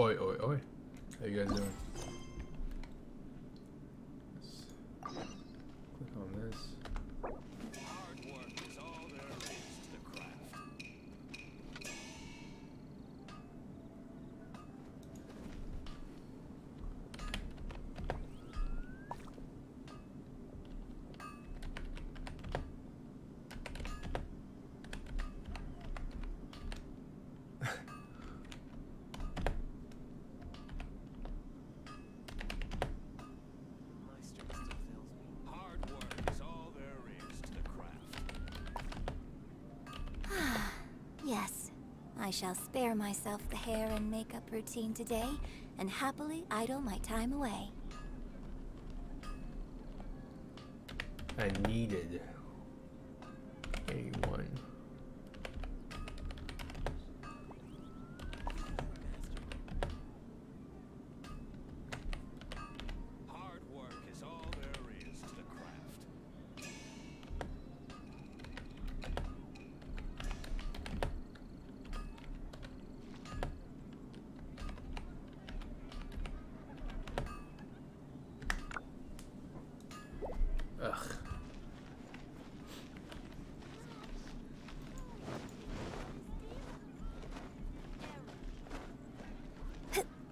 Oi, oi, oi. How you guys doing? Let's click on this. Hard work is all there is to the craft. My strength still fails me. Hard work is all there is to the craft. Yes, I shall spare myself the hair and makeup routine today, and happily idle my time away. I needed anyone. Hard work is all there is to the craft. Ugh.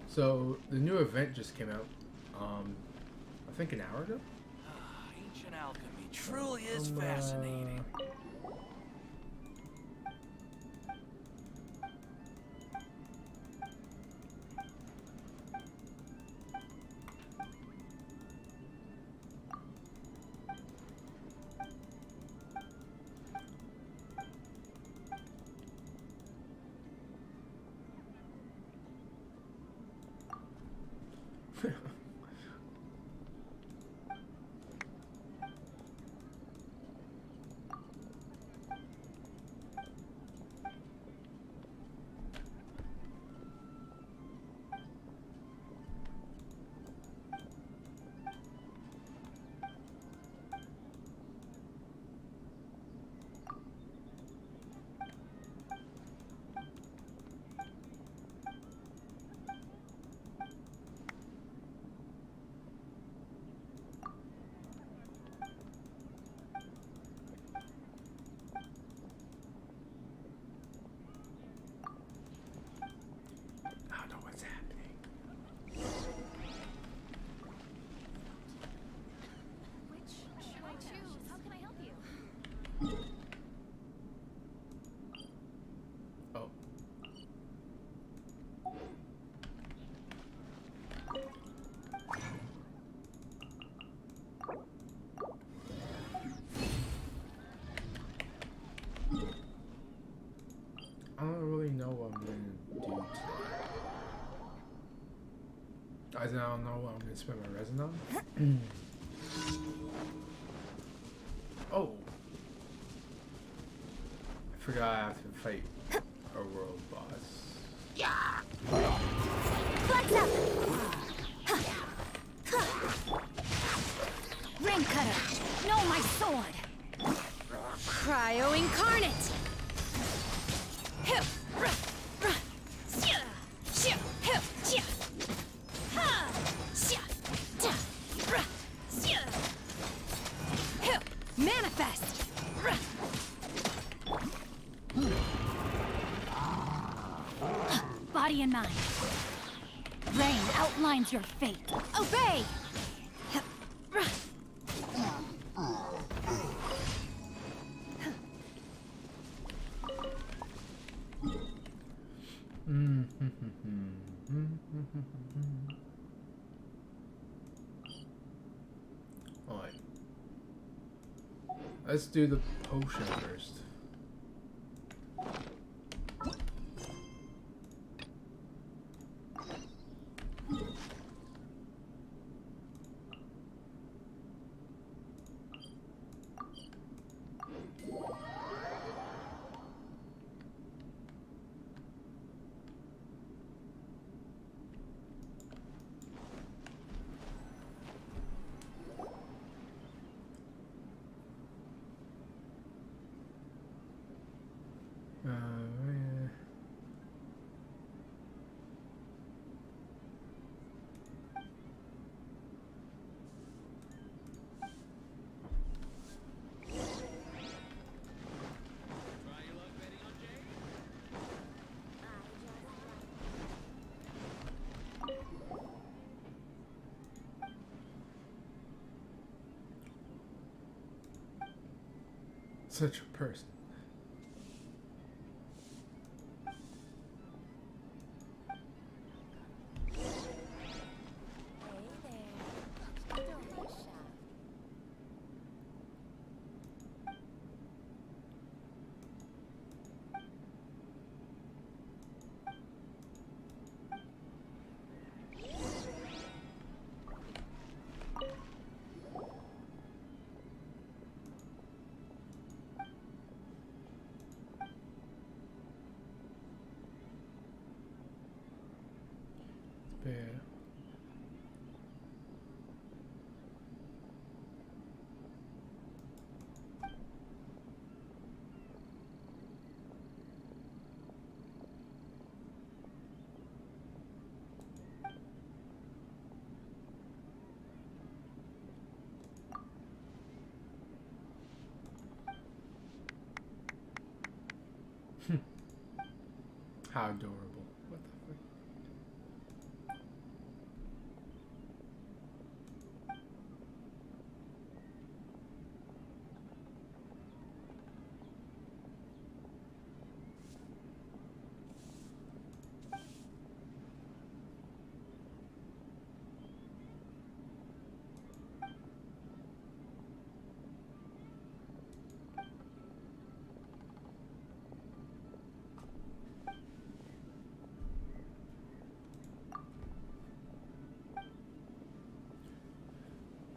So the new event just came out. I think an hour ago. Ancient alchemy truly is fascinating. I don't know what's happening. Which should I choose? How can I help you? Oh. I don't really know what I'm gonna do today. I don't know what I'm gonna spend my resin on. Oh, I forgot I have to fight a world boss. Flex up! Ring cutter! No, my sword! Cryo incarnate! Manifest! Body and mind. Rain outlines your fate. Obey! Alright. Let's do the potion first. such a person. Hey there. Don't be shy. Bear. How adorable. What the fuck?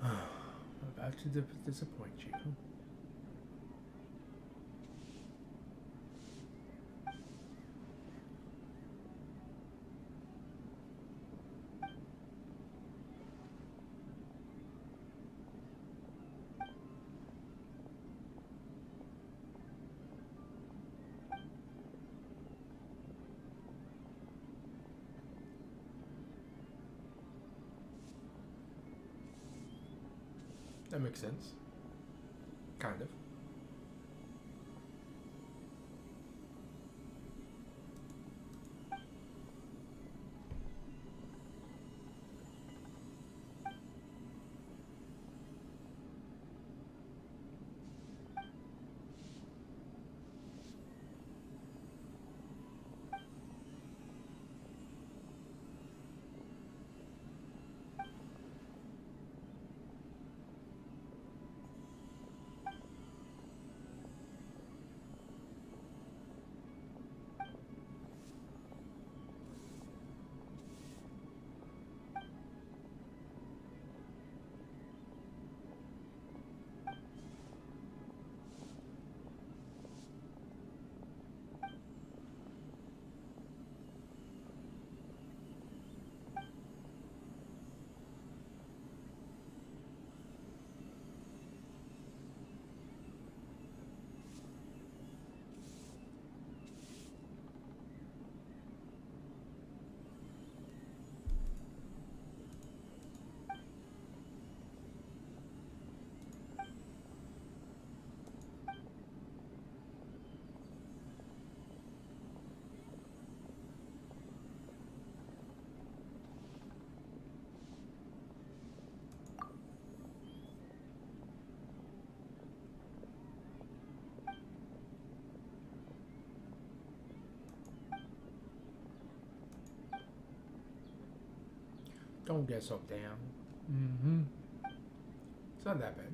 I'm about to disappoint you. That makes sense. Kind of. Don't get so down. Mm-hmm. It's not that bad.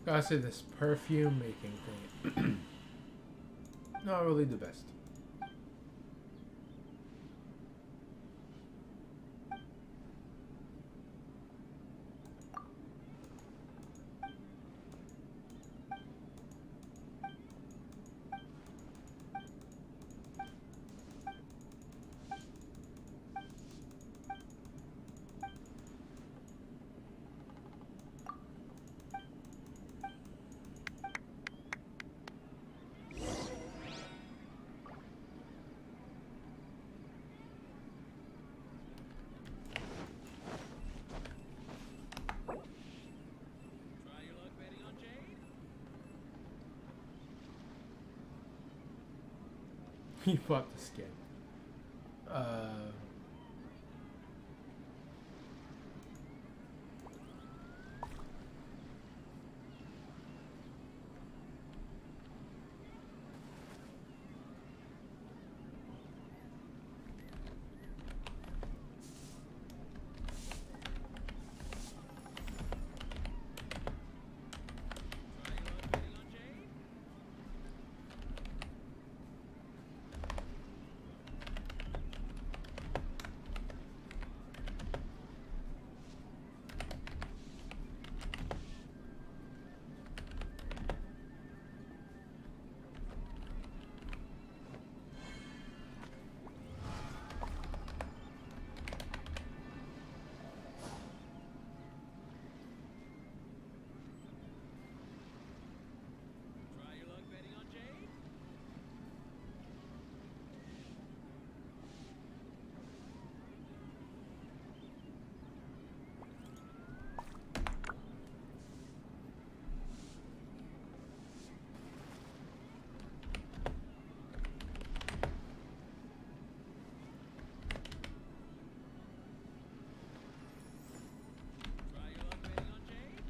Gotta say, this perfume making thing, not really the best. Try your luck betting on Jade? He bought the skin. Try your luck betting on Jade? Try your luck betting on Jade? Try your luck betting on Jade?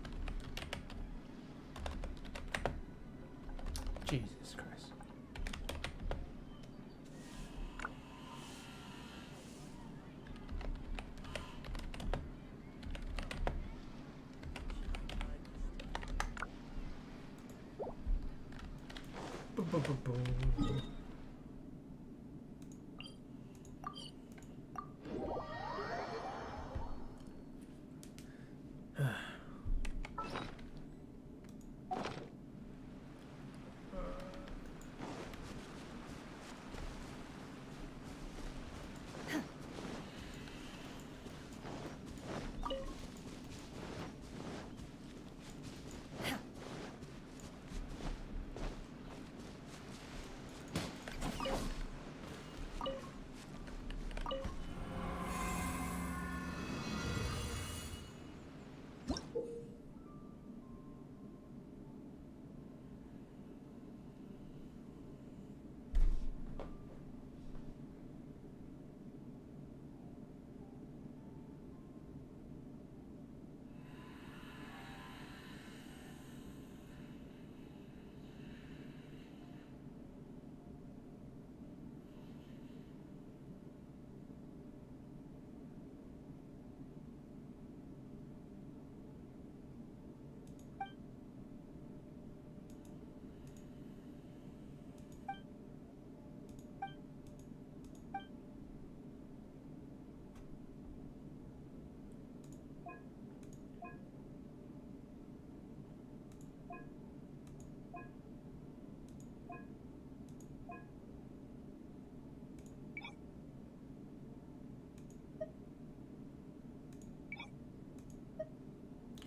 Jesus Christ. Boom, boom, boom, boom.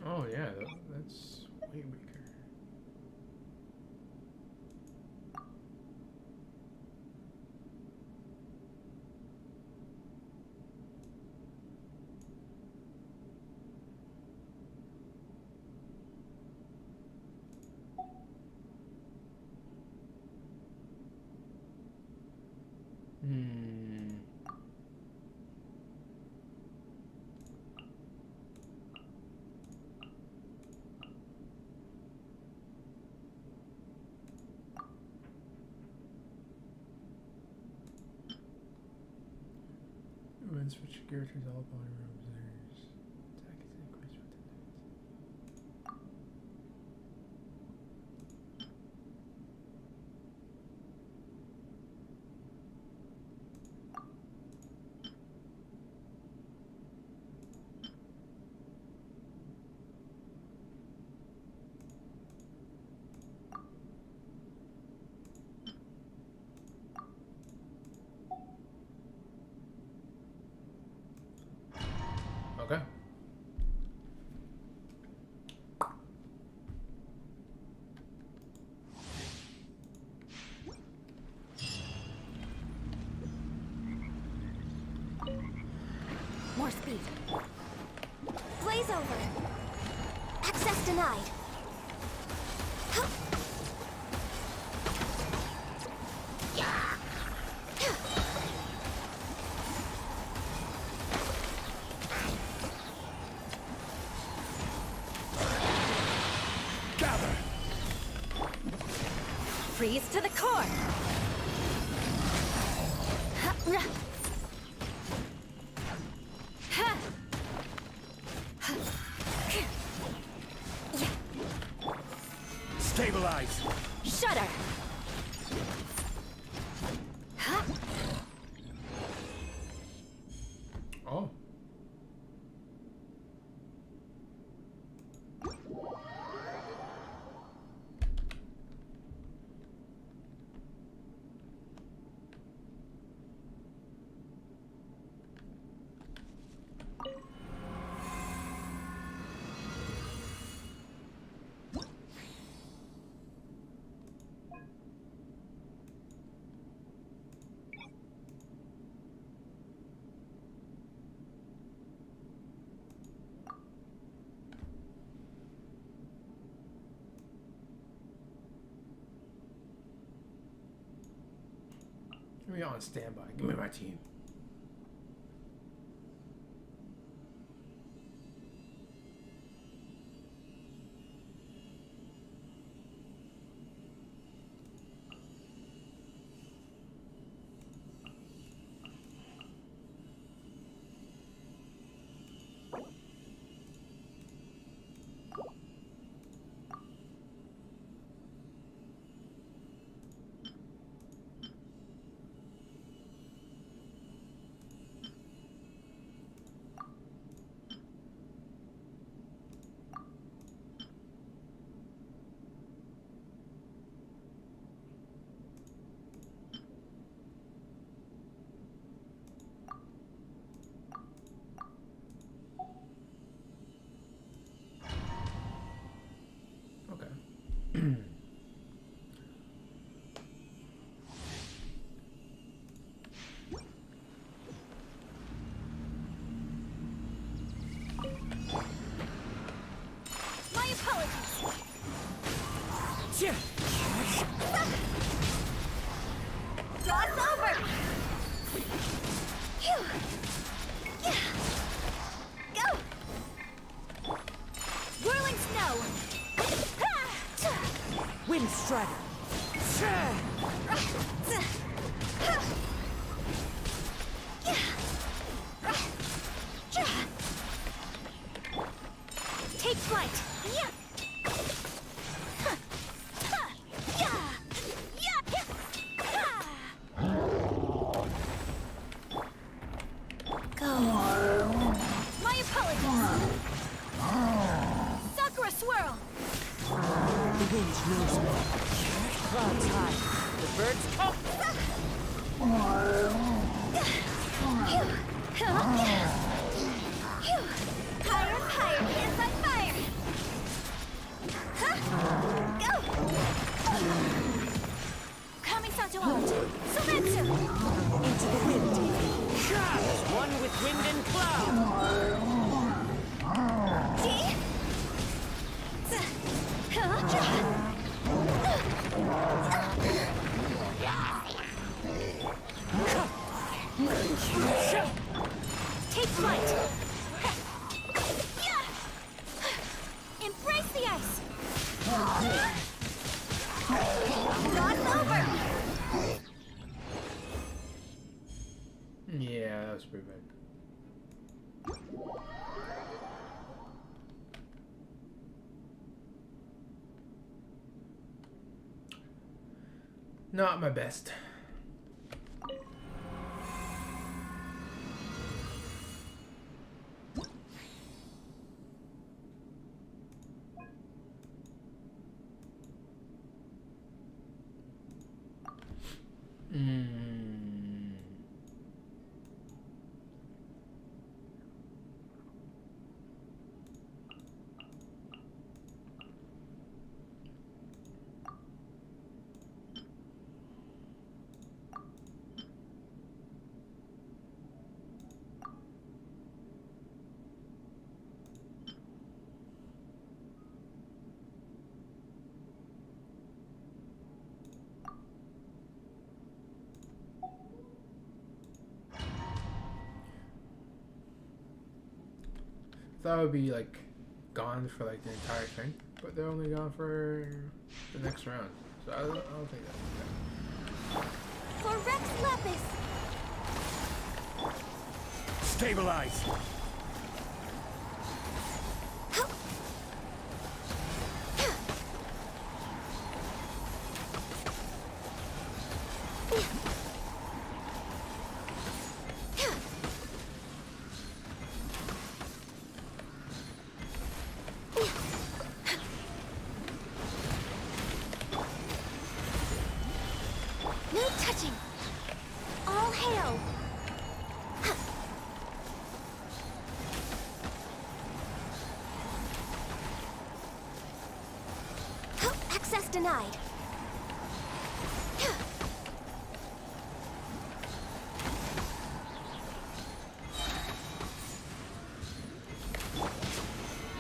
Oh yeah, that's way weaker. Hmm. When switch characters all upon rooms, there's attack is increased for 10 minutes. Freeze over. Access denied. Huh. Gather. Freeze to the core. Stabilize. Shudder. Oh. Give me on standby. Give me my team. My apologies. Cross over. Phew. Yeah. Go. Whirling snow. Wind Strider. Take flight. Yeah. Go. My apologies. Sakura swirl. The wind knows me. Clouds high. The birds come. Higher, higher, hands on fire. Go. Coming Santo Art. Sumetsu. Into the wind. As one with wind and cloud. Take flight. Embrace the ice. Cross over. Yeah, that was pretty bad. Not my best. thought it would be like gone for like the entire thing, but they're only gone for the next round. So I don't think that's For Rex Lapis! Stabilize. No touching! All hail! Access denied.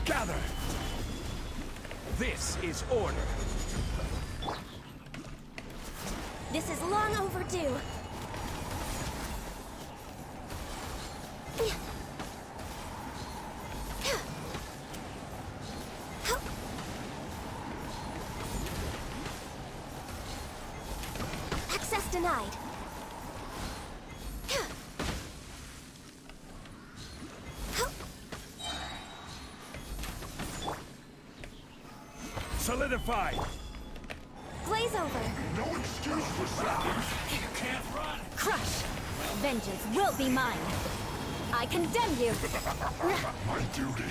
Gather. This is order. This is long overdue. Access denied. Solidified. Glaze over. No excuse for seconds. You can't run. Crush! Vengeance will be mine. I condemn you. My duty.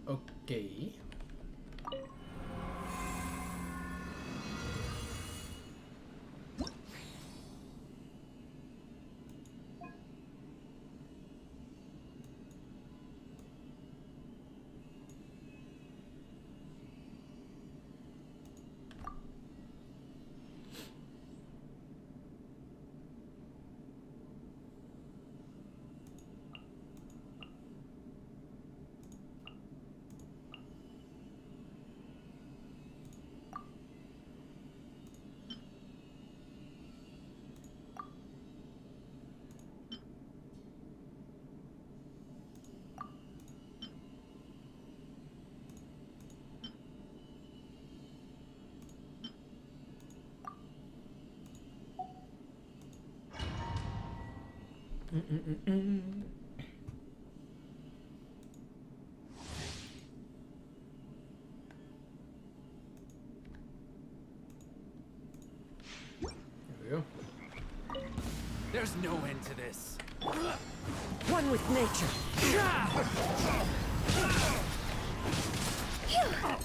okay. There we go. There's no end to this. One with nature. Phew!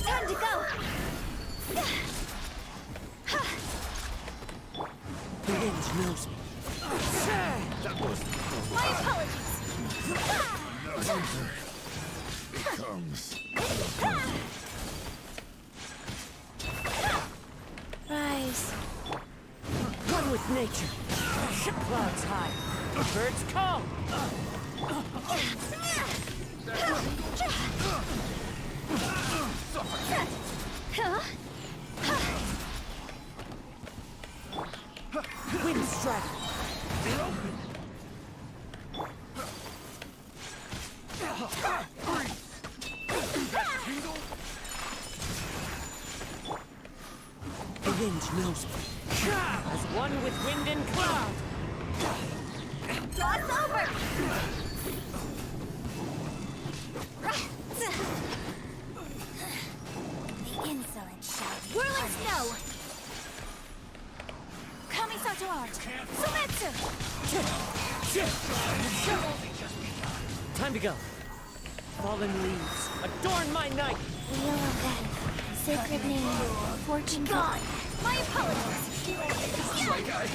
Time to go. The wind knows me. My apologies. Comes. Rise. One with nature. Clouds high. Birds come. Wind strike. The wind knows me. As one with wind and cloud. It's over. The insolent shall be Whirling snow. Kamisato art. Sumetsu. Time to go. Fallen leaves, adorn my night. Wheel of Ven. Sacred name. Fortune gone. My apologies. My guy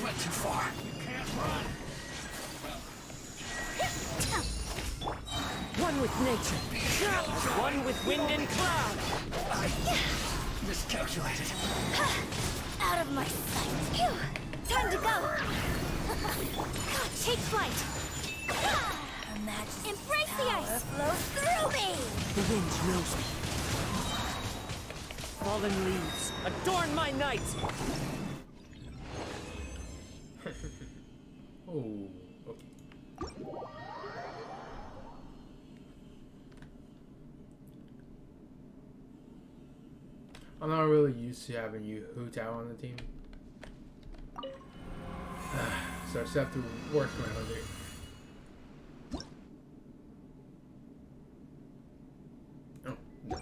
went too far. One with nature. One with wind and cloud. Miscalculated. Out of my sight. Phew. Time to go. Take flight. Her Majesty. Embrace the ice. The wind knows me. Fallen leaves, adorn my night! Oh, okay. I'm not really used to having you hoot out on the team. So I just have to work around it. Oh, no.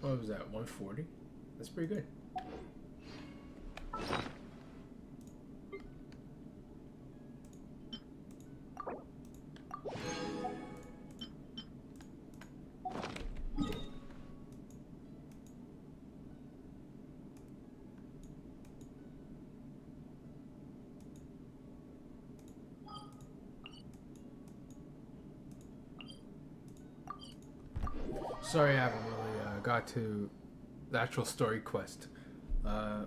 What was that, 140? That's pretty good. Sorry I haven't really got to the actual story quest. Yeah.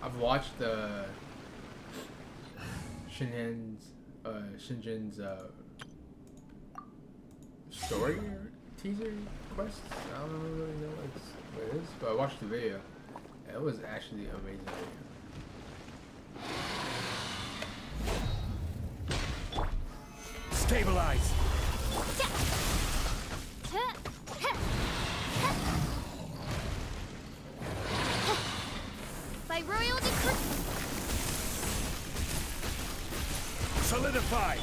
I've watched Shingen's story or teaser quest. I don't really know what it is, but I watched the video. And it was actually an amazing video. Stabilize. By royal decree. Solidify.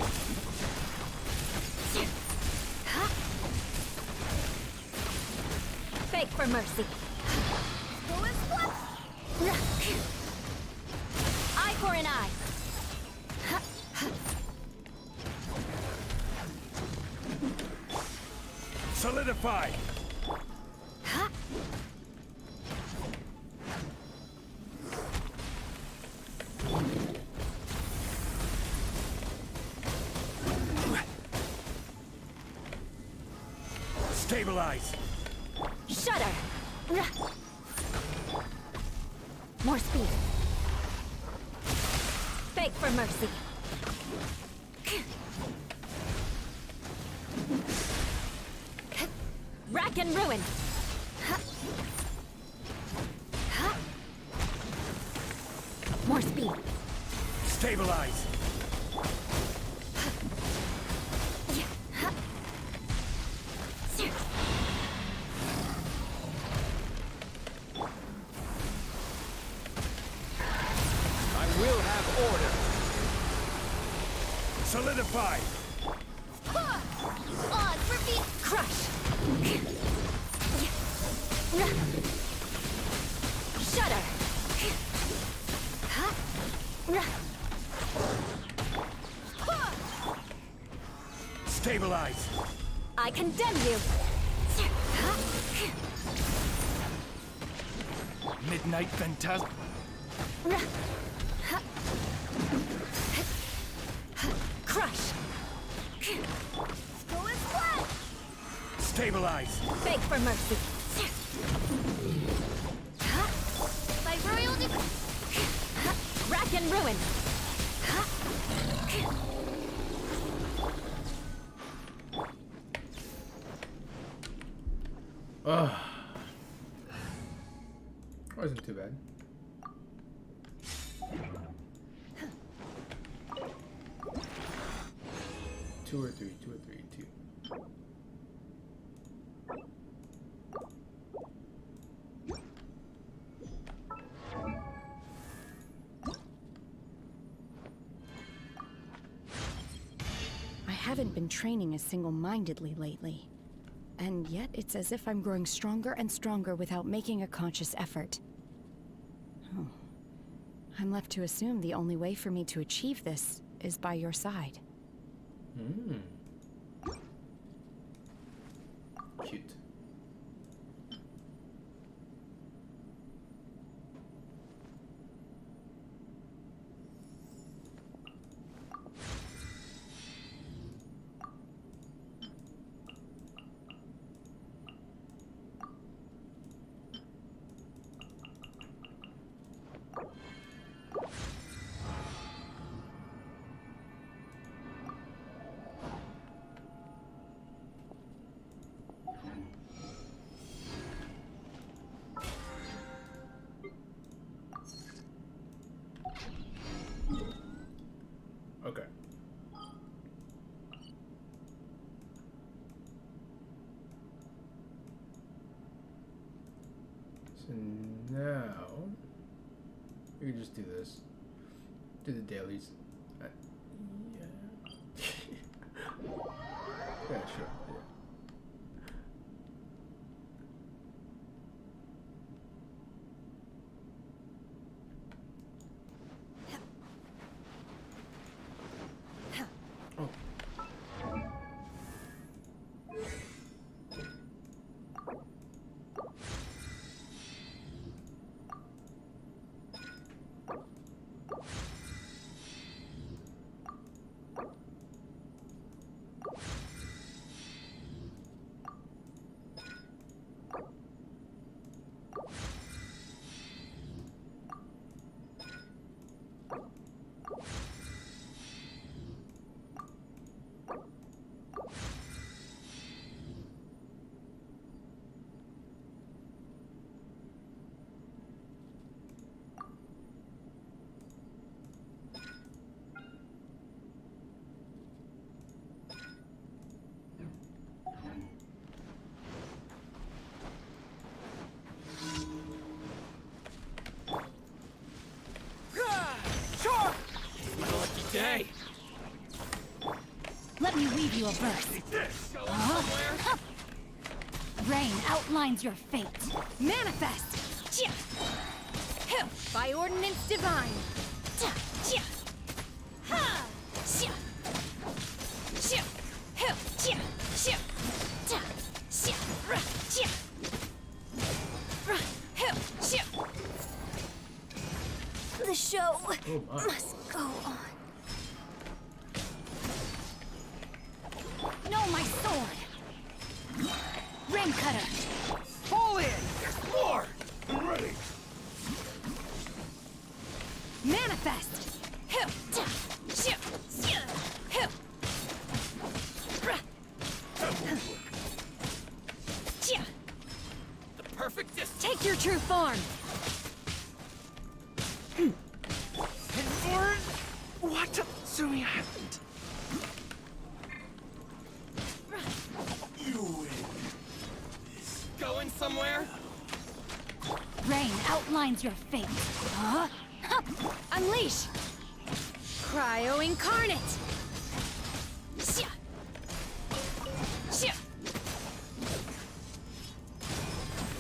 Beg for mercy. Eye for an eye. Solidify. Stabilize. Shudder. More speed. Beg for mercy. Rack and ruin. More speed. Stabilize. I will have order. Solidify. Odds repeat. Crush. Shudder. Stabilize. I condemn you. Midnight Phantasm. Crush. Go and flat. Stabilize. Beg for mercy. By royal decree. Rack and ruin. Ugh. Wasn't too bad. Two or three, two. I haven't been training as single-mindedly lately. And yet it's as if I'm growing stronger and stronger without making a conscious effort. Oh. I'm left to assume the only way for me to achieve this is by your side. Hmm. Cute. Okay. So now we can just do this. Do the dailies. Yeah. Yeah, sure. Yeah. Oh. Day. Let me weave you a verse. Huh? Rain outlines your fate. Manifest! By ordinance divine. The show must go on. No, my sword! Rain cutter! Fall in! There's more! I'm ready! Manifest! The perfect distance! Take your true form! What? Sumi happened. You win. Going somewhere? Rain outlines your fate. Huh? Unleash! Cryo incarnate!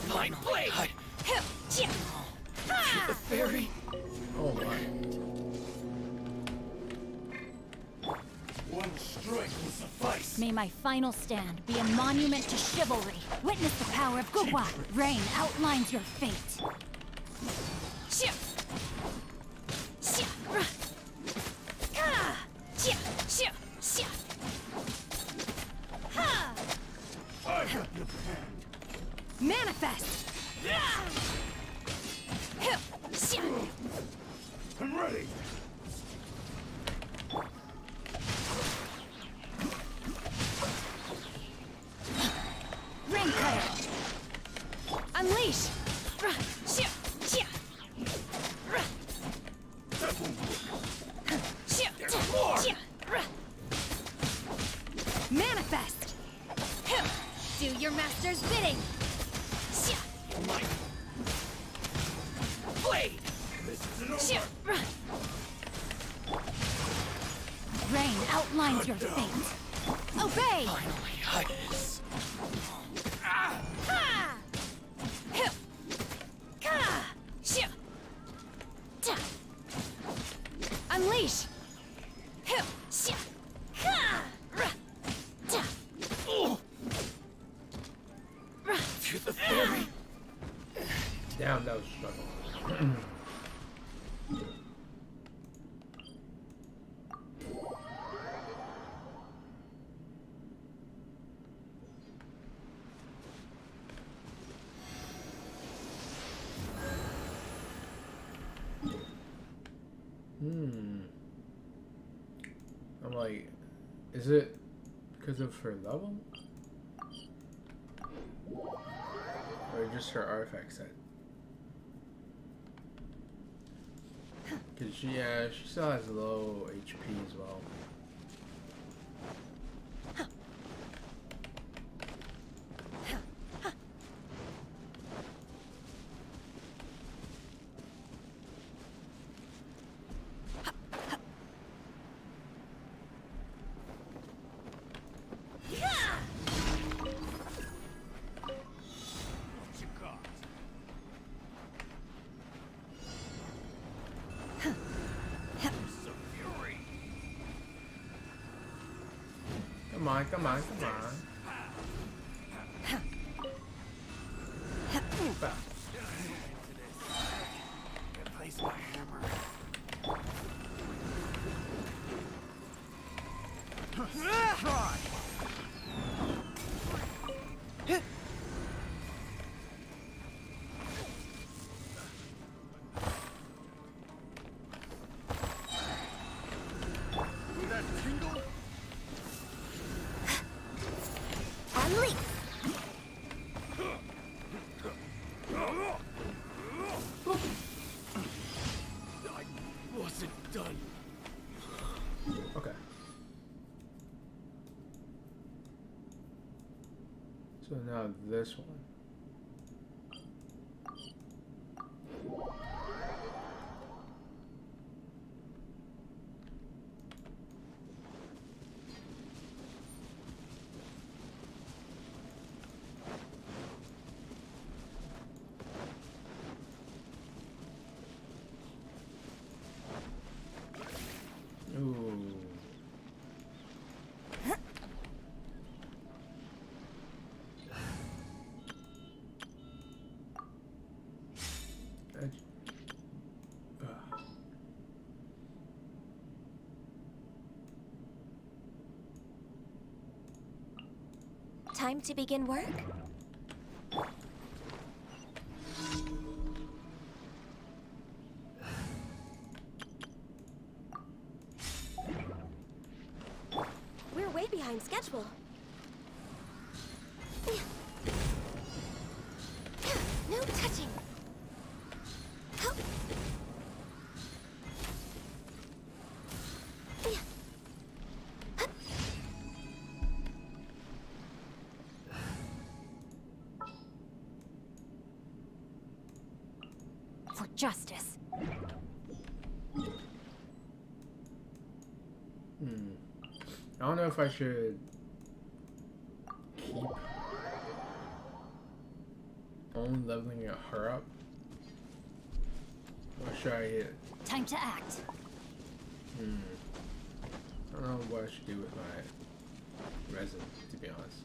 Mind blade! The fairy? Oh my. One strike will suffice. May my final stand be a monument to chivalry. Witness the power of Gugwa. Rain outlines your fate. Manifest! I'm ready. Rain cutter! Unleash! There's more! Manifest! Do your master's bidding! My blade! This isn't over. Rain outlines your fate. Obey! Finally, Highness. one that was struggling. I'm like, is it because of her level? Or just her artifact set? Cause she still has low HP as well. What you got? Some fury. Come on, come on, come on. Bow. Replace my hammer. Try. See that tingle? Unleash! I wasn't done. Okay. So now this one. Ooh. Time to begin work? We're way behind schedule. No touching. For justice. I don't know if I should keep only leveling her up, or should I hit? Time to act. I don't know what I should do with my resin, to be honest.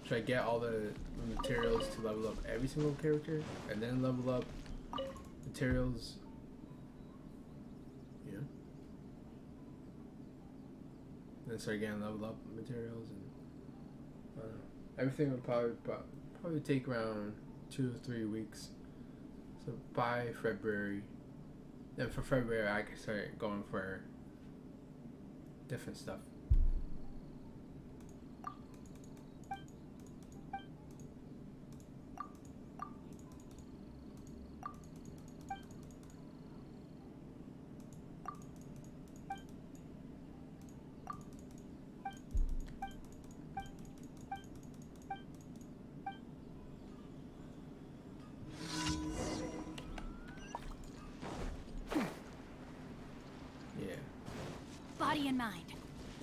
Should I get all the materials to level up every single character, and then level up materials? Yeah. Then start getting level up materials, and everything would probably take around 2 or 3 weeks. So by February, then for February I can start going for different stuff. Body and mind.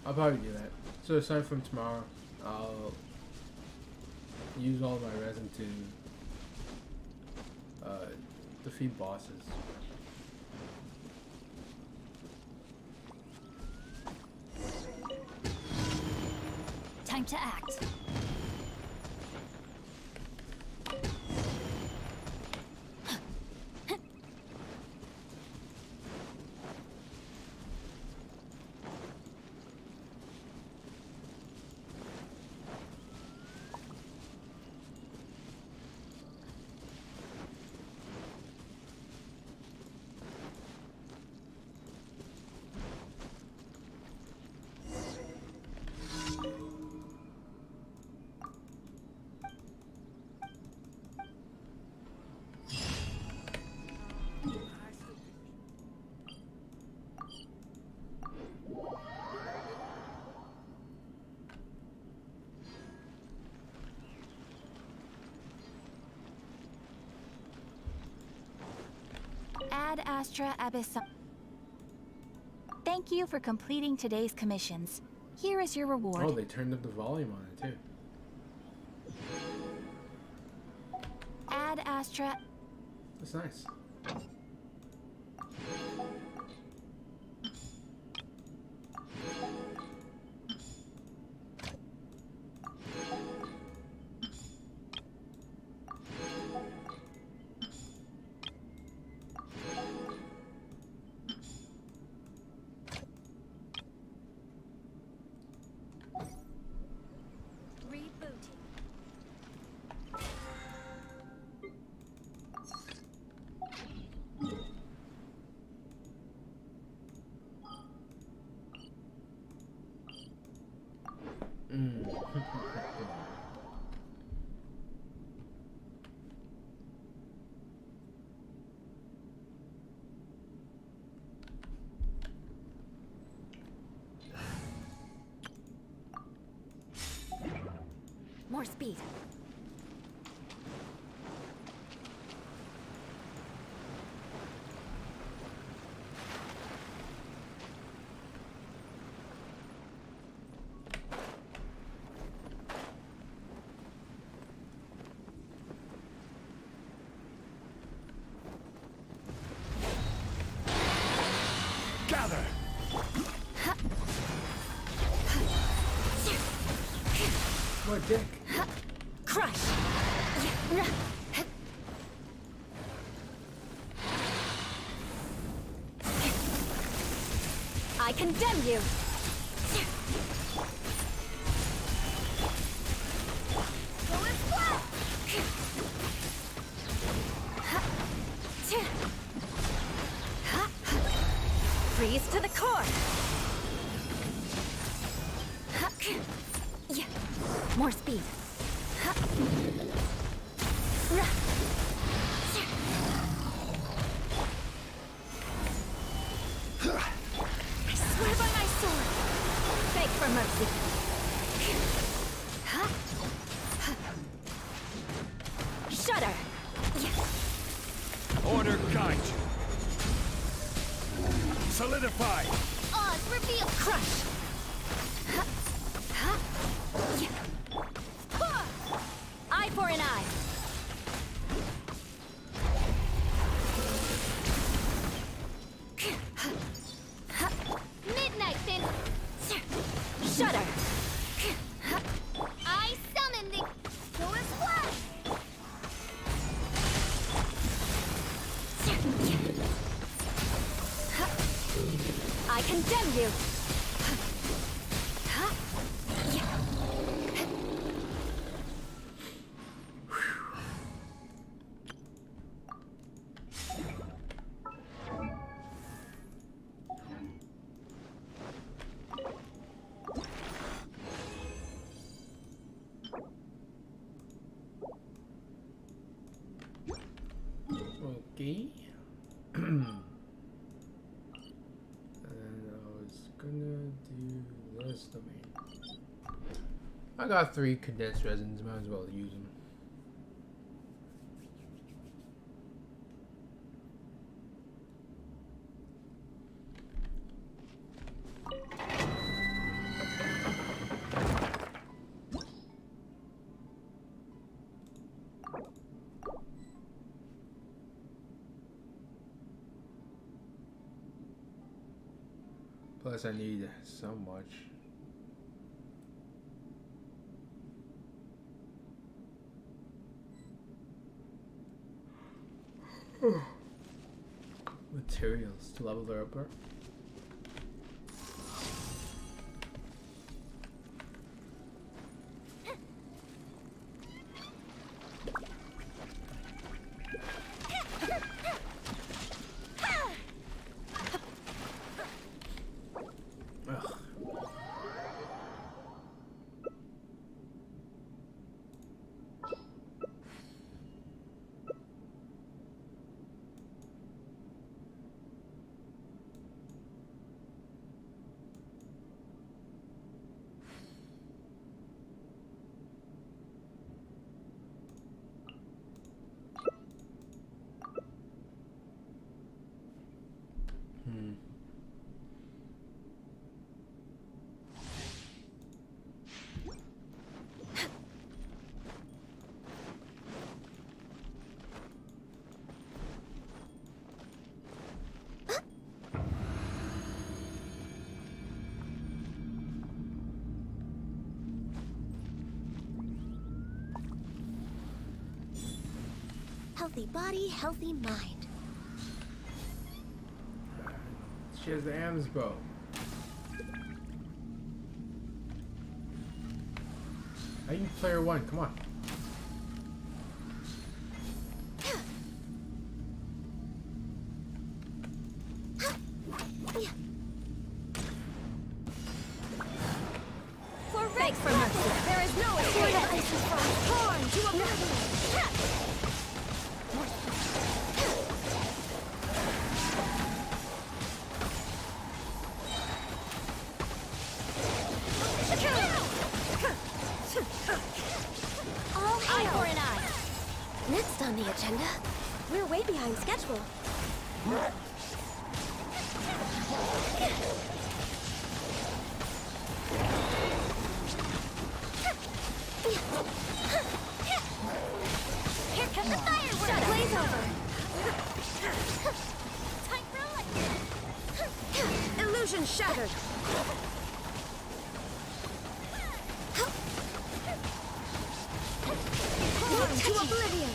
I'll probably do that. So aside from tomorrow, I'll use all my resin to defeat bosses. Time to act. Ad Astra Abyssal. Thank you for completing today's commissions. Here is your reward. Oh, they turned up the volume on it too. Ad Astra. That's nice. Rebooting. More speed. Gather! What dick? Crush! I condemn you! Freeze to the core! More speed. I swear by my sword. Beg for mercy. Shudder. Order guide you. Solidify! Oz reveal. Crush. Eye for an eye. Midnight fin. Shudder. I summon the Door's Flash. I condemn you. Okay. And I was gonna do this domain. I got 3 condensed resins, might as well use them. Plus I need so much. Materials to level her up. Healthy body, healthy mind. She has the Am's bow. I need player one, come on. Beg for mercy. There is no escape. Torn to oblivion. All hail. Eye for an eye. Next on the agenda, we're way behind schedule. Here comes the fireworks! Blaze over! Time for a light! Illusion shattered! Born to oblivion!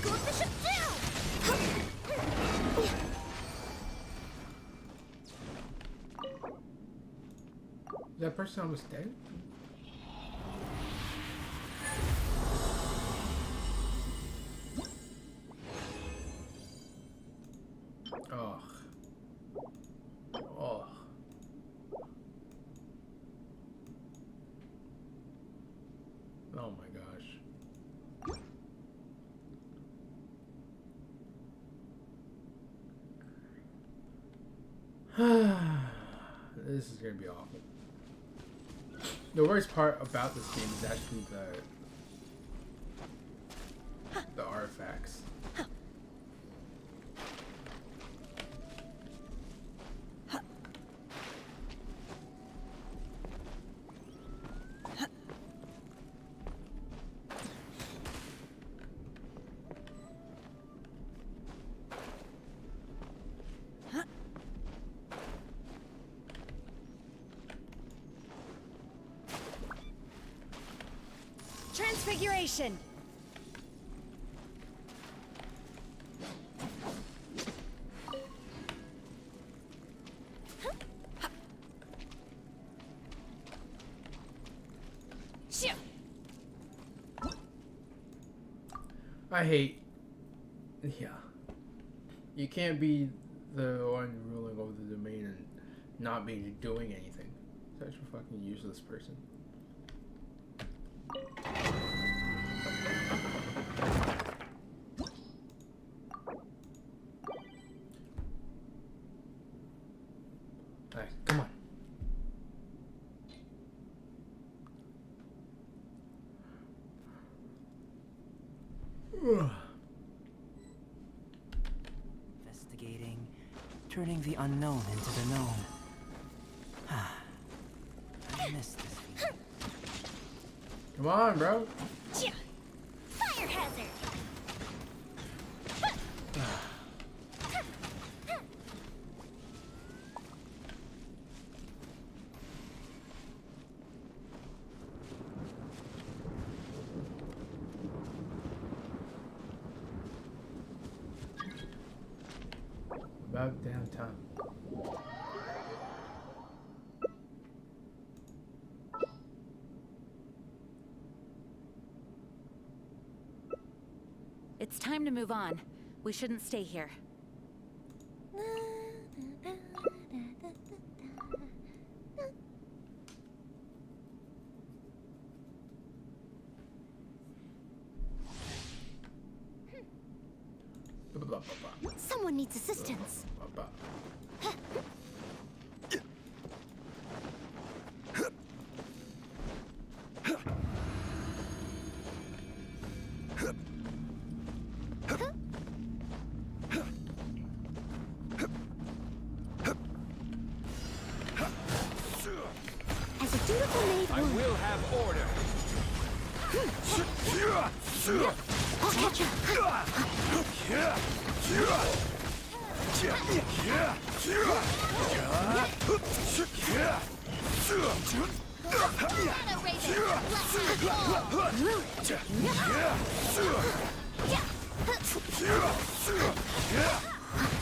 Go up the ship down! Is that person almost dead? Oh. Oh. Oh my gosh. This is gonna be awful. The worst part about this game is actually the artifacts. Transfiguration! I hate. Yeah. You can't be the one ruling over the domain and not be doing anything. Such a fucking useless person. Alright, come on. Investigating, turning the unknown into the known. I miss this feeling. Come on, bro. Fire hazard! About damn time. It's time to move on. We shouldn't stay here. Someone needs assistance. As a dutiful maid I would. will have order. I'll catch her.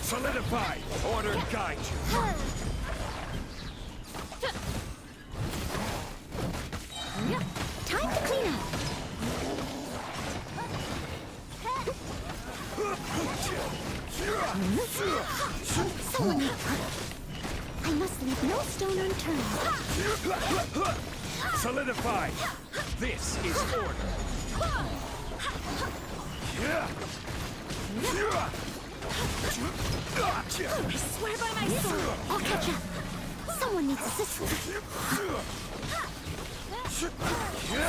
Solidify! Order guide you! Time to clean up. Someone I must leave no stone unturned. Solidify! This is order! I swear by my sword, I'll catch up. Someone needs assistance.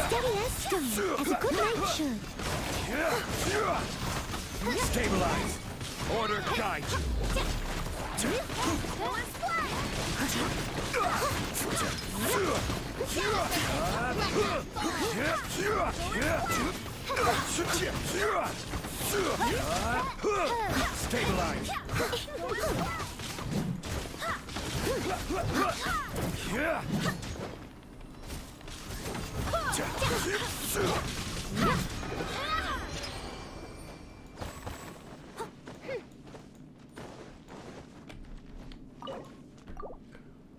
Steady as stone, as a good knight should. Stabilize! Order guide you! Stabilize!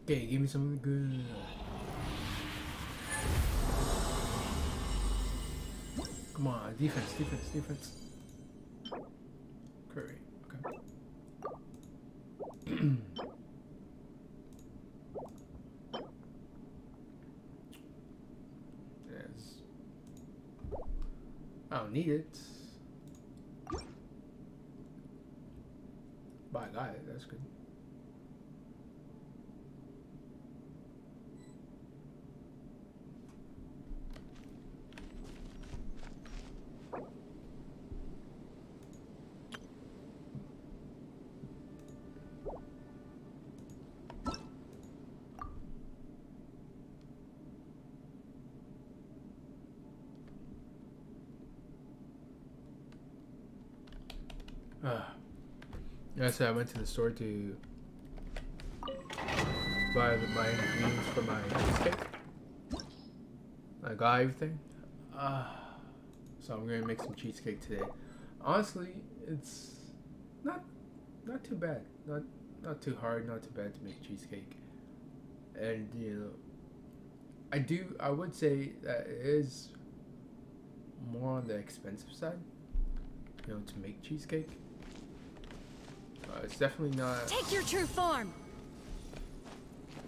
Okay, give me something good. Come on, defense, defense, defense. Curry, okay. Yes. I don't need it. But I got it, that's good. Yeah, so I went to the store to buy my ingredients for my cheesecake. I got everything. So I'm gonna make some cheesecake today. Honestly, it's not too bad. Not too hard, not too bad to make cheesecake. And you know, I would say that it is more on the expensive side, you know, to make cheesecake. It's definitely not Take your true form.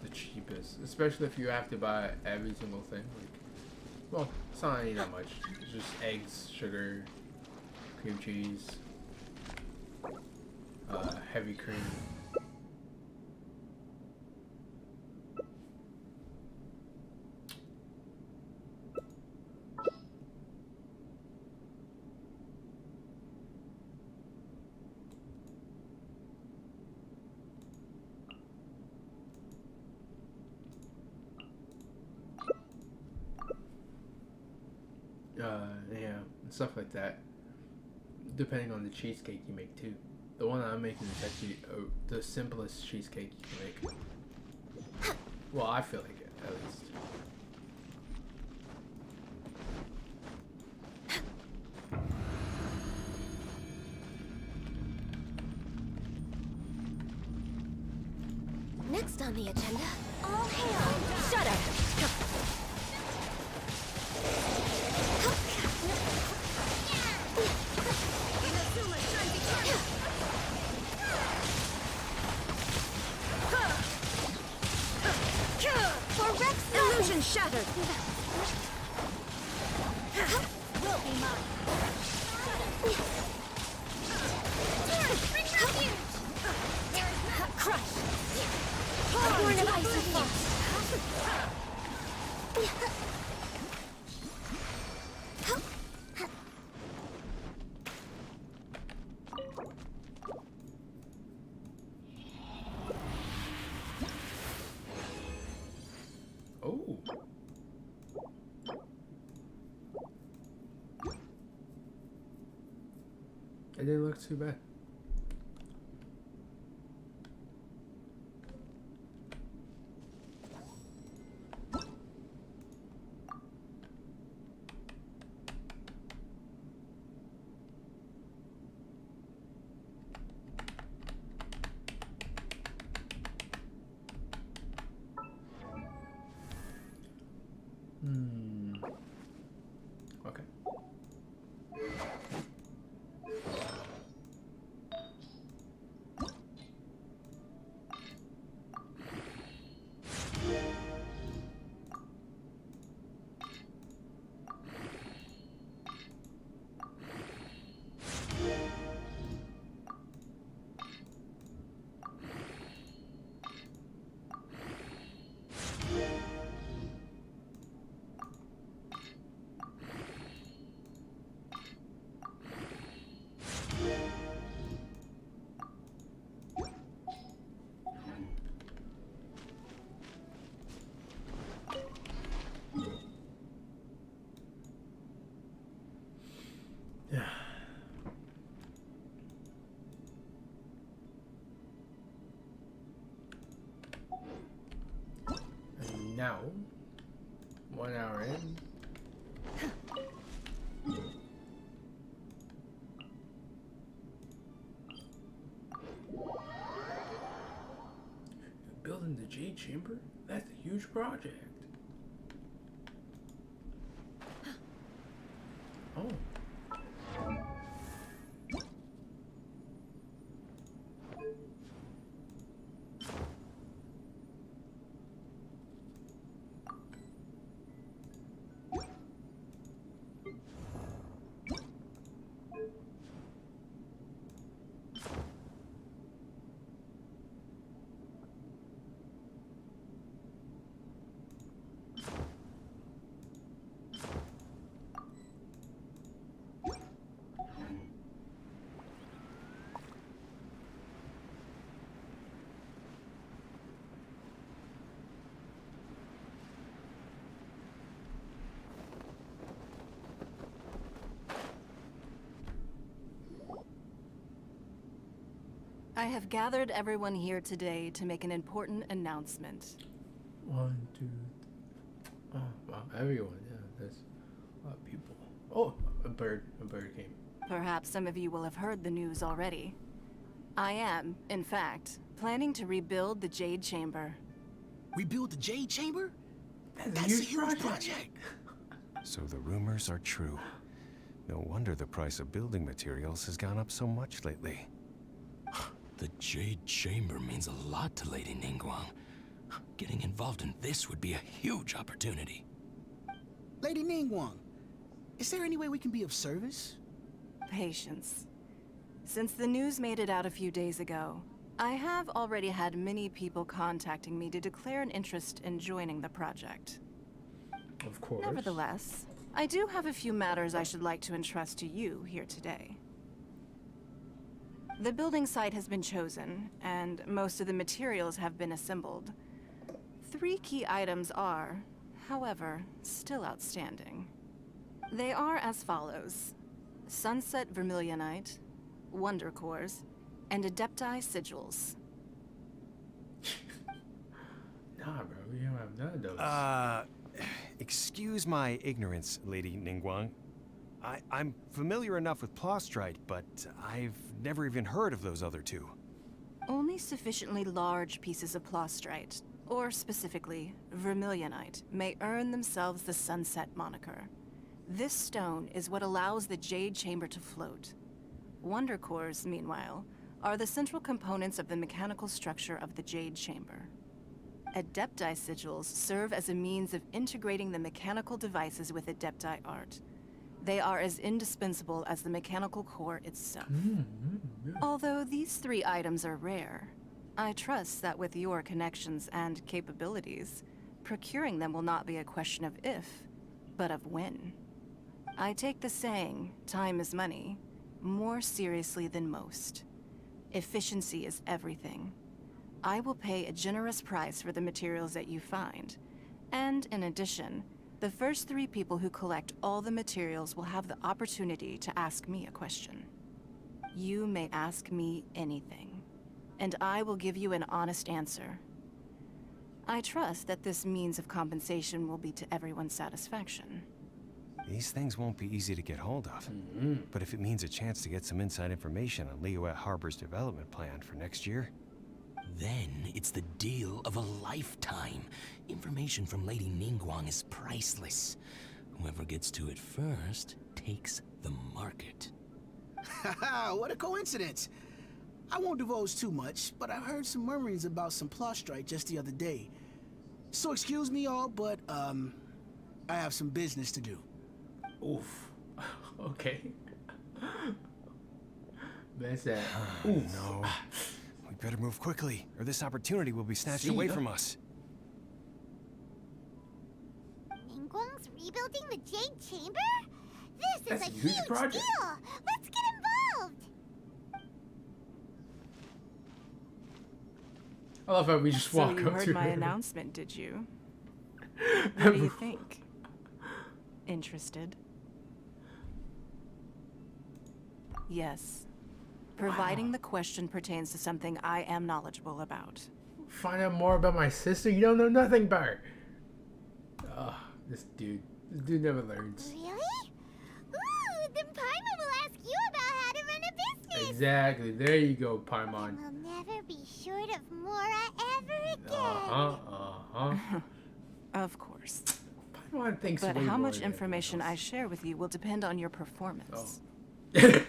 the cheapest, especially if you have to buy every single thing. Like, well, it's not really that much. It's just eggs, sugar, cream cheese, heavy cream. Yeah, and stuff like that. Depending on the cheesecake you make too. The one I'm making is actually the simplest cheesecake you can make. Well, I feel like it, at least. Next on the agenda, all hail. Shut up. Illusion shattered. Will be mine. Crush. Born of ice and frost. Oh. It didn't look too bad. Hmm. Okay. Yeah. And now, 1 hour in. Building the Jade Chamber? That's a huge project. Oh. I have gathered everyone here today to make an important announcement. 1, 2. Oh, wow. Everyone. Yeah, there's a lot of people. Oh, a bird. A bird came. Perhaps some of you will have heard the news already. I am, in fact, planning to rebuild the Jade Chamber. Rebuild the Jade Chamber? That's a huge project. So the rumors are true. No wonder the price of building materials has gone up so much lately. The Jade Chamber means a lot to Lady Ningguang. Getting involved in this would be a huge opportunity. Lady Ningguang, is there any way we can be of service? Patience. Since the news made it out a few days ago, I have already had many people contacting me to declare an interest in joining the project. Of course. Nevertheless, I do have a few matters I should like to entrust to you here today. The building site has been chosen, and most of the materials have been assembled. 3 key items are, however, still outstanding. They are as follows: Sunset Vermilionite, Wonder Cores, and Adepti Sigils. Nah, bro, we don't have none of those. Excuse my ignorance, Lady Ningguang. I'm familiar enough with Plostrite, but I've never even heard of those other 2. Only sufficiently large pieces of Plostrite, or specifically Vermilionite, may earn themselves the Sunset moniker. This stone is what allows the Jade Chamber to float. Wonder Cores, meanwhile, are the central components of the mechanical structure of the Jade Chamber. Adepti Sigils serve as a means of integrating the mechanical devices with Adepti art. They are as indispensable as the mechanical core itself. Although these 3 items are rare, I trust that with your connections and capabilities, procuring them will not be a question of if, but of when. I take the saying, time is money, more seriously than most. Efficiency is everything. I will pay a generous price for the materials that you find, and in addition, the first 3 people who collect all the materials will have the opportunity to ask me a question. You may ask me anything, and I will give you an honest answer. I trust that this means of compensation will be to everyone's satisfaction. These things won't be easy to get hold of. But if it means a chance to get some inside information on Liyuet Harbor's development plan for next year, Then it's the deal of a lifetime. Information from Lady Ningguang is priceless. Whoever gets to it first takes the market. Haha, what a coincidence. I won't divulge too much, but I heard some murmurings about some Plostrite just the other day. So excuse me all, but, I have some business to do. Oof. Okay. That's that. Oof. No. We better move quickly, or this opportunity will be snatched away from us. Ningguang's rebuilding the Jade Chamber? This That's is a a huge huge project. deal! Let's get involved! I love how we just So walk you up heard to my her. announcement, did you? What do you think? Interested? Yes. Providing the question pertains to something I am knowledgeable about. Find out more about my sister? You don't know nothing about her. Ugh, this dude never learns. Really? Ooh, then Paimon will ask you about how to run a business! Exactly. There you go, Paimon. And we'll never be short of Mora ever again! Uh-huh. Of course. Paimon thinks But way how more much than information I everyone share with you will depend on your performance. else. Oh.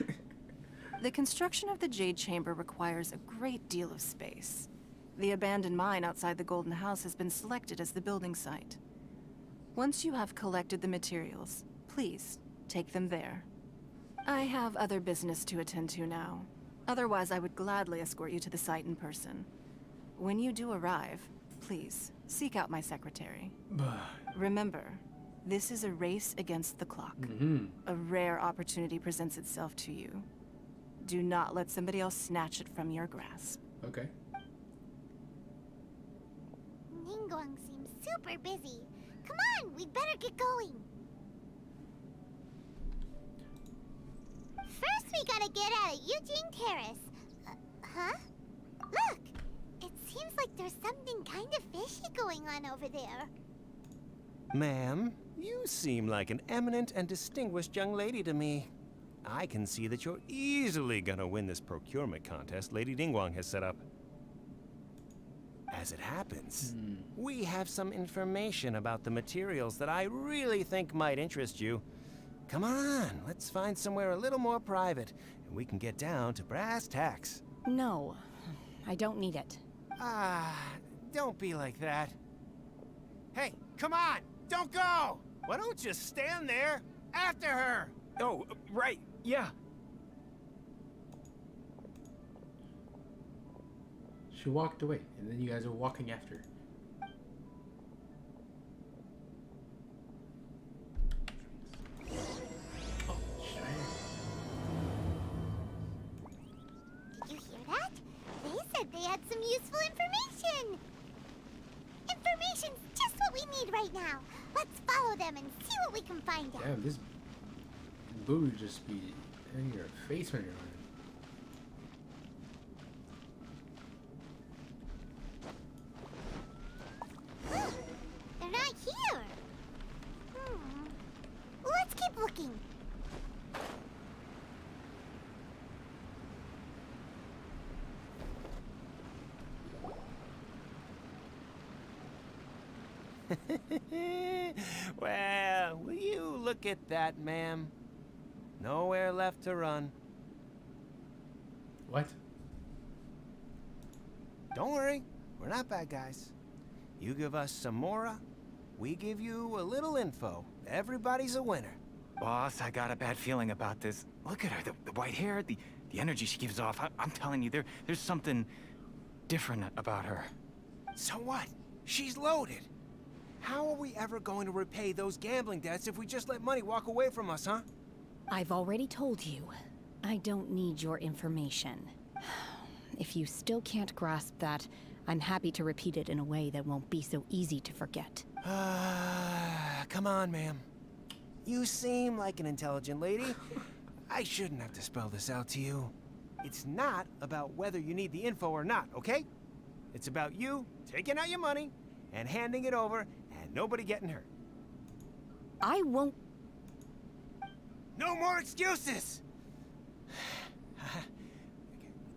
The construction of the Jade Chamber requires a great deal of space. The abandoned mine outside the Golden House has been selected as the building site. Once you have collected the materials, please take them there. I have other business to attend to now. Otherwise, I would gladly escort you to the site in person. When you do arrive, please seek out my secretary. Remember, this is a race against the clock. A rare opportunity presents itself to you. Do not let somebody else snatch it from your grasp. Okay. Ningguang seems super busy. Come on, we'd better get going. First, we gotta get out of Eugene Terrace. Huh? Look! It seems like there's something kind of fishy going on over there. Ma'am, you seem like an eminent and distinguished young lady to me. I can see that you're easily gonna win this procurement contest Lady Ningguang has set up. As it happens, we have some information about the materials that I really think might interest you. Come on, let's find somewhere a little more private, and we can get down to brass tacks. No, I don't need it. Don't be like that. Hey, come on, don't go! Why don't you stand there after her? Oh, right, yeah. She walked away, and then you guys are walking after her. Oh, Did you hear that? They said they had some useful information. Information's just what we need right now. Let's follow them and see what we can find out. damn, this boo would just be in your face when you're running. They're not here. Let's keep looking. Well, will you look at that, ma'am? Nowhere left to run. What? Don't worry, we're not bad guys. You give us some Mora, we give you a little info. Everybody's a winner. Boss, I got a bad feeling about this. Look at her, the white hair, the energy she gives off. I'm telling you, there's something different about her. So what? She's loaded. How are we ever going to repay those gambling debts if we just let money walk away from us, huh? I've already told you, I don't need your information. If you still can't grasp that, I'm happy to repeat it in a way that won't be so easy to forget. Come on, ma'am. You seem like an intelligent lady. I shouldn't have to spell this out to you. It's not about whether you need the info or not, okay? It's about you taking out your money and handing it over and nobody getting hurt. I won't. No more excuses!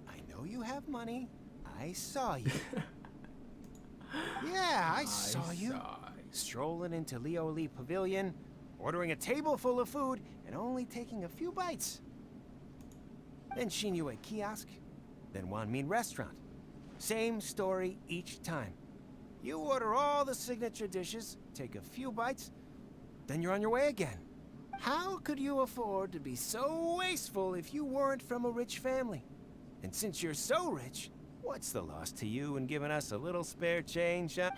I know you have money. I saw you. Yeah, I saw you. Strolling into Leo Lee Pavilion, ordering a table full of food, and only taking a few bites. Then Shenhe kiosk, then Wanmin restaurant. Same story each time. You order all the signature dishes, take a few bites, then you're on your way again. How could you afford to be so wasteful if you weren't from a rich family? And since you're so rich, what's the loss to you in giving us a little spare change, huh?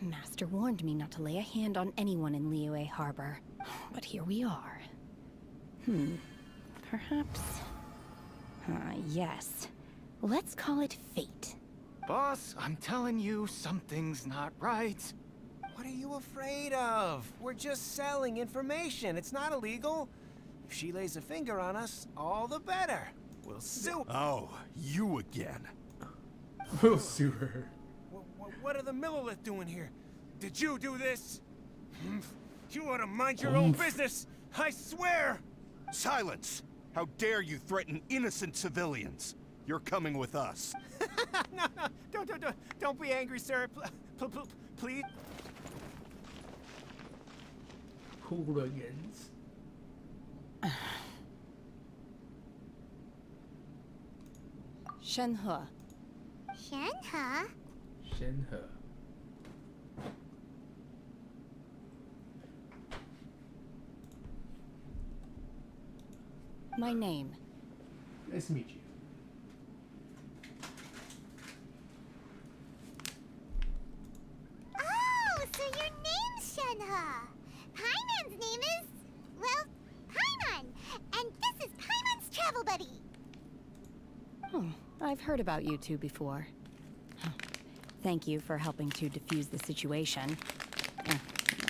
Master warned me not to lay a hand on anyone in Liyue Harbor. But here we are. Perhaps... yes. Let's call it fate. Boss, I'm telling you, something's not right. What are you afraid of? We're just selling information. It's not illegal. If she lays a finger on us, all the better. We'll sue. Oh, you again. We'll sue her. What are the Millilith doing here? Did you do this? You ought to mind your own business. I swear. Silence! How dare you threaten innocent civilians? You're coming with us. No, don't be angry, sir. Please. Hooligans. Shenhe. Shenhe? Shenhe. My name. Nice to meet you. Oh, so your name's Shenhe. Paimon's name is, well, Paimon. And this is Paimon's travel buddy. Oh, I've heard about you two before. Thank you for helping to defuse the situation.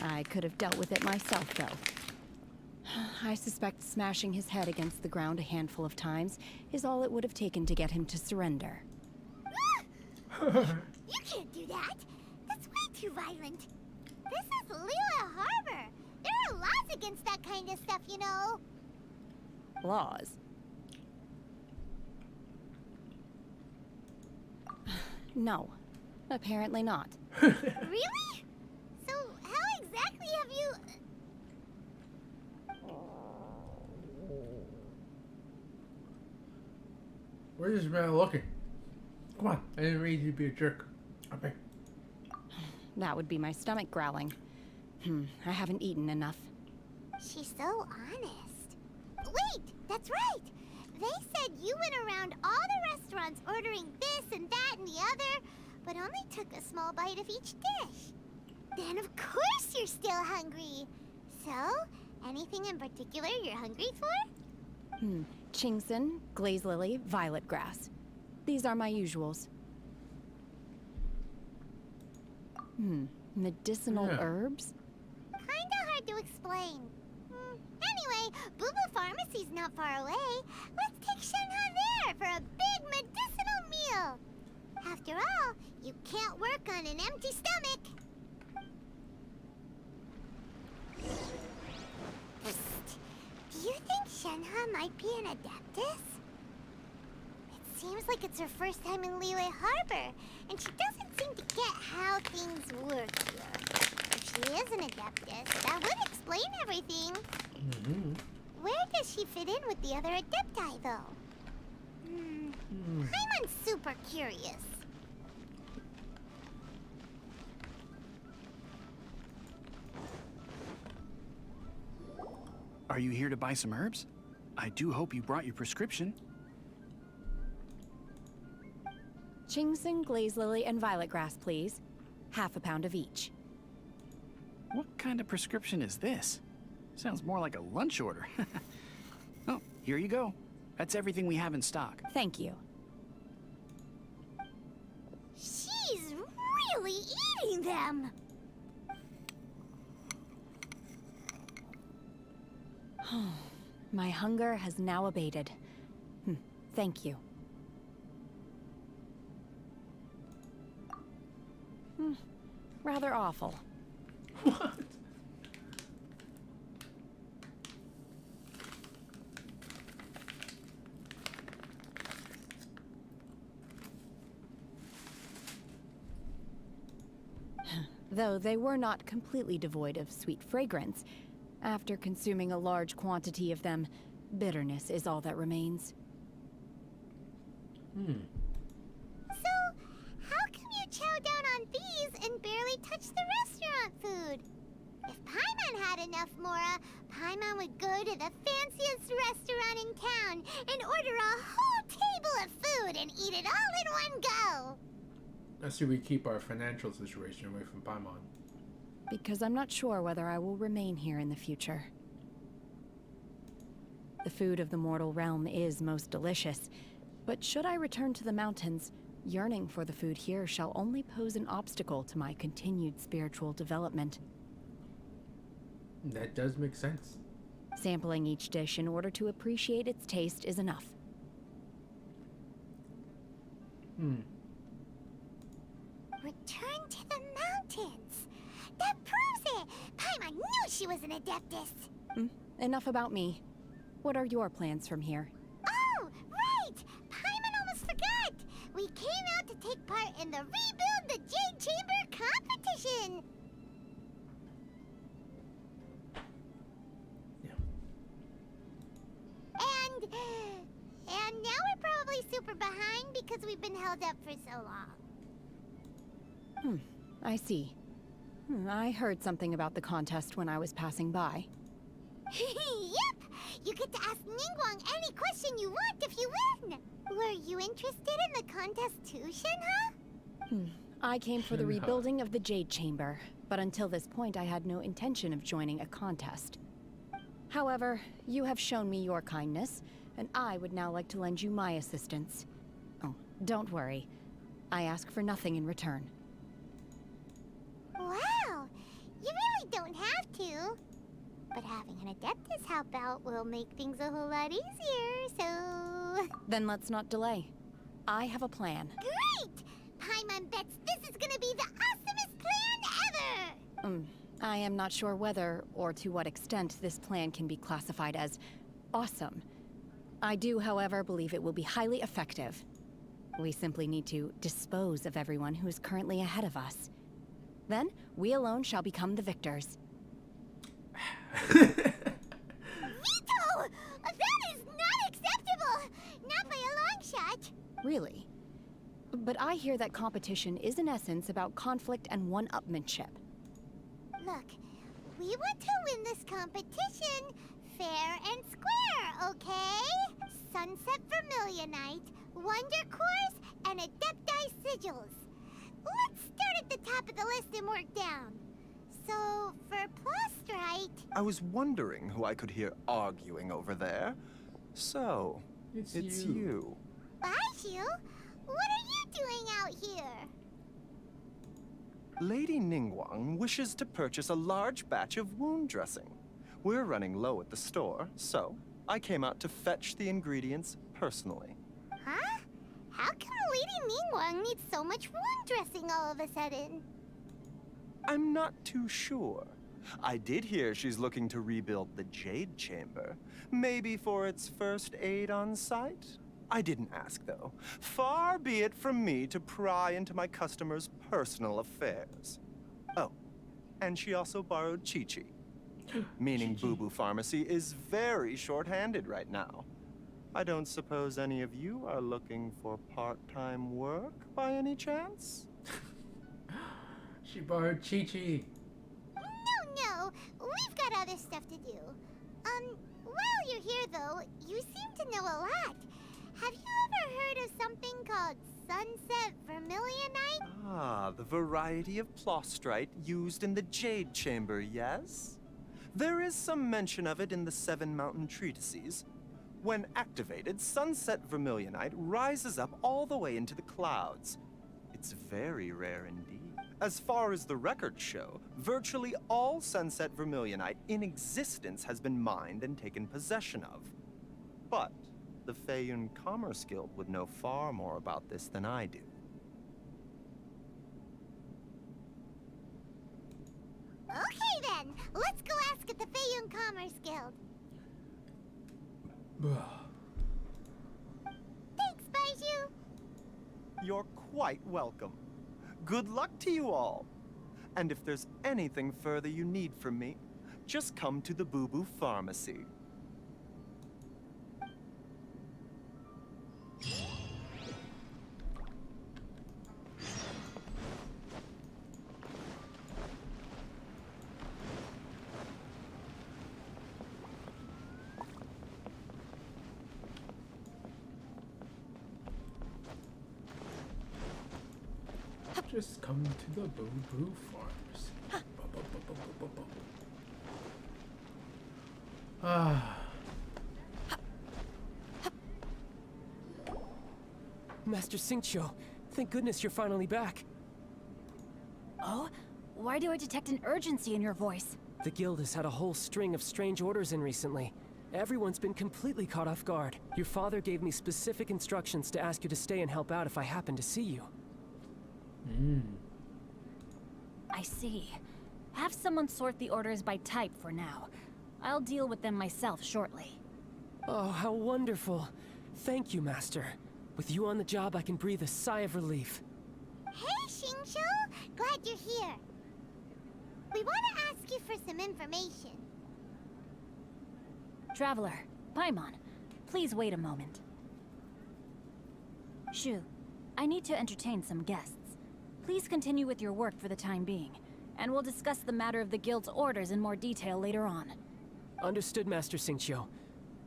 I could have dealt with it myself, though. I suspect smashing his head against the ground a handful of times is all it would have taken to get him to surrender. You can't do that. That's way too violent. This is Liyue Harbor. There are laws against that kind of stuff, you know. Laws? No, apparently not. Really? So how exactly have you... Where's this man looking? Come on, I didn't raise you to be a jerk. Okay. That would be my stomach growling. I haven't eaten enough. She's so honest. Wait, that's right. They said you went around all the restaurants ordering this and that and the other, but only took a small bite of each dish. Then of course you're still hungry. So, anything in particular you're hungry for? Chingson, glaze lily, violet grass. These are my usuals. Medicinal herbs? Kinda hard to explain. Anyway, Boo Boo Pharmacy's not far away. Let's take Shenhe there for a big medicinal meal. After all, you can't work on an empty stomach. Psst. Do you think Shenhe might be an Adeptus? It seems like it's her first time in Liyue Harbor, and she doesn't seem to get how things work here. If she is an Adeptus, that would explain everything. Where does she fit in with the other Adepti, though? I'm super curious. Are you here to buy some herbs? I do hope you brought your prescription. Chingson, glaze lily, and violet grass, please. Half a pound of each. What kind of prescription is this? Sounds more like a lunch order. Oh, here you go. That's everything we have in stock. Thank you. She's really eating them! My hunger has now abated. Thank you. Rather awful. What? though they were not completely devoid of sweet fragrance. After consuming a large quantity of them, bitterness is all that remains. So, how come you chow down on these and barely touch the restaurant food? If Paimon had enough Mora, Paimon would go to the fanciest restaurant in town and order a whole table of food and eat it all in one go. Let's see, we keep our financial situation away from Paimon. Because I'm not sure whether I will remain here in the future. The food of the mortal realm is most delicious, but should I return to the mountains, yearning for the food here shall only pose an obstacle to my continued spiritual development. That does make sense. Sampling each dish in order to appreciate its taste is enough. Return to the mountains. That proves it. Paimon knew she was an Adeptus. Enough about me. What are your plans from here? Oh, right! Paimon almost forgot! We came out to take part in the Rebuild the Jade Chamber competition! And now we're probably super behind because we've been held up for so long. I see. I heard something about the contest when I was passing by. Yep! You get to ask Ningguang any question you want if you win! Were you interested in the contest too, Shenhe? I came for the Shenhe. rebuilding of the Jade Chamber, but until this point I had no intention of joining a contest. However, you have shown me your kindness, and I would now like to lend you my assistance. Oh, don't worry. I ask for nothing in return. Wow! You really don't have to. But having an Adeptus help out will make things a whole lot easier, so... Then let's not delay. I have a plan. Great! Paimon bets this is gonna be the awesomest plan ever! I am not sure whether or to what extent this plan can be classified as awesome. I do, however, believe it will be highly effective. We simply need to dispose of everyone who is currently ahead of us. Then, we alone shall become the victors. Vito! That is not acceptable! Not by a long shot! Really? But I hear that competition is in essence about conflict and one-upmanship. Look, we want to win this competition fair and square, okay? Sunset Vermilionite, Wonder Cores, and Adepti Sigils. Let's start at the top of the list and work down. So, for Plostrite... I was wondering who I could hear arguing over there. So, it's you. Baiju? What are you doing out here? Lady Ningguang wishes to purchase a large batch of wound dressing. We're running low at the store, so I came out to fetch the ingredients personally. Huh? How come Lady Ningguang needs so much wound dressing all of a sudden? I'm not too sure. I did hear she's looking to rebuild the Jade Chamber. Maybe for its first aid on site? I didn't ask, though. Far be it from me to pry into my customers' personal affairs. Oh, and she also borrowed Chi-Chi. Meaning Boo Boo Pharmacy is very short-handed right now. I don't suppose any of you are looking for part-time work by any chance? She borrowed Chi-Chi. No, we've got other stuff to do. While you're here though, you seem to know a lot. Have you ever heard of something called Sunset Vermilionite? Ah, the variety of plostrite used in the Jade Chamber, yes? There is some mention of it in the Seven Mountain Treatises. When activated, Sunset Vermilionite rises up all the way into the clouds. It's very rare indeed. As far as the records show, virtually all Sunset Vermilionite in existence has been mined and taken possession of. But the Feiyun Commerce Guild would know far more about this than I do. Okay then, let's go ask at the Feiyun Commerce Guild. Thanks, Baiju. You're quite welcome. Good luck to you all. And if there's anything further you need from me, just come to the Boo Boo Pharmacy. Just come to the Boo Boo Farms. Ah. Master Xingqiu, thank goodness you're finally back. Oh? Why do I detect an urgency in your voice? The guild has had a whole string of strange orders in recently. Everyone's been completely caught off guard. Your father gave me specific instructions to ask you to stay and help out if I happen to see you. I see. Have someone sort the orders by type for now. I'll deal with them myself shortly. Oh, how wonderful. Thank you, Master. With you on the job, I can breathe a sigh of relief. Hey, Xingqiu! Glad you're here. We want to ask you for some information. Traveler, Paimon, please wait a moment. Shu, I need to entertain some guests. Please continue with your work for the time being, and we'll discuss the matter of the guild's orders in more detail later on. Understood, Master Xingqiu.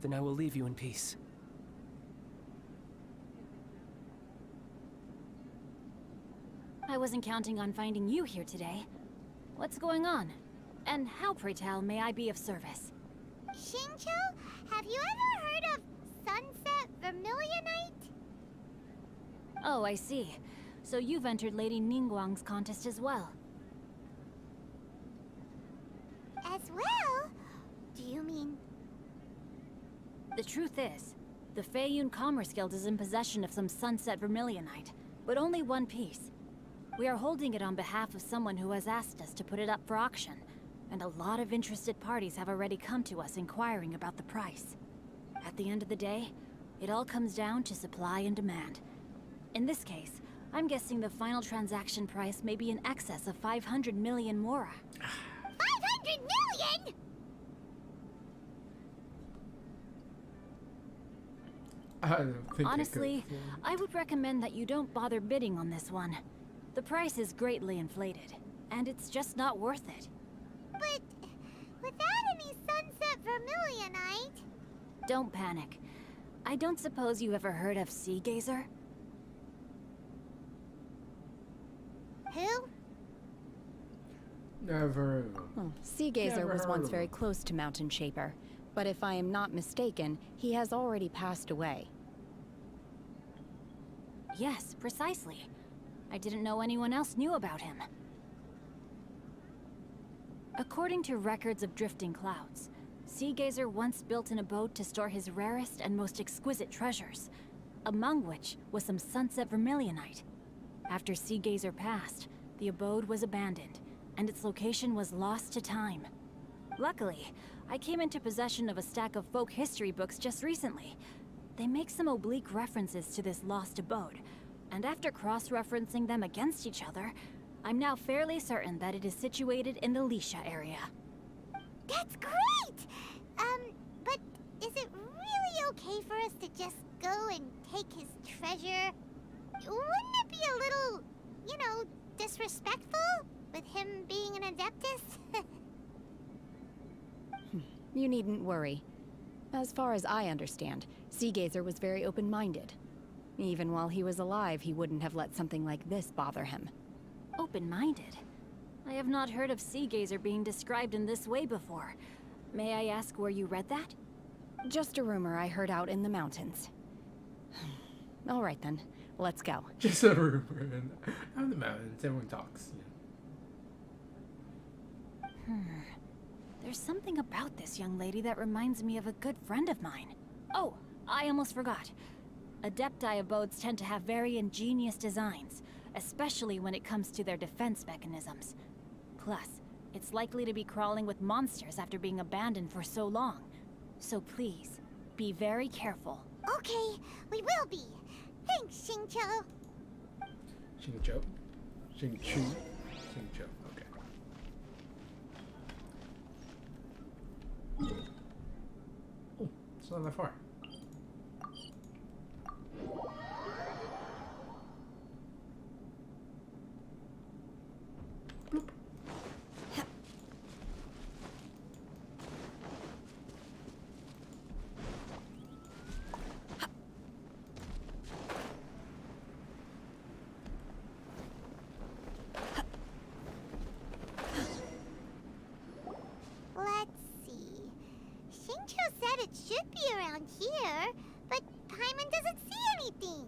Then I will leave you in peace. I wasn't counting on finding you here today. What's going on? And how, pray tell, may I be of service? Xingqiu, have you ever heard of Sunset Vermilionite? Oh, I see. So you've entered Lady Ningguang's contest as well. As well? Do you mean... The truth is, the Feiyun Commerce Guild is in possession of some Sunset Vermilionite, but only one piece. We are holding it on behalf of someone who has asked us to put it up for auction, and a lot of interested parties have already come to us inquiring about the price. At the end of the day, it all comes down to supply and demand. In this case, I'm guessing the final transaction price may be in excess of 500 million mora. 500 million?! I don't think Honestly, I would recommend that you don't bother bidding on this one. The price is greatly inflated, and it's just not worth it. But without any Sunset Vermilionite... Don't panic. I don't suppose you ever heard of Sea Gazer? Who? Never. Sea Gazer Never was heard once of very him. close to Mountain Shaper, but if I am not mistaken, he has already passed away. Yes, precisely. I didn't know anyone else knew about him. According to records of drifting clouds, Sea Gazer once built an abode to store his rarest and most exquisite treasures, among which was some Sunset Vermilionite. After Sea Gazer passed, the abode was abandoned, and its location was lost to time. Luckily, I came into possession of a stack of folk history books just recently. They make some oblique references to this lost abode, and after cross-referencing them against each other, I'm now fairly certain that it is situated in the Lisha area. That's great! But is it really okay for us to just go and take his treasure? Wouldn't it be a little, you know, disrespectful with him being an Adeptus? You needn't worry. As far as I understand, Sea Gazer was very open-minded. Even while he was alive, he wouldn't have let something like this bother him. Open-minded? I have not heard of Sea Gazer being described in this way before. May I ask where you read that? Just a rumor I heard out in the mountains. All right then, let's go. Just a rumor. And on the mountains, everyone talks. There's something about this young lady that reminds me of a good friend of mine. Oh, I almost forgot. Adepti abodes tend to have very ingenious designs, especially when it comes to their defense mechanisms. Plus, it's likely to be crawling with monsters after being abandoned for so long. So please, be very careful. Okay, we will be. Thanks, Xingqiu. Xingqiu? Xingqiu? Xingqiu, okay. It's not that far. Bloop. Let's see. Shincho said it should be around here, but Paimon doesn't see anything.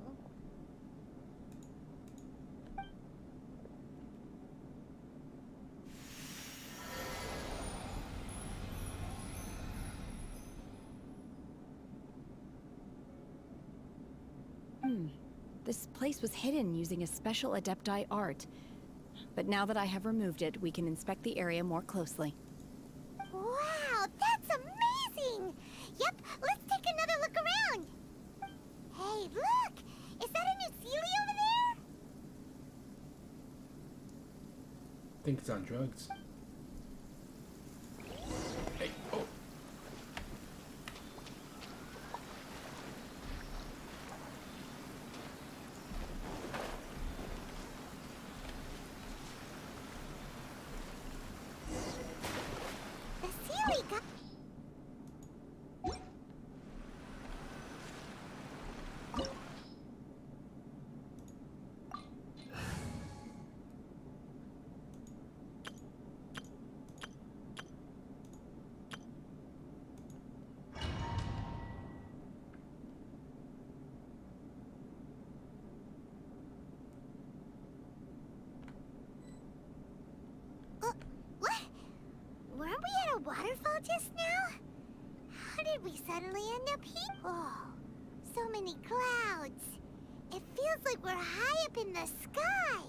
This place was hidden using a special Adepti art. But now that I have removed it, we can inspect the area more closely. Wow, that's amazing! Yep, let's take another look around. Hey, look! Is that a new Sealy over there? I think it's on drugs. Hey, oh. The Sealy got... What? Weren't we at a waterfall just now? How did we suddenly end up here? Oh, so many clouds. It feels like we're high up in the sky.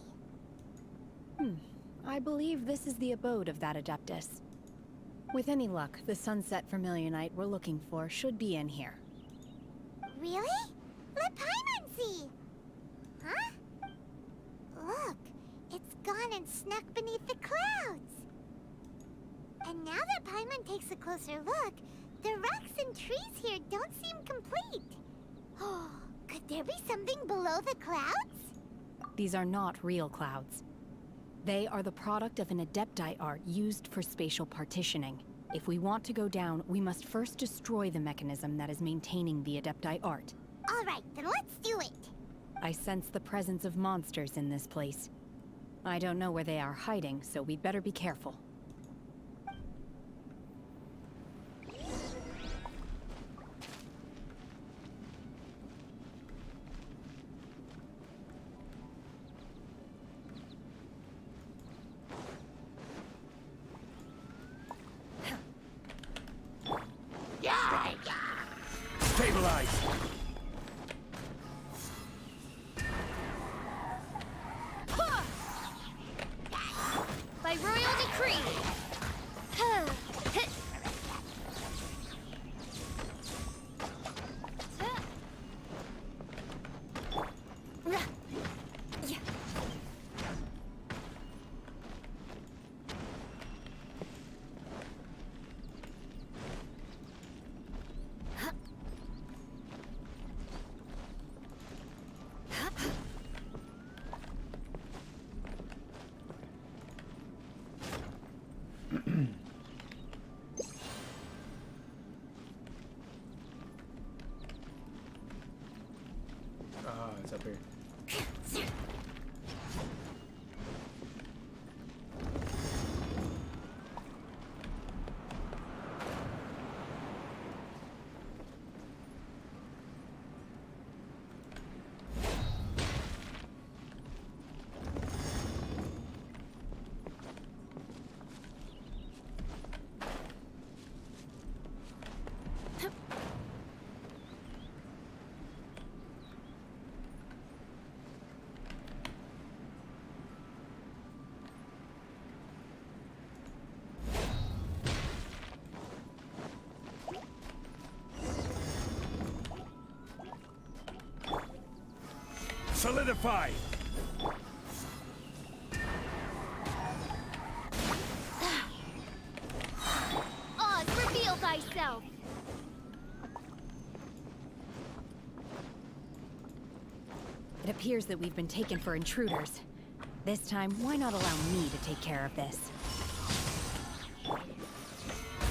I believe this is the abode of that Adeptus. With any luck, the Sunset Vermilionite we're looking for should be in here. Really? Let Paimon see. Huh? Look, it's gone and snuck beneath the clouds. And now that Paimon takes a closer look, the rocks and trees here don't seem complete. Oh, could there be something below the clouds? These are not real clouds. They are the product of an Adepti art used for spatial partitioning. If we want to go down, we must first destroy the mechanism that is maintaining the Adepti art. All right, then let's do it. I sense the presence of monsters in this place. I don't know where they are hiding, so we'd better be careful. Stabilize! By royal decree. It's up here. Solidify! Oz, reveal thyself. It appears that we've been taken for intruders. This time, why not allow me to take care of this?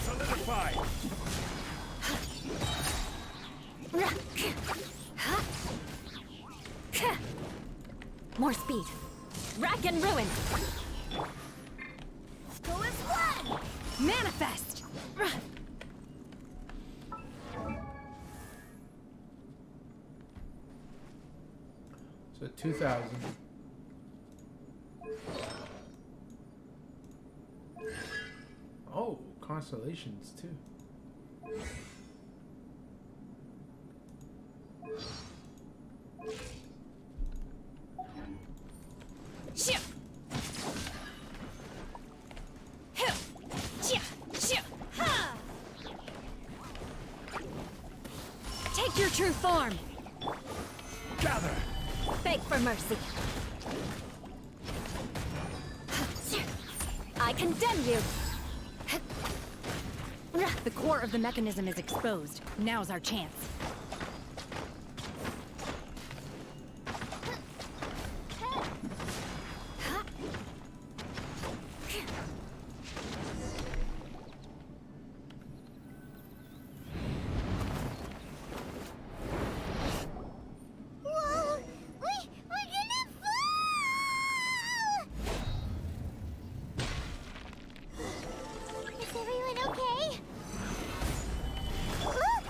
Solidify! More speed. Rack and ruin. Go as one! Manifest! So 2,000. Oh, constellations too. Take your true form. Gather! Beg for mercy. I condemn you. The core of the mechanism is exposed. Now's our chance. Whoa! We're gonna fall! Is everyone okay? Look!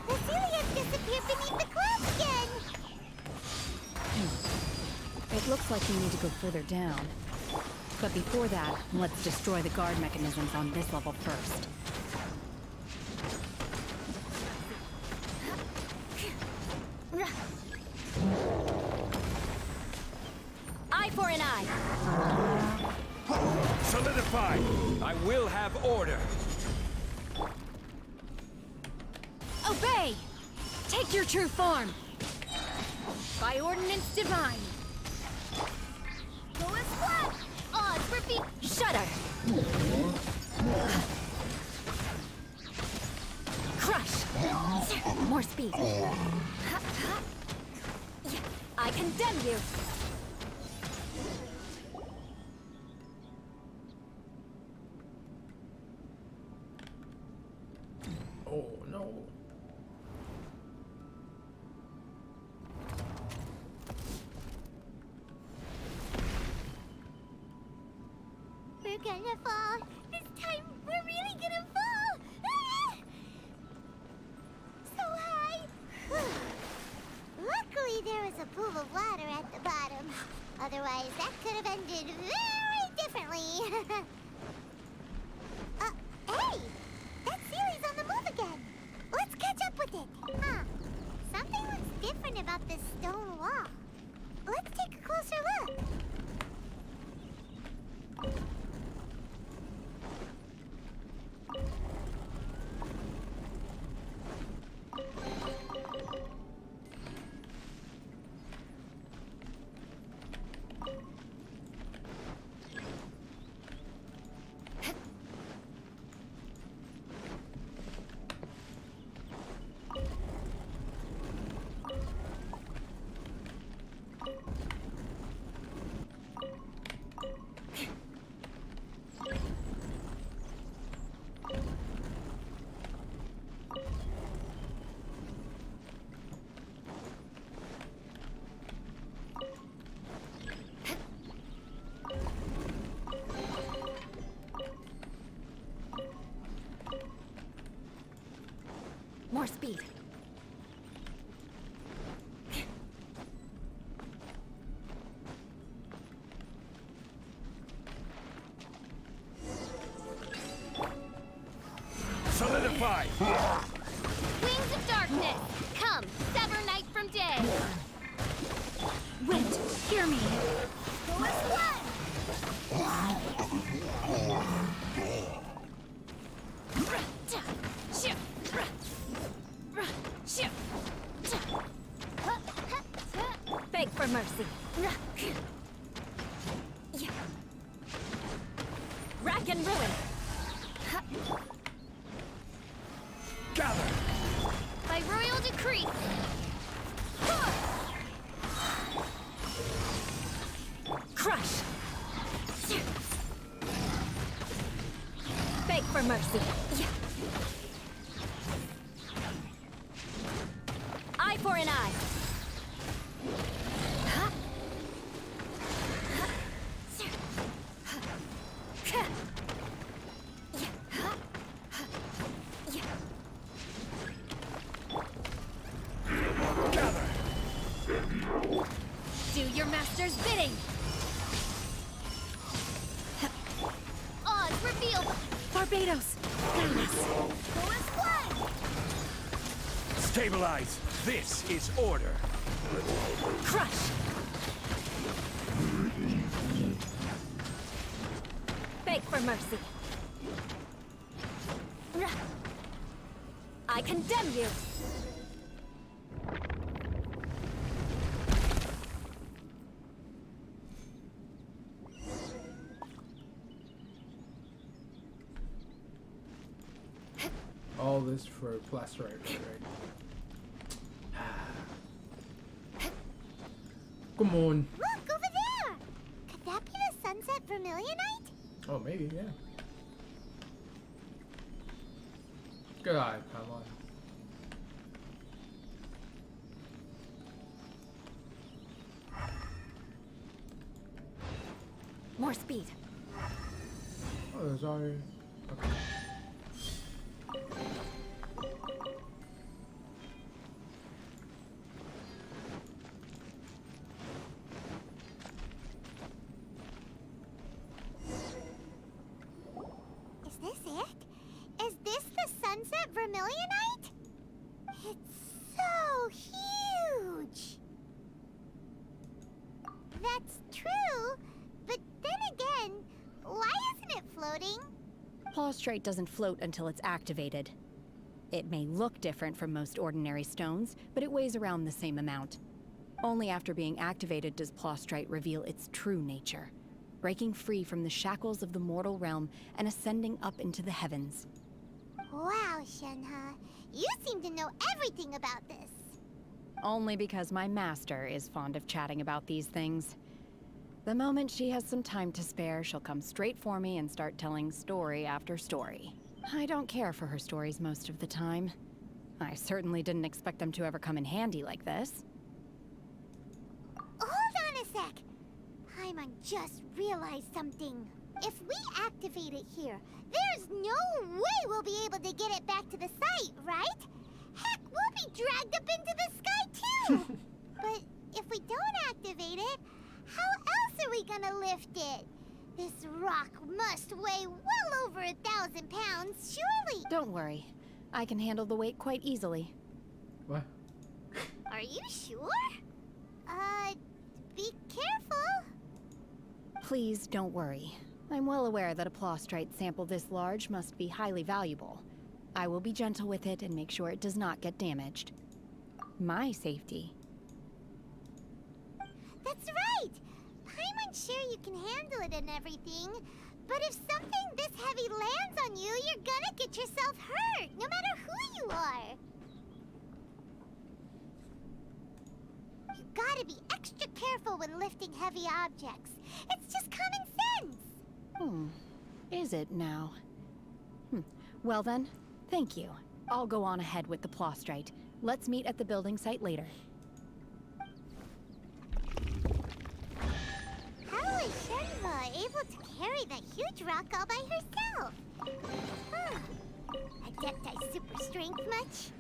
The celiacs disappeared beneath the clouds again! It looks like we need to go further down. But before that, let's destroy the guard mechanisms on this level first. Eye for an eye. Solidify! I will have order! Obey! Take your true form. By ordinance divine. Go as one! Odds repeat! Shudder. Crush. More speed. I condemn you. Oh no. We're gonna fall. This time, we're really gonna fall. Ah! So high. Luckily, there was a pool of water at the bottom. Otherwise, that could have ended very differently. Hey! That Sealy's on the move again. Let's catch up with it. Huh. Something looks different about this stone wall. Let's take a closer look. More speed. Solidify! Wings of darkness, come, sever night from day. Wind, hear me. Go as one. Beg for mercy. Rack and ruin. Gather! By royal decree. Beg for mercy. Eye for an eye. Do your master's bidding. Oz revealed. Barbados. Guide us. Forest flag. Stabilize. This is order. Crush. Beg for mercy. I condemn you. All this for plasterite, right? Come on. Look, over there! Could that be the sunset vermilionite? Oh, maybe, yeah. Good eye, Pamela. More speed. Oh, there's already... Okay. Is this it? Is this the sunset vermilionite? It's so huge! That's true, but then again, why isn't it floating? Plaustrite doesn't float until it's activated. It may look different from most ordinary stones, but it weighs around the same amount. Only after being activated does Plaustrite reveal its true nature, breaking free from the shackles of the mortal realm and ascending up into the heavens. Wow, Shenhe, you seem to know everything about this. Only because my master is fond of chatting about these things. The moment she has some time to spare, she'll come straight for me and start telling story after story. I don't care for her stories most of the time. I certainly didn't expect them to ever come in handy like this. Hold on a sec. Paimon just realized something. If we activate it here, there's no way we'll be able to get it back to the site, right? Heck, we'll be dragged up into the sky too! But if we don't activate it, how else are we gonna lift it? This rock must weigh well over 1,000 pounds, surely! Don't worry. I can handle the weight quite easily. What? Are you sure? Be careful! Please don't worry. I'm well aware that a plaustrite sample this large must be highly valuable. I will be gentle with it and make sure it does not get damaged. My safety. That's right! Paimon's sure you can handle it and everything, but if something this heavy lands on you, you're gonna get yourself hurt, no matter who you are. You gotta be extra careful when lifting heavy objects. It's just common sense. Is it now? Well then, thank you. I'll go on ahead with the plaustrite. Let's meet at the building site later. How is Shenhe able to carry that huge rock all by herself? Huh. Adepti super strength much?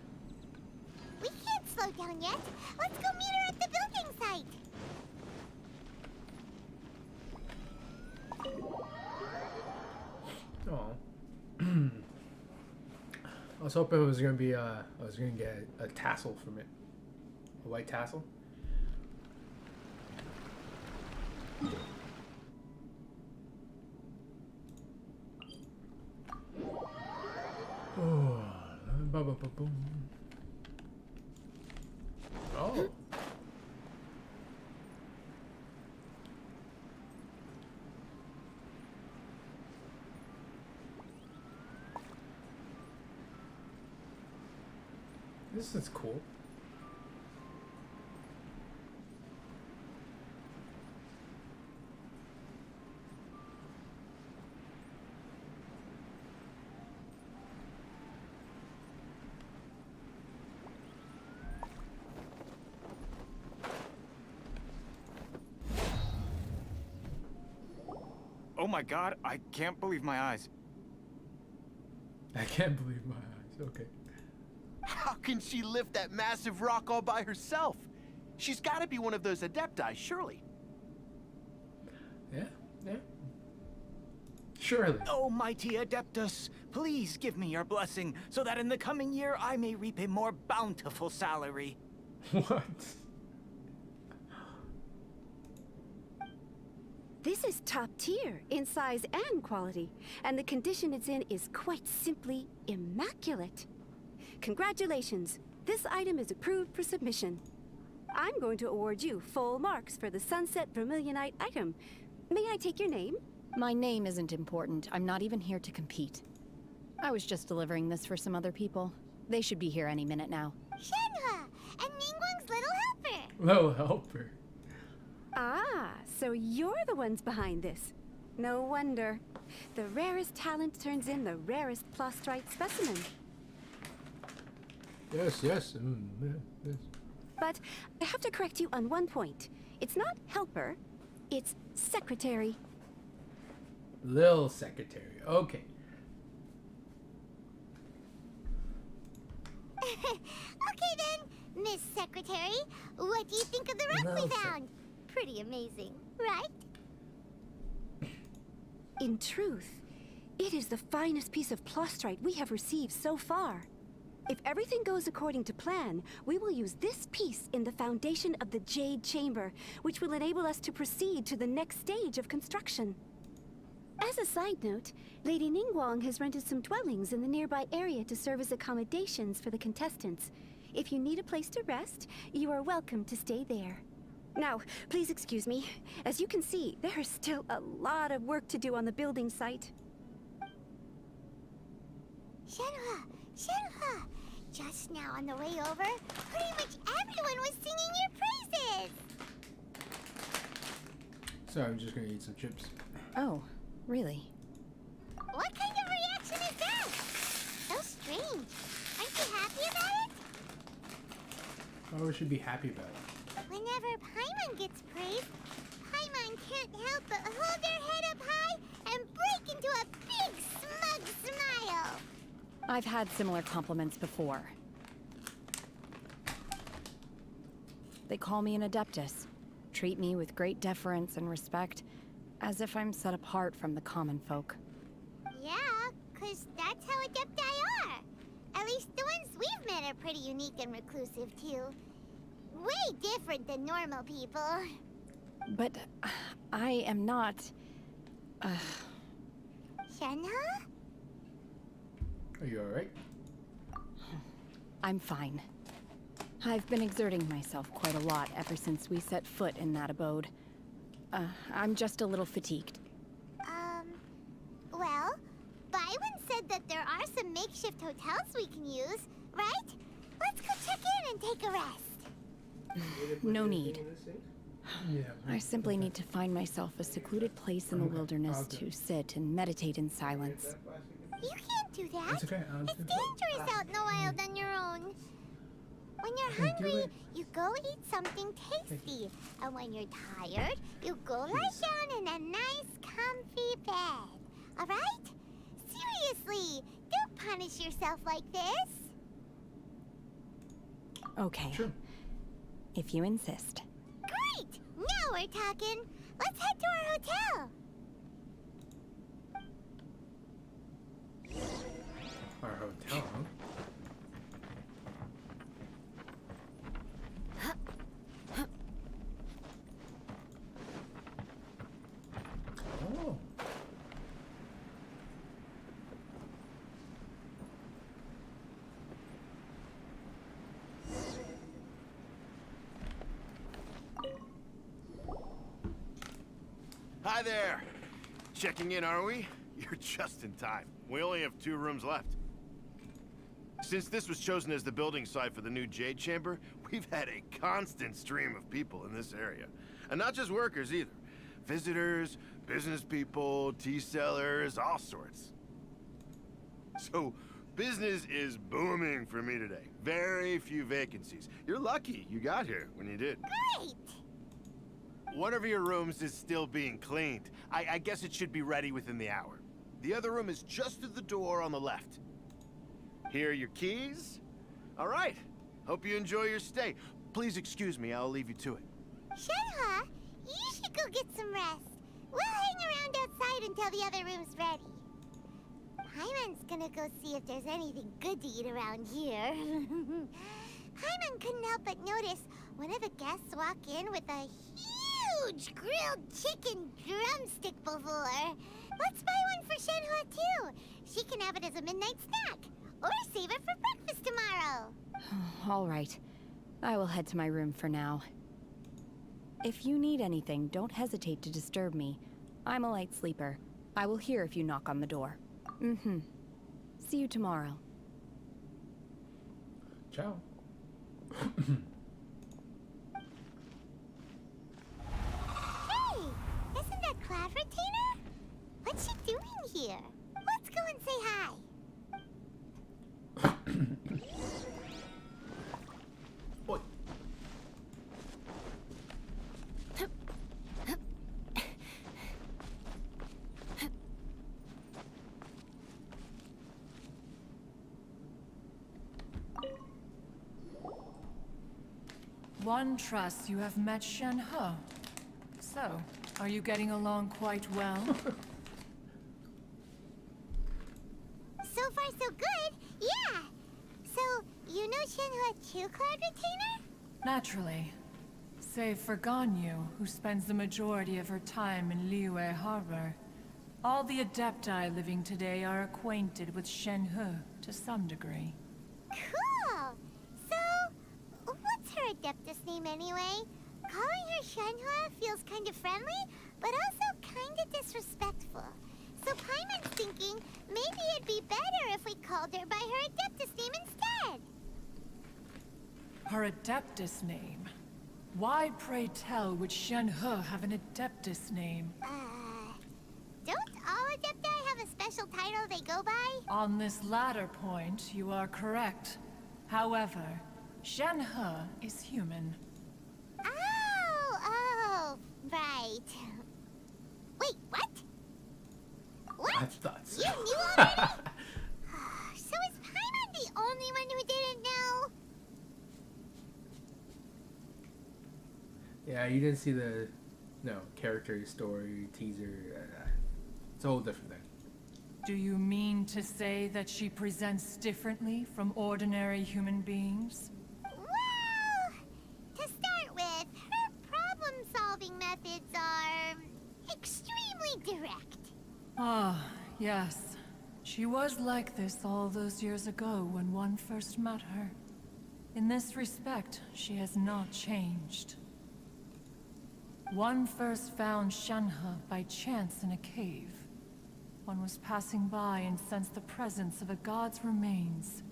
We can't slow down yet. Let's go meet her at the building site. Oh. I was hoping it was gonna be I was gonna get a tassel from it. A white tassel. Oh. Ba-ba-ba-boom. Oh. This is cool. my god, I can't believe my eyes. I can't believe my eyes. Okay. How can she lift that massive rock all by herself? She's got to be one of those adepti, surely. Yeah, yeah. Surely. Oh, mighty Adeptus, please give me your blessing so that in the coming year I may reap a more bountiful salary. What? This is top tier in size and quality, and the condition it's in is quite simply immaculate. Congratulations, this item is approved for submission. I'm going to award you full marks for the Sunset Vermilionite item. May I take your name? My name isn't important. I'm not even here to compete. I was just delivering this for some other people. They should be here any minute now. Shenhe, and Ningguang's little helper. Little helper. Ah, so you're the ones behind this. No wonder. The rarest talent turns in the rarest Plostrite specimen. Yes, yes. Yes. But I have to correct you on one point. It's not helper, it's secretary. Lil secretary. Okay. Okay then, Miss Secretary, what do you think of the rock we found? Pretty amazing, right? In truth, it is the finest piece of Plostrite we have received so far. If everything goes according to plan, we will use this piece in the foundation of the Jade Chamber, which will enable us to proceed to the next stage of construction. As a side note, Lady Ningguang has rented some dwellings in the nearby area to serve as accommodations for the contestants. If you need a place to rest, you are welcome to stay there. Now, please excuse me. As you can see, there is still a lot of work to do on the building site. Shenhe, Shenhe! Just now on the way over, pretty much everyone was singing your praises! Sorry, I'm just gonna eat some chips. Oh, really? What kind of reaction is that? So strange. Aren't you happy about it? Why would she be happy about it? Whenever Paimon gets praised, Paimon can't help but hold their head up high and break into a big smug smile. I've had similar compliments before. They call me an Adeptus, treat me with great deference and respect, as if I'm set apart from the common folk. Yeah, 'cause that's how Adepti are. At least the ones we've met are pretty unique and reclusive, too. Way different than normal people. But I am not... Shenhe? Are you alright? I'm fine. I've been exerting myself quite a lot ever since we set foot in that abode. I'm just a little fatigued. Well, Byron said that there are some makeshift hotels we can use, right? Let's go check in and take a rest. No need. Yeah. I simply need to find myself a secluded place in the wilderness to sit and meditate in silence. You can't do that. It's okay. It's dangerous out in the wild on your own. When you're hungry, you go eat something tasty. And when you're tired, you go lie down in a nice, comfy bed. Alright? Seriously, don't punish yourself like this. Okay. Sure. If you insist. Great! Now we're talking. Let's head to our hotel. Our hotel, huh? Oh. Hi there. Checking in, are we? You're just in time. We only have 2 rooms left. Since this was chosen as the building site for the new Jade Chamber, we've had a constant stream of people in this area. And not just workers either. Visitors, business people, tea sellers, all sorts. So, business is booming for me today. Very few vacancies. You're lucky you got here when you did. Great! One of your rooms is still being cleaned. I guess it should be ready within the hour. The other room is just through the door on the left. Here are your keys. All right. Hope you enjoy your stay. Please excuse me, I'll leave you to it. Shenhe, you should go get some rest. We'll hang around outside until the other room's ready. Paimon's gonna go see if there's anything good to eat around here. Paimon couldn't help but notice one of the guests walk in with a huge grilled chicken drumstick before. Let's buy one for Shenhe too. She can have it as a midnight snack. Or save it for breakfast tomorrow. All right. I will head to my room for now. If you need anything, don't hesitate to disturb me. I'm a light sleeper. I will hear if you knock on the door. Mm-hmm. See you tomorrow. Ciao. Hey! Isn't that Cloud Retainer? What's she doing here? Let's go and say hi. Oi. One trusts you have met Shenhe. So, are you getting along quite well? So far, so good. Yeah. So, you know Shenhe too, Cloud Retainer? Naturally. Save for Ganyu, who spends the majority of her time in Liyue Harbor. All the Adepti living today are acquainted with Shenhe to some degree. Cool. So, what's her Adeptus name anyway? Calling her Shenhe feels kind of friendly, but also kind of disrespectful. So Paimon's thinking maybe it'd be better if we called her by her Adeptus name instead. Her Adeptus name? Why, pray tell, would Shenhe have an Adeptus name? Don't all Adepti have a special title they go by? On this latter point, you are correct. However, Shenhe is human. Oh, right. Wait, what? What? I thought so. You knew already? So is Paimon the only one who didn't know? Yeah, you didn't see the character story teaser. It's a whole different thing. Do you mean to say that she presents differently from ordinary human beings? Well, to start with, her problem-solving methods are extremely direct. Ah, yes. She was like this all those years ago when one first met her. In this respect, she has not changed. One first found Shenhe by chance in a cave. One was passing by and sensed the presence of a god's remains.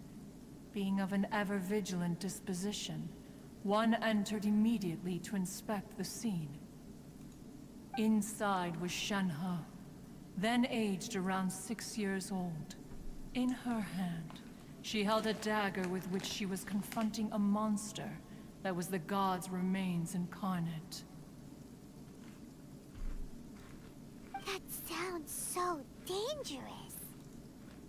Being of an ever-vigilant disposition, one entered immediately to inspect the scene. Inside was Shenhe, then aged around 6 years old. In her hand, she held a dagger with which she was confronting a monster that was the god's remains incarnate. That sounds so dangerous.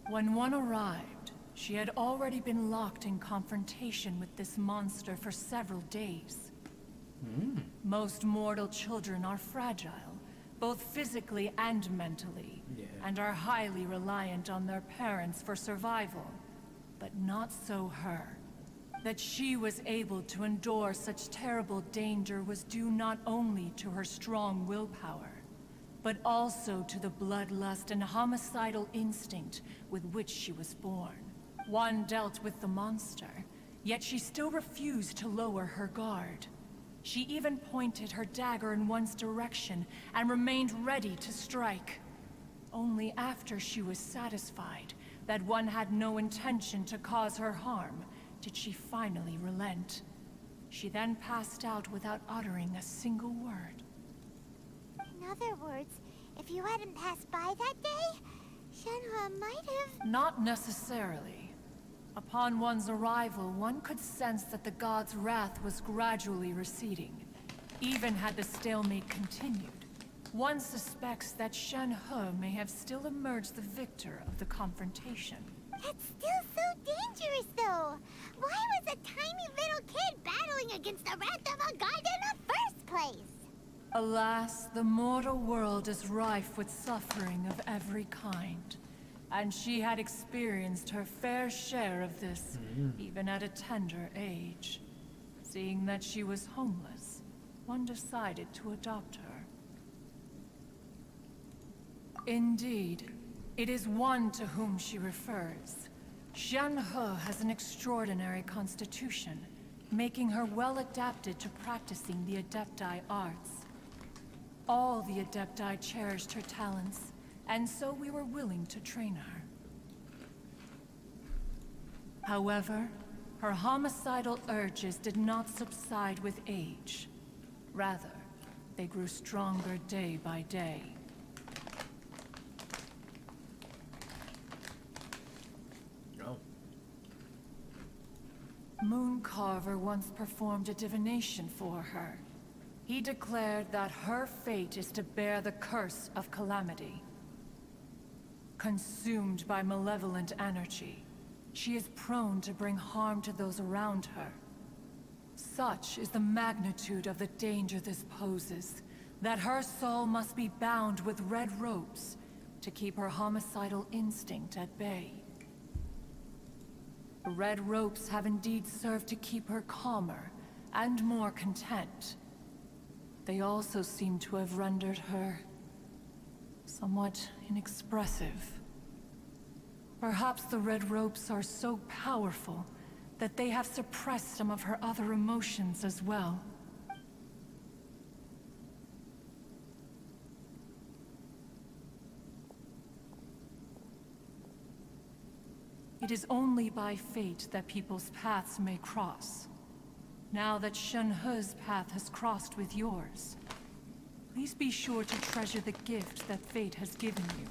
When one arrived, she had already been locked in confrontation with this monster for several days. Most mortal children are fragile, both physically and mentally, and are highly reliant on their parents for survival. But not so her. That she was able to endure such terrible danger was due not only to her strong willpower, but also to the bloodlust and homicidal instinct with which she was born. One dealt with the monster, yet she still refused to lower her guard. She even pointed her dagger in one's direction and remained ready to strike. Only after she was satisfied that one had no intention to cause her harm did she finally relent. She then passed out without uttering a single word. In other words, if you hadn't passed by that day, Shenhe might have... Not necessarily. Upon one's arrival, one could sense that the god's wrath was gradually receding. Even had the stalemate continued, one suspects that Shenhe may have still emerged the victor of the confrontation. That's still so dangerous, though. Why was a tiny little kid battling against the wrath of a god in the first place? Alas, the mortal world is rife with suffering of every kind. And she had experienced her fair share of this, even at a tender age. Seeing that she was homeless, one decided to adopt her. Indeed, it is one to whom she refers. Shenhe has an extraordinary constitution, making her well adapted to practicing the Adepti arts. All the Adepti cherished her talents, and so we were willing to train her. However, her homicidal urges did not subside with age. Rather, they grew stronger day by day. Mooncarver once performed a divination for her. He declared that her fate is to bear the curse of calamity. Consumed by malevolent energy, she is prone to bring harm to those around her. Such is the magnitude of the danger this poses, that her soul must be bound with red ropes to keep her homicidal instinct at bay. The red ropes have indeed served to keep her calmer and more content. They also seem to have rendered her somewhat inexpressive. Perhaps the red ropes are so powerful that they have suppressed some of her other emotions as well. It is only by fate that people's paths may cross. Now that Shenhe's path has crossed with yours, please be sure to treasure the gift that fate has given you.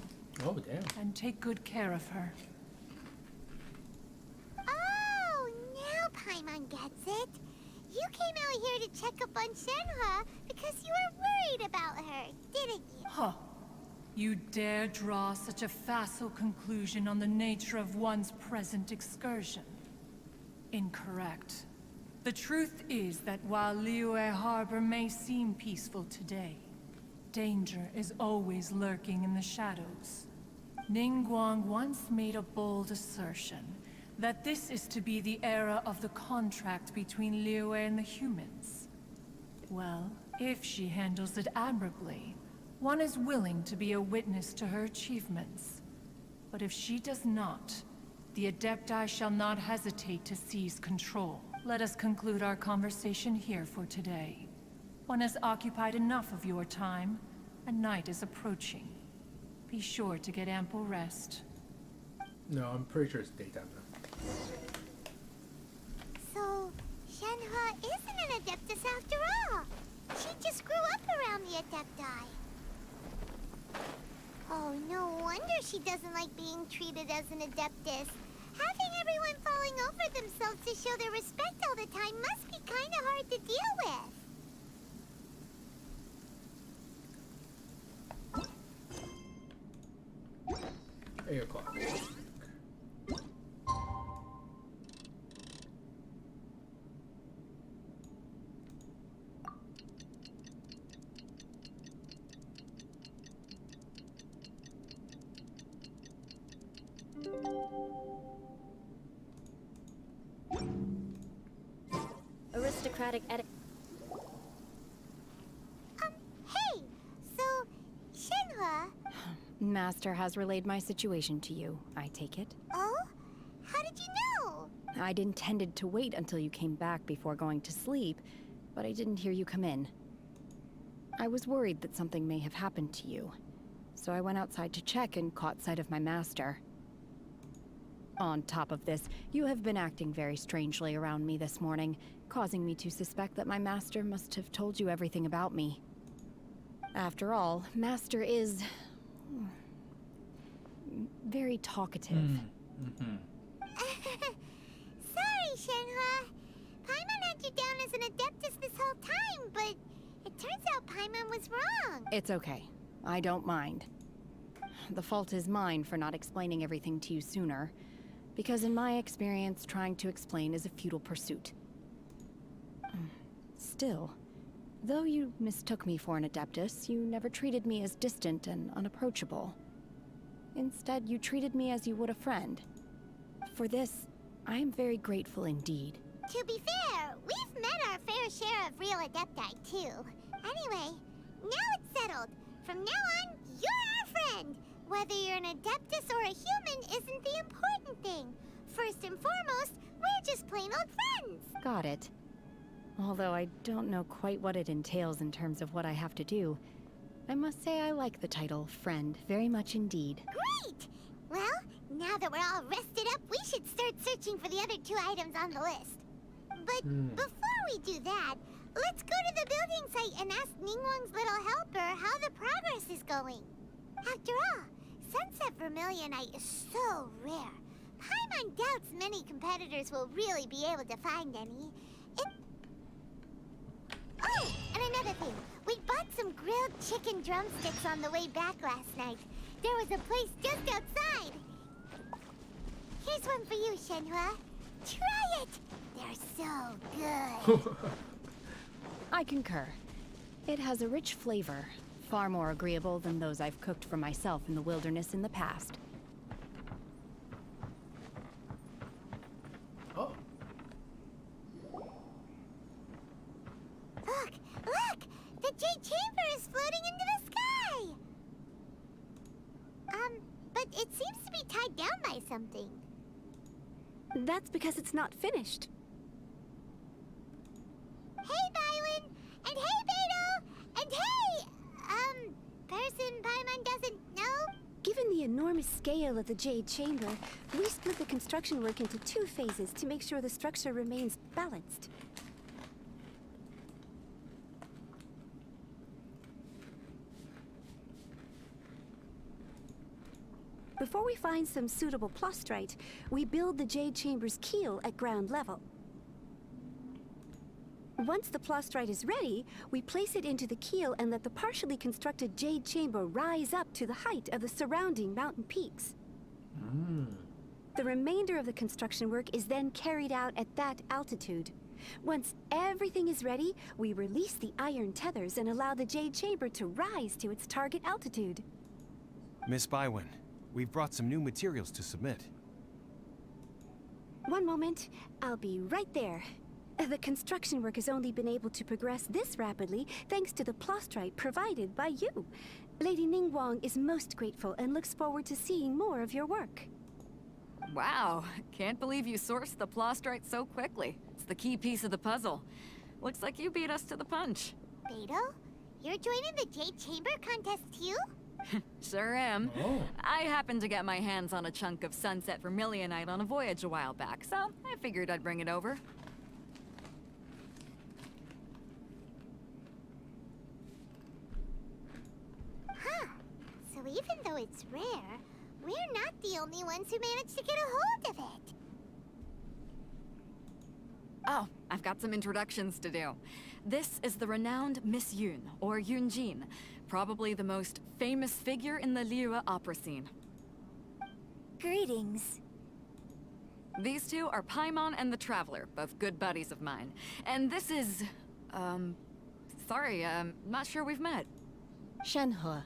Oh, damn. And take good care of her. Oh, now Paimon gets it. You came out here to check up on Shenhe because you were worried about her, didn't you? Huh. You dare draw such a facile conclusion on the nature of one's present excursion? Incorrect. The truth is that while Liyue Harbor may seem peaceful today, danger is always lurking in the shadows. Ningguang once made a bold assertion that this is to be the era of the contract between Liyue and the humans. Well, if she handles it admirably, one is willing to be a witness to her achievements. But if she does not, the Adepti shall not hesitate to seize control. Let us conclude our conversation here for today. One has occupied enough of your time, and night is approaching. Be sure to get ample rest. No, I'm pretty sure it's daytime now. So, Shenhe isn't an Adeptus after all. She just grew up around the Adepti. Oh, no wonder she doesn't like being treated as an Adeptus. Having everyone falling over themselves to show their respect all the time must be kind of hard to deal with. 8 o'clock. Aristocratic etiquette. Hey! So, Shenhe... Master has relayed my situation to you, I take it. Oh? How did you know? I'd intended to wait until you came back before going to sleep, but I didn't hear you come in. I was worried that something may have happened to you, so I went outside to check and caught sight of my master. On top of this, you have been acting very strangely around me this morning, causing me to suspect that my master must have told you everything about me. After all, Master is... very talkative. Sorry, Shenhe. Paimon had you down as an Adeptus this whole time, but turns out Paimon was wrong. It's okay. I don't mind. The fault is mine for not explaining everything to you sooner, because in my experience, trying to explain is a futile pursuit. Still, though you mistook me for an Adeptus, you never treated me as distant and unapproachable. Instead, you treated me as you would a friend. For this, I am very grateful indeed. To be fair, we've met our fair share of real Adepti, too. Anyway, now it's settled. From now on, you're our friend. Whether you're an Adeptus or a human isn't the important thing. First and foremost, we're just plain old friends. Got it. Although I don't know quite what it entails in terms of what I have to do, I must say I like the title friend very much indeed. Great! Well, now that we're all rested up, we should start searching for the other 2 items on the list. But before we do that, let's go to the building site and ask Ningguang's little helper how the progress is going. After all, Sunset Vermilionite is so rare. Paimon doubts many competitors will really be able to find any. Oh, and another thing. We bought some grilled chicken drumsticks on the way back last night. There was a place just outside. Here's one for you, Shenhe. Try it! They're so good. I concur. It has a rich flavor, far more agreeable than those I've cooked for myself in the wilderness in the past. Oh. Look! The Jade Chamber is floating into the sky! But it seems to be tied down by something. That's because it's not finished. Hey, Bylin! And hey, Beto! And hey! Person Paimon doesn't know? Given the enormous scale of the Jade Chamber, we split the construction work into 2 phases to make sure the structure remains balanced. Before we find some suitable plostrite, we build the Jade Chamber's keel at ground level. Once the plostrite is ready, we place it into the keel and let the partially constructed Jade Chamber rise up to the height of the surrounding mountain peaks. The remainder of the construction work is then carried out at that altitude. Once everything is ready, we release the iron tethers and allow the Jade Chamber to rise to its target altitude. Miss Bywin, we've brought some new materials to submit. One moment, I'll be right there. The construction work has only been able to progress this rapidly thanks to the plostrite provided by you. Lady Ningguang is most grateful and looks forward to seeing more of your work. Wow, can't believe you sourced the plostrite so quickly. It's the key piece of the puzzle. Looks like you beat us to the punch. Beto? You're joining the Jade Chamber contest too? Sure am. Oh. I happened to get my hands on a chunk of Sunset Vermilionite on a voyage a while back, so I figured I'd bring it over. Huh. So even though it's rare, we're not the only ones who managed to get a hold of it. Oh, I've got some introductions to do. This is the renowned Miss Yun, or Yunjin, probably the most famous figure in the Liyue opera scene. Greetings. These two are Paimon and the Traveler, both good buddies of mine. And this is... sorry, not sure we've met. Shenhe.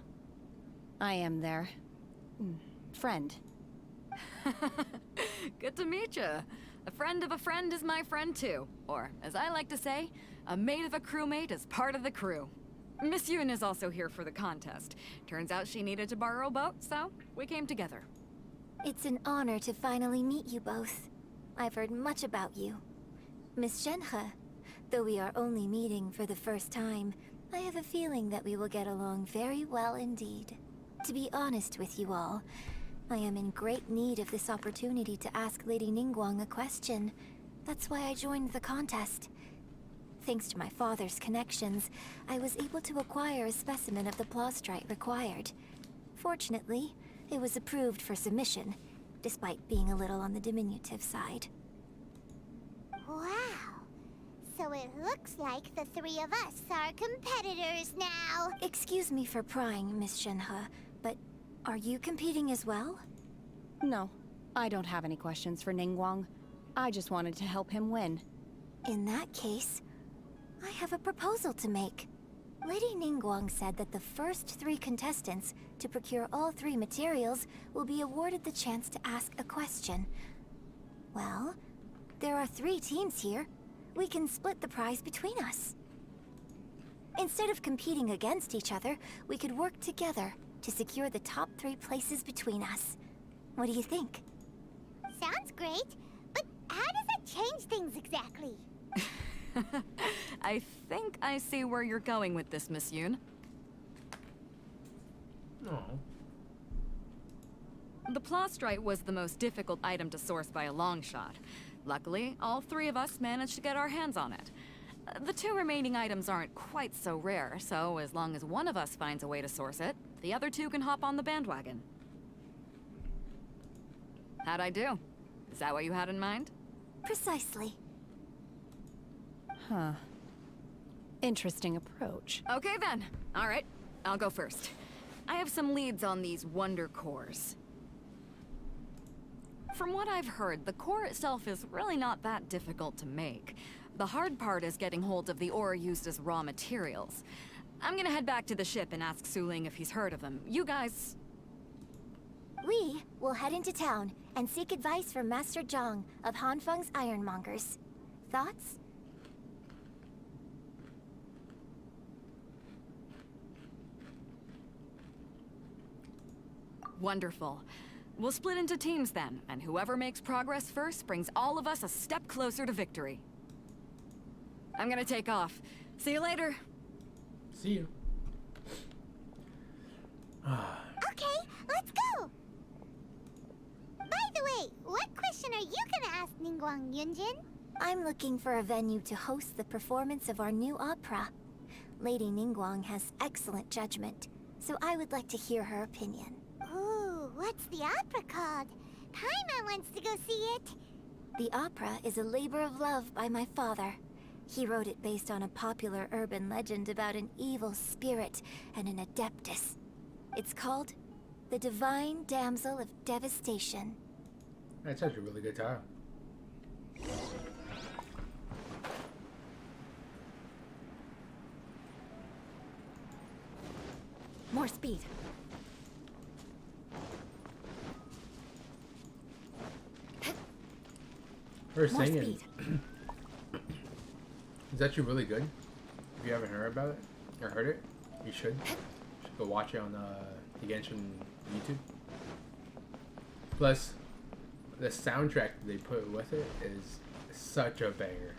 I am their... friend. Good to meet you. A friend of a friend is my friend too. Or, as I like to say, a mate of a crewmate is part of the crew. Miss Yun is also here for the contest. Turns out she needed to borrow a boat, so we came together. It's an honor to finally meet you both. I've heard much about you. Miss Shenhe, though we are only meeting for the first time, I have a feeling that we will get along very well indeed. To be honest with you all, I am in great need of this opportunity to ask Lady Ningguang a question. That's why I joined the contest. Thanks to my father's connections, I was able to acquire a specimen of the plostrite required. Fortunately, it was approved for submission, despite being a little on the diminutive side. Wow! So it looks like the three of us are competitors now. Excuse me for prying, Miss Shenhe, but are you competing as well? No, I don't have any questions for Ningguang. I just wanted to help him win. In that case, I have a proposal to make. Lady Ningguang said that the first 3 contestants to procure all 3 materials will be awarded the chance to ask a question. Well, there are 3 teams here. We can split the prize between us. Instead of competing against each other, we could work together to secure the top 3 places between us. What do you think? Sounds great, but how does that change things exactly? I think I see where you're going with this, Miss Yoon. No. The plastrite was the most difficult item to source by a long shot. Luckily, all 3 of us managed to get our hands on it. The 2 remaining items aren't quite so rare, so as long as one of us finds a way to source it, the other 2 can hop on the bandwagon. How'd I do? Is that what you had in mind? Precisely. Huh. Interesting approach. Okay then. All right, I'll go first. I have some leads on these wonder cores. From what I've heard, the core itself is really not that difficult to make. The hard part is getting hold of the ore used as raw materials. I'm gonna head back to the ship and ask Suling if he's heard of them. You guys... We will head into town and seek advice from Master Zhang of Hanfeng's Ironmongers. Thoughts? Wonderful. We'll split into teams then, and whoever makes progress first brings all of us a step closer to victory. I'm gonna take off. See you later. See you. Okay, let's go! By the way, what question are you gonna ask Ningguang Yunjin? I'm looking for a venue to host the performance of our new opera. Lady Ningguang has excellent judgment, so I would like to hear her opinion. Ooh, what's the opera called? Paimon wants to go see it. The opera is a labor of love by my father. He wrote it based on a popular urban legend about an evil spirit and an adeptus. It's called The Divine Damsel of Devastation. That's such a really good title. More speed. Her More singing speed. is actually really good. If you haven't heard about it or heard it, you should. You should go watch it on the Genshin YouTube. Plus, the soundtrack they put with it is such a banger.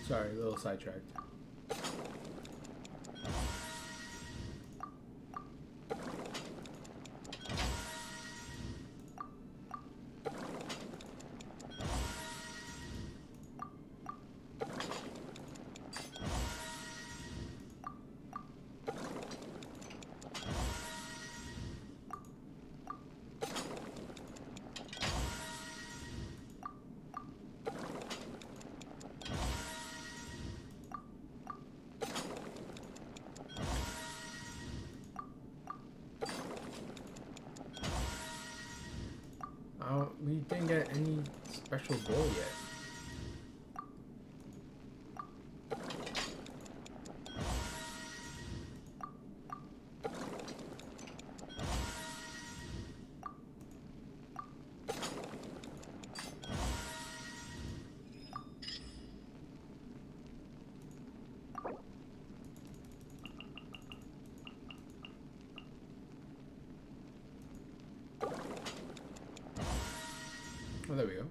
Sorry, a little sidetracked. We didn't get any special goal yet. Oh, there we go.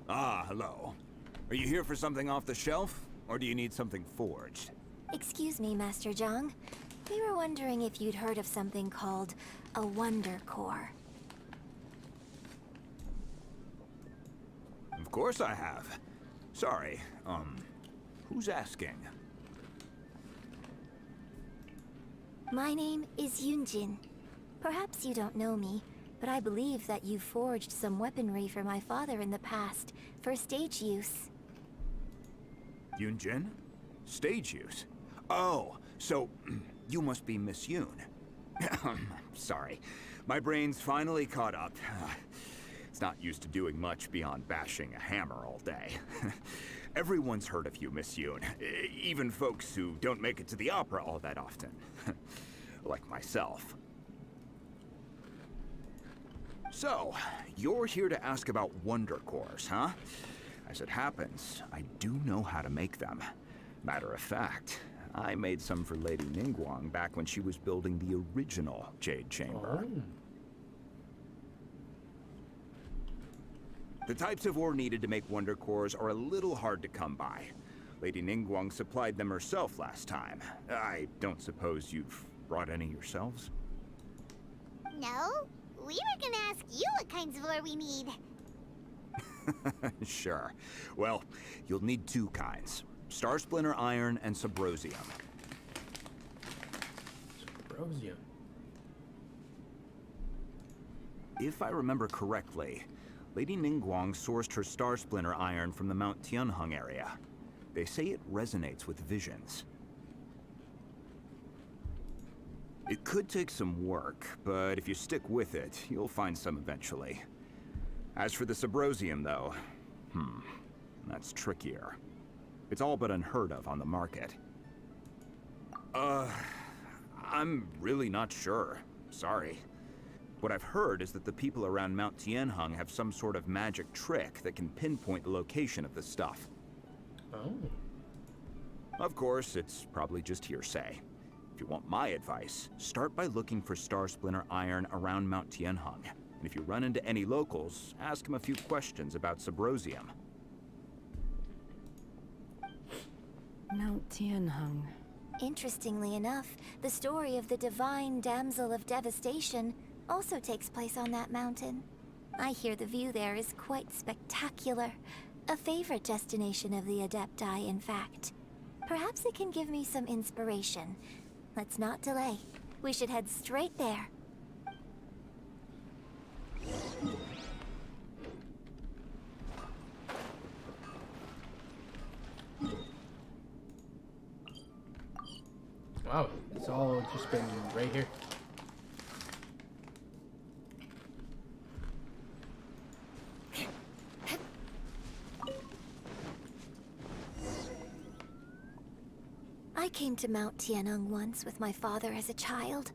Ah, hello. Are you here for something off the shelf, or do you need something forged? Excuse me, Master Zhang. We were wondering if you'd heard of something called a Wonder Core. Of course I have. Sorry, who's asking? My name is Yunjin. Perhaps you don't know me, but I believe that you forged some weaponry for my father in the past, for stage use. Yunjin? Stage use? Oh, so you must be Miss Yoon. Sorry, my brain's finally caught up. It's not used to doing much beyond bashing a hammer all day. Everyone's heard of you, Miss Yoon. Even folks who don't make it to the opera all that often. Like myself. So, you're here to ask about Wonder Cores, huh? As it happens, I do know how to make them. Matter of fact, I made some for Lady Ningguang back when she was building the original Jade Chamber. Oh. The types of ore needed to make Wonder Cores are a little hard to come by. Lady Ningguang supplied them herself last time. I don't suppose you've brought any yourselves? No? We were gonna ask you what kinds of ore we need. Sure. Well, you'll need two kinds. Star Splinter Iron and Subrosium. Subrosium. If I remember correctly, Lady Ningguang sourced her Star Splinter Iron from the Mount Tianheng area. They say it resonates with visions. It could take some work, but if you stick with it, you'll find some eventually. As for the Subrosium, though, that's trickier. It's all but unheard of on the market. I'm really not sure. Sorry. What I've heard is that the people around Mount Tianheng have some sort of magic trick that can pinpoint the location of the stuff. Oh. Of course, it's probably just hearsay. If you want my advice, start by looking for Star Splinter Iron around Mount Tianheng. And if you run into any locals, ask them a few questions about Subrosium. Mount Tianheng. Interestingly enough, the story of the divine damsel of devastation also takes place on that mountain. I hear the view there is quite spectacular. A favorite destination of the Adepti, in fact. Perhaps it can give me some inspiration. Let's not delay. We should head straight there. Wow, it's all just been right here. I came to Mount Tianheng once with my father as a child.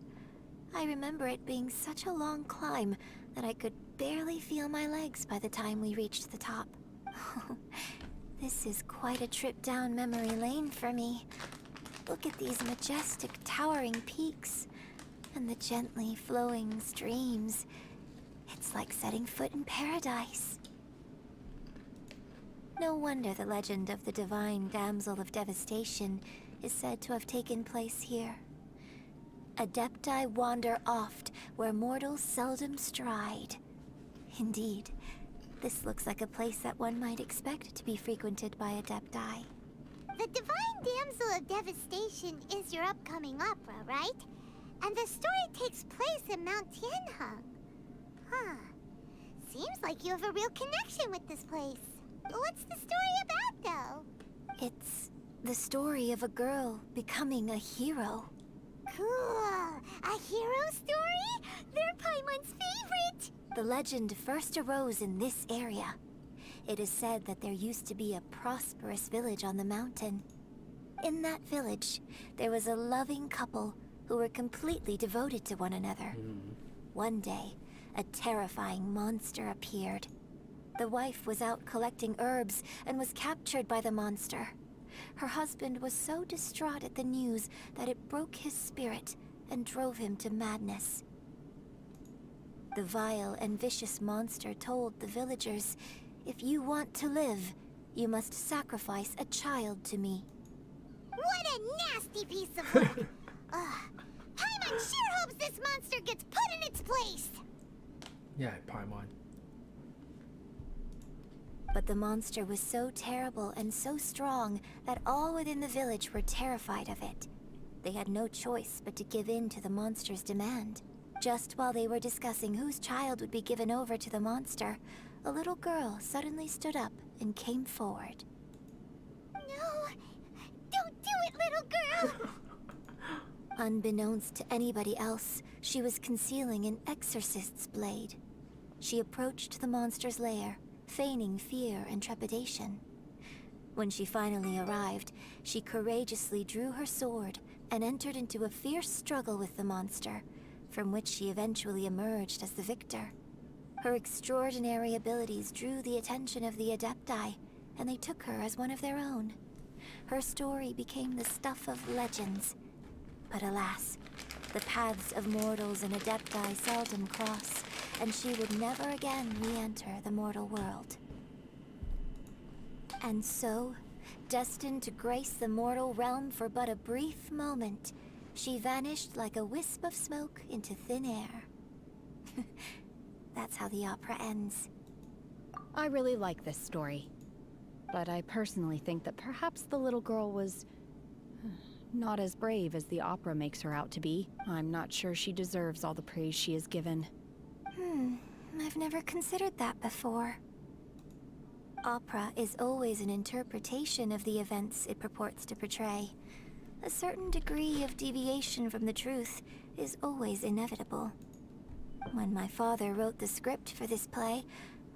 I remember it being such a long climb that I could barely feel my legs by the time we reached the top. This is quite a trip down memory lane for me. Look at these majestic, towering peaks, and the gently flowing streams. It's like setting foot in paradise. No wonder the legend of the divine damsel of devastation is said to have taken place here. Adepti wander oft where mortals seldom stride. Indeed, this looks like a place that one might expect to be frequented by Adepti. The divine damsel of devastation is your upcoming opera, right? And the story takes place in Mount Tianheng. Huh. Seems like you have a real connection with this place. What's the story about, though? It's the story of a girl becoming a hero. Cool! A hero story? They're Paimon's favorite! The legend first arose in this area. It is said that there used to be a prosperous village on the mountain. In that village, there was a loving couple who were completely devoted to one another. One day, a terrifying monster appeared. The wife was out collecting herbs and was captured by the monster. Her husband was so distraught at the news that it broke his spirit and drove him to madness. The vile and vicious monster told the villagers, "If you want to live, you must sacrifice a child to me." What a nasty piece of work! Ugh. Paimon sure hopes this monster gets put in its place! Yeah, Paimon. But the monster was so terrible and so strong that all within the village were terrified of it. They had no choice but to give in to the monster's demand. Just while they were discussing whose child would be given over to the monster, a little girl suddenly stood up and came forward. No! Don't do it, little girl! Unbeknownst to anybody else, she was concealing an exorcist's blade. She approached the monster's lair, feigning fear and trepidation. When she finally arrived, she courageously drew her sword and entered into a fierce struggle with the monster, from which she eventually emerged as the victor. Her extraordinary abilities drew the attention of the Adepti, and they took her as one of their own. Her story became the stuff of legends. But alas, the paths of mortals and Adepti seldom cross, and she would never again re-enter the mortal world. And so, destined to grace the mortal realm for but a brief moment, she vanished like a wisp of smoke into thin air. That's how the opera ends. I really like this story. But I personally think that perhaps the little girl was not as brave as the opera makes her out to be. I'm not sure she deserves all the praise she is given. I've never considered that before. Opera is always an interpretation of the events it purports to portray. A certain degree of deviation from the truth is always inevitable. When my father wrote the script for this play,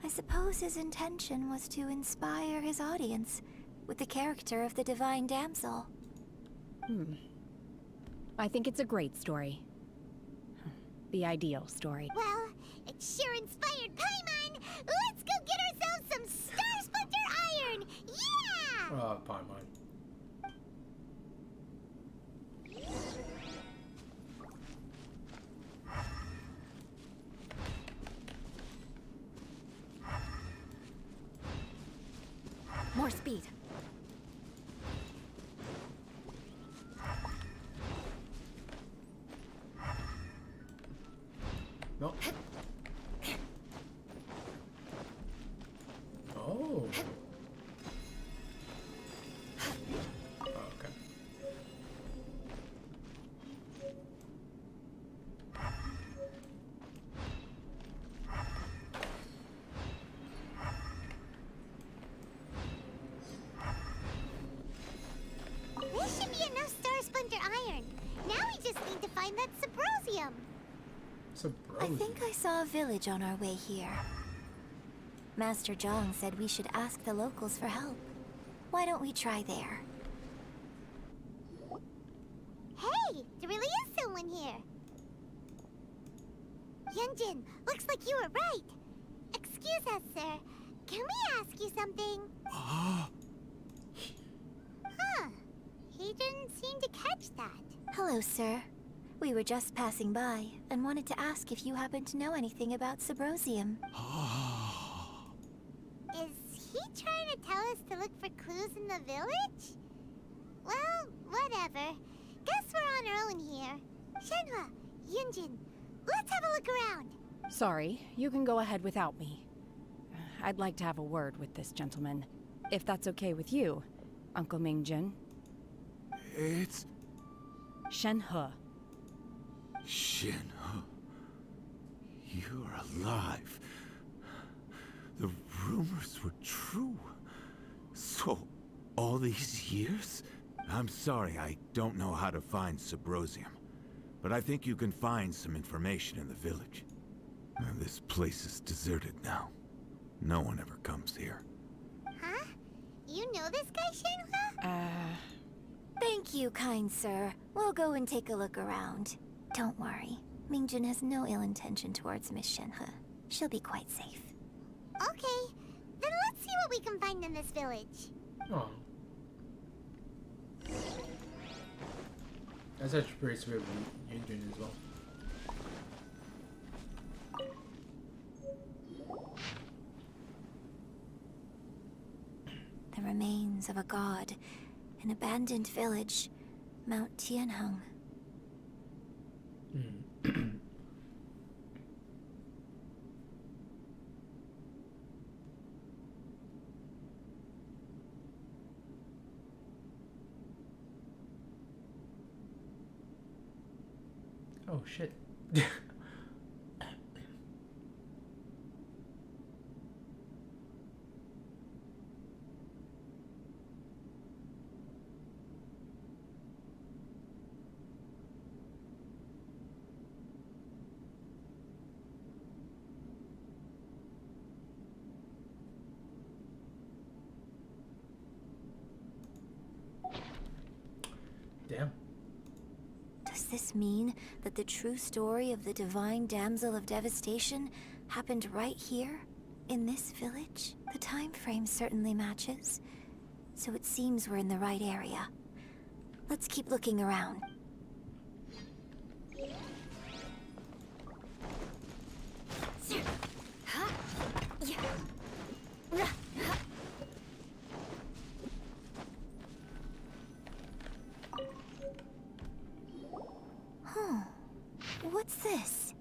I suppose his intention was to inspire his audience with the character of the divine damsel. I think it's a great story. The ideal story. Well, it sure inspired Paimon! Let's go get ourselves some Star Splinter Iron! Yeah! Paimon. More speed. No. Oh. Okay. This should be enough Star Splinter Iron. Now we just need to find that Subrosium. I think I saw a village on our way here. Master Zhang said we should ask the locals for help. Why don't we try there? Hey, there really is someone here. Yunjin, looks like you were right. Excuse us, sir. Can we ask you something? Huh. He didn't seem to catch that. Hello, sir. We were just passing by and wanted to ask if you happen to know anything about Subrosium. Is he trying to tell us to look for clues in the village? Well, whatever. Guess we're on our own here. Shenhe, Yunjin, let's have a look around. Sorry, you can go ahead without me. I'd like to have a word with this gentleman. If that's okay with you, Uncle Mingjin. It's Shenhe. Shenhe. You're alive. The rumors were true. So, all these years? I'm sorry, I don't know how to find Subrosium. But I think you can find some information in the village. This place is deserted now. No one ever comes here. Huh? You know this guy, Shenhe? Thank you, kind sir. We'll go and take a look around. Don't worry. Mingjin has no ill intention towards Miss Shenhe. She'll be quite safe. Okay, find in this village. Oh. That's actually pretty sweet of you doing as well. The remains of a god, an abandoned village, Mount Tianheng. Oh shit. Damn. Does this mean that the true story of the divine damsel of devastation happened right here, in this village? The time frame certainly matches, so it seems we're in the right area. Let's keep looking around. Huh. What's this?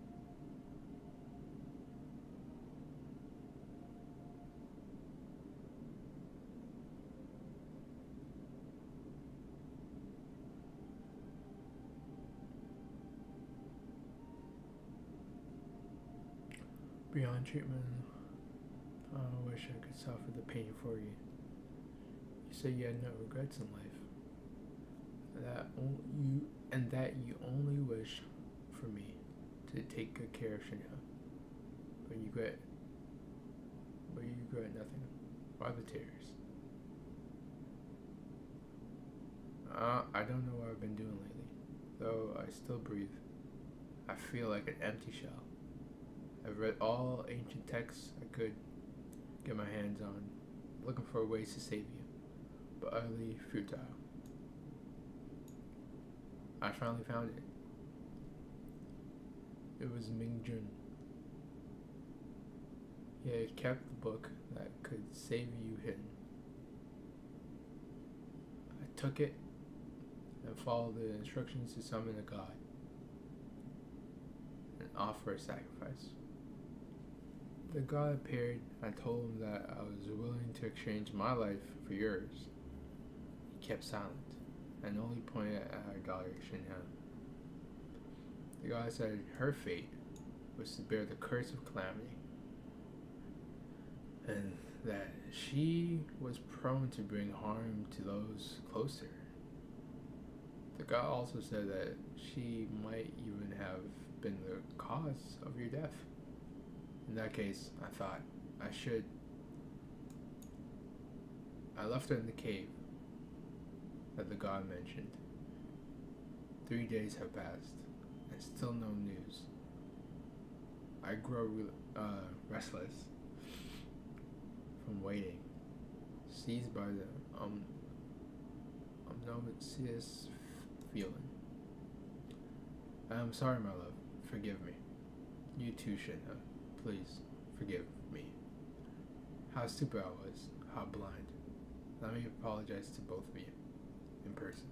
Beyond treatment, I wish I could suffer the pain for you. You said you had no regrets in life. That you only wish for me to take good care of Shenhe. But you regret nothing. Why the tears? I don't know what I've been doing lately, though I still breathe. I feel like an empty shell. I've read all ancient texts I could get my hands on, looking for ways to save you, but utterly futile. I finally found it. It was Ming Jun. He had kept the book that could save you hidden. I took it and followed the instructions to summon a god and offer a sacrifice. The god appeared. I told him that I was willing to exchange my life for yours. He kept silent and only pointed at our daughter, Shenhe. The god said her fate was to bear the curse of calamity, and that she was prone to bring harm to those close to her. The god also said that she might even have been the cause of your death. In that case, I thought I left her in the cave that the god mentioned. 3 days have passed, and still no news. I grow restless from waiting, seized by the omnivorous feeling. I'm sorry, my love. Forgive me. You too, Shenhe. Please, forgive me. How stupid I was. How blind. Let me apologize to both of you. In person.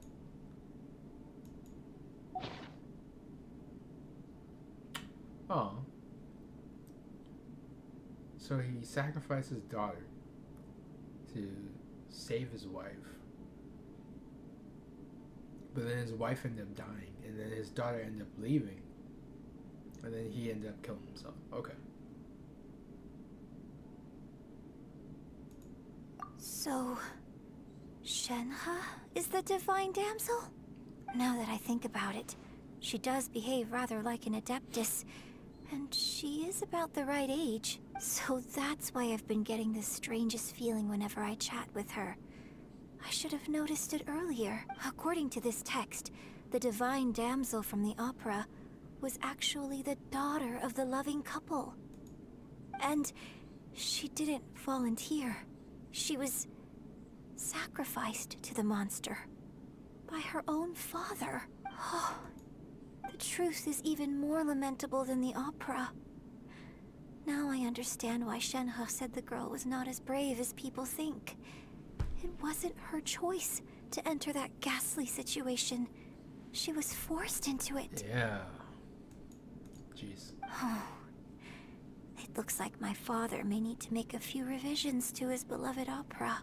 Oh. So he sacrificed his daughter to save his wife. But then his wife ended up dying, and then his daughter ended up leaving. And then he ended up killing himself. Okay. So, Shenhe is the divine damsel? Now that I think about it, she does behave rather like an adeptus, and she is about the right age. So that's why I've been getting the strangest feeling whenever I chat with her. I should have noticed it earlier. According to this text, the divine damsel from the opera was actually the daughter of the loving couple. And she didn't volunteer. She was sacrificed to the monster by her own father. Oh, the truth is even more lamentable than the opera. Now I understand why Shenhe said the girl was not as brave as people think. It wasn't her choice to enter that ghastly situation. She was forced into it. Yeah. Jeez. Oh. It looks like my father may need to make a few revisions to his beloved opera.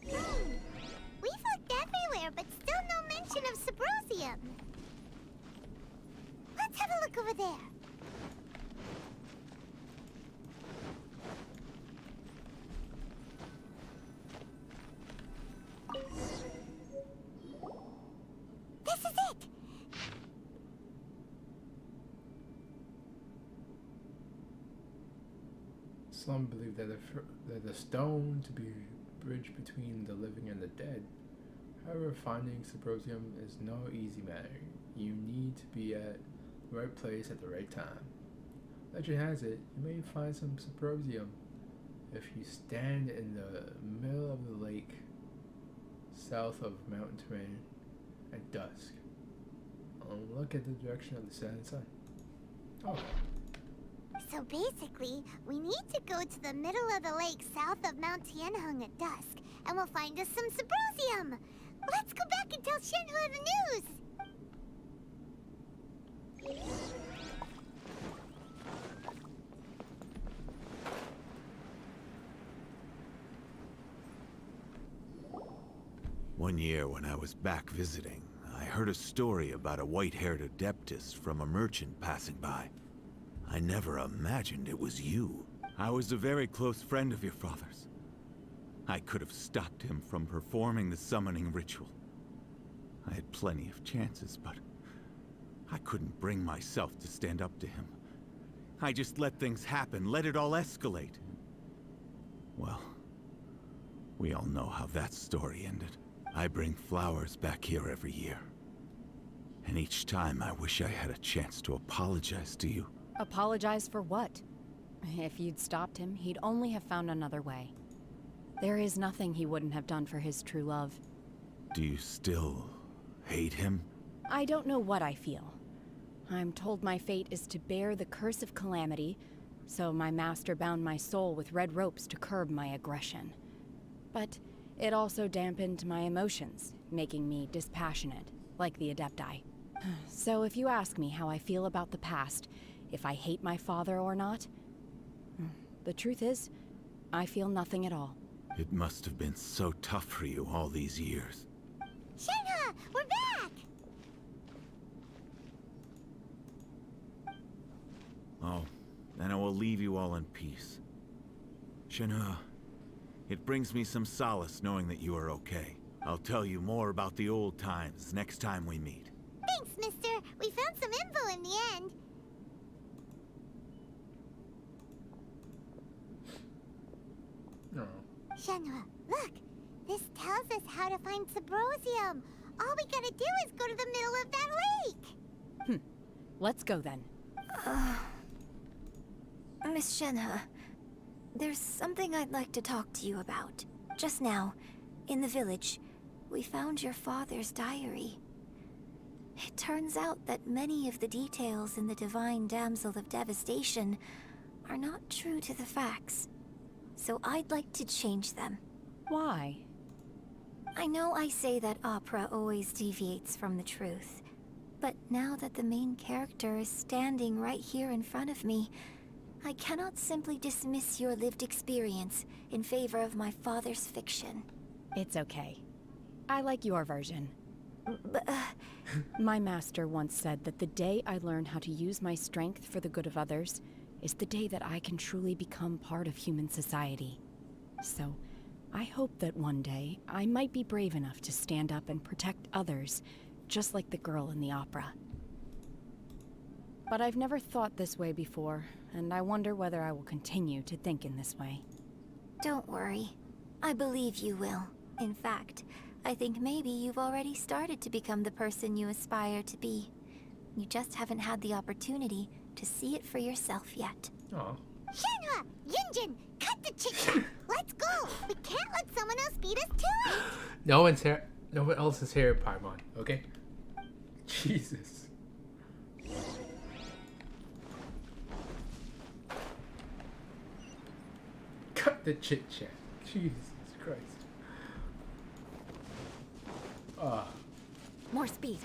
We've looked everywhere, but still no mention of Sybrosium. Let's have a look over there. This is it! Some believe that the stone to be a bridge between the living and the dead. However, finding Sybrosium is no easy matter. You need to be at the right place at the right time. Legend has it, you may find some Sybrosium if you stand in the middle of the lake, south of Mountain Terrain, at dusk. Look at the direction of the setting sun. Oh. So basically, we need to go to the middle of the lake south of Mount Tianheng at dusk, and we'll find us some Sybrosium. Let's go back and tell Shenhe the news. One year when I was back visiting, I heard a story about a white-haired adeptus from a merchant passing by. I never imagined it was you. I was a very close friend of your father's. I could have stopped him from performing the summoning ritual. I had plenty of chances, but I couldn't bring myself to stand up to him. I just let things happen, let it all escalate. Well, we all know how that story ended. I bring flowers back here every year. And each time I wish I had a chance to apologize to you. Apologize for what? If you'd stopped him, he'd only have found another way. There is nothing he wouldn't have done for his true love. Do you still hate him? I don't know what I feel. I'm told my fate is to bear the curse of calamity, so my master bound my soul with red ropes to curb my aggression. But it also dampened my emotions, making me dispassionate, like the Adepti. So if you ask me how I feel about the past, if I hate my father or not, the truth is, I feel nothing at all. It must have been so tough for you all these years. Shenhe, we're back! Oh, then I will leave you all in peace. Shenhe, it brings me some solace knowing that you are okay. I'll tell you more about the old times next time we meet. Thanks, mister. We found some info in the end. No. Shenhe, look. This tells us how to find Sybrosium. All we gotta do is go to the middle of that lake. Let's go then. Miss Shenhe, there's something I'd like to talk to you about. Just now, in the village, we found your father's diary. It turns out that many of the details in the Divine Damsel of Devastation are not true to the facts. So I'd like to change them. Why? I know I say that opera always deviates from the truth, but now that the main character is standing right here in front of me, I cannot simply dismiss your lived experience in favor of my father's fiction. It's okay. I like your version. But, My master once said that the day I learn how to use my strength for the good of others is the day that I can truly become part of human society. So, I hope that one day I might be brave enough to stand up and protect others, just like the girl in the opera. But I've never thought this way before, and I wonder whether I will continue to think in this way. Don't worry. I believe you will. In fact, I think maybe you've already started to become the person you aspire to be. You just haven't had the opportunity to see it for yourself yet. Aw. Shenhe! Yunjin! Cut the chit-chat! Let's go! We can't let someone else beat us to it! No one's here. No one else is here, Paimon. Okay. Jesus. Cut the chit chat. Jesus Christ. More speed.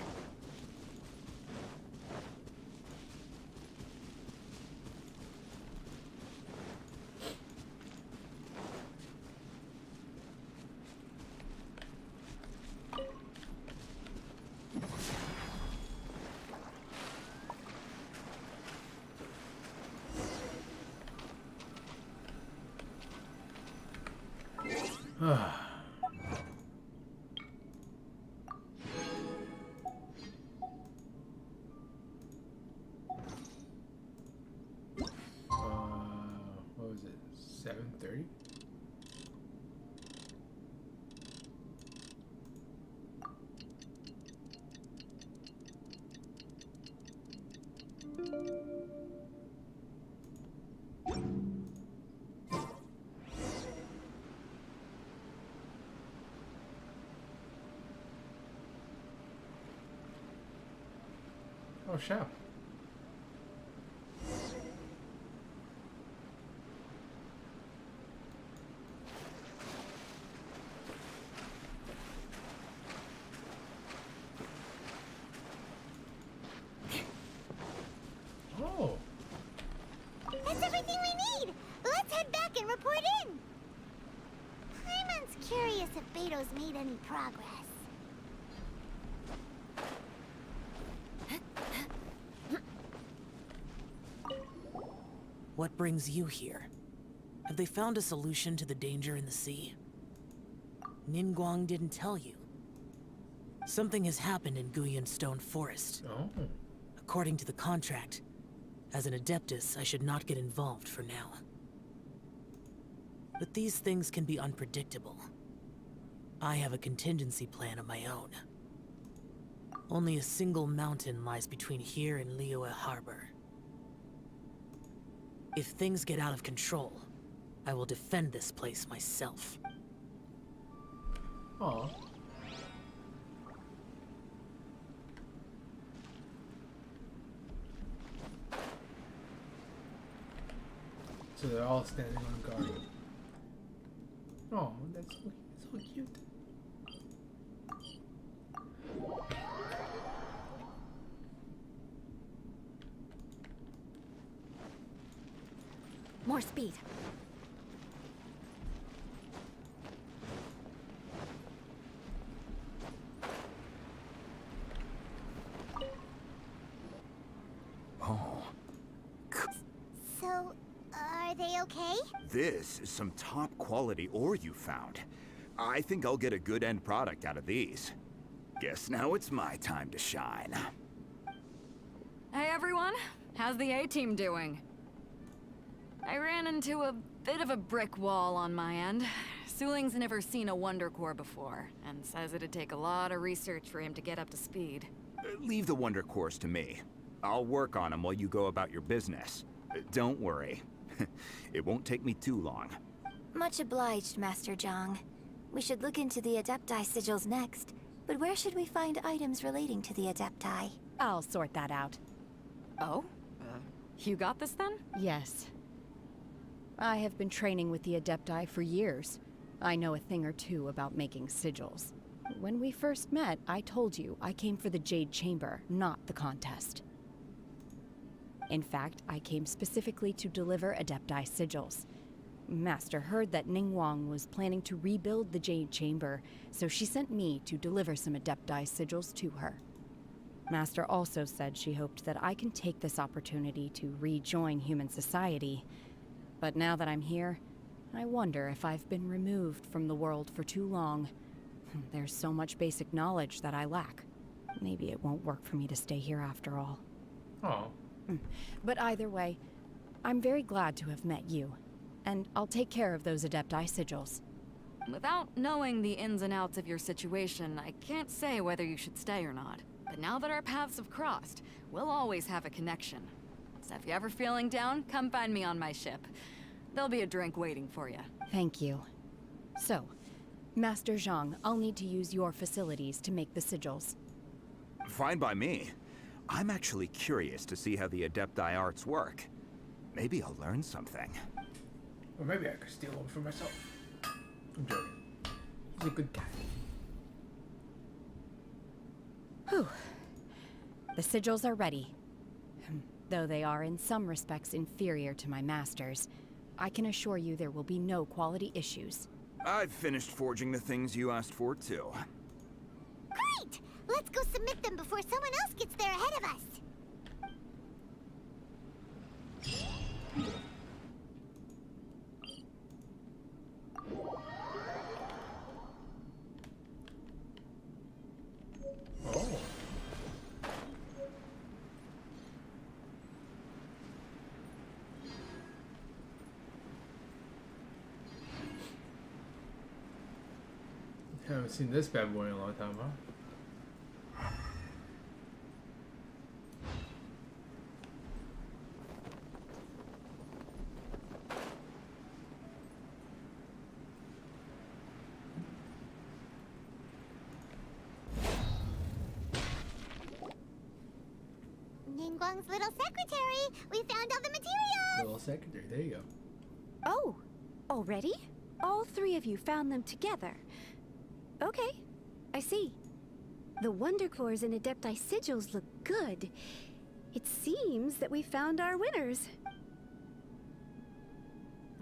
What was it? 7:30? Oh, shop. Oh. That's everything we need! Let's head back and report in! Paimon's curious if Beto's made any progress. What brings you here? Have they found a solution to the danger in the sea? Ningguang didn't tell you. Something has happened in Guyan Stone Forest. Oh. According to the contract, as an Adeptus, I should not get involved for now. But these things can be unpredictable. I have a contingency plan of my own. Only a single mountain lies between here and Liyue Harbor. If things get out of control, I will defend this place myself. Aw. So they're all standing on guard. Oh, that's so cute. More speed. Oh. So, are they okay? This is some top quality ore you found. I think I'll get a good end product out of these. Guess now it's my time to shine. Hey everyone, how's the A-team doing? I ran into a bit of a brick wall on my end. Suling's never seen a Wonder Core before, and says it'd take a lot of research for him to get up to speed. Leave the Wonder Cores to me. I'll work on them while you go about your business. Don't worry. It won't take me too long. Much obliged, Master Zhang. We should look into the Adepti sigils next, but where should we find items relating to the Adepti? I'll sort that out. Oh? You got this then? Yes. I have been training with the Adepti for years. I know a thing or two about making sigils. When we first met, I told you I came for the Jade Chamber, not the contest. In fact, I came specifically to deliver Adepti sigils. Master heard that Ningguang was planning to rebuild the Jade Chamber, so she sent me to deliver some Adepti sigils to her. Master also said she hoped that I can take this opportunity to rejoin human society. But now that I'm here, I wonder if I've been removed from the world for too long. There's so much basic knowledge that I lack. Maybe it won't work for me to stay here after all. Oh. But either way, I'm very glad to have met you. And I'll take care of those Adepti sigils. Without knowing the ins and outs of your situation, I can't say whether you should stay or not. But now that our paths have crossed, we'll always have a connection. So if you're ever feeling down, come find me on my ship. There'll be a drink waiting for you. Thank you. So, Master Zhang, I'll need to use your facilities to make the sigils. Fine by me. I'm actually curious to see how the Adepti arts work. Maybe I'll learn something. Or maybe I could steal one for myself. I'm joking. He's a good guy. Whew. The sigils are ready. Though they are in some respects inferior to my master's, I can assure you there will be no quality issues. I've finished forging the things you asked for, too. Great! Let's go submit them before someone else gets there ahead of us. Oh. Haven't seen this bad boy in a long time, huh? Ningguang's little secretary! We found all the materials! Little secretary, there you go. Oh, already? All three of you found them together. Okay, I see. The Wonder Cores and Adepti sigils look good. It seems that we found our winners.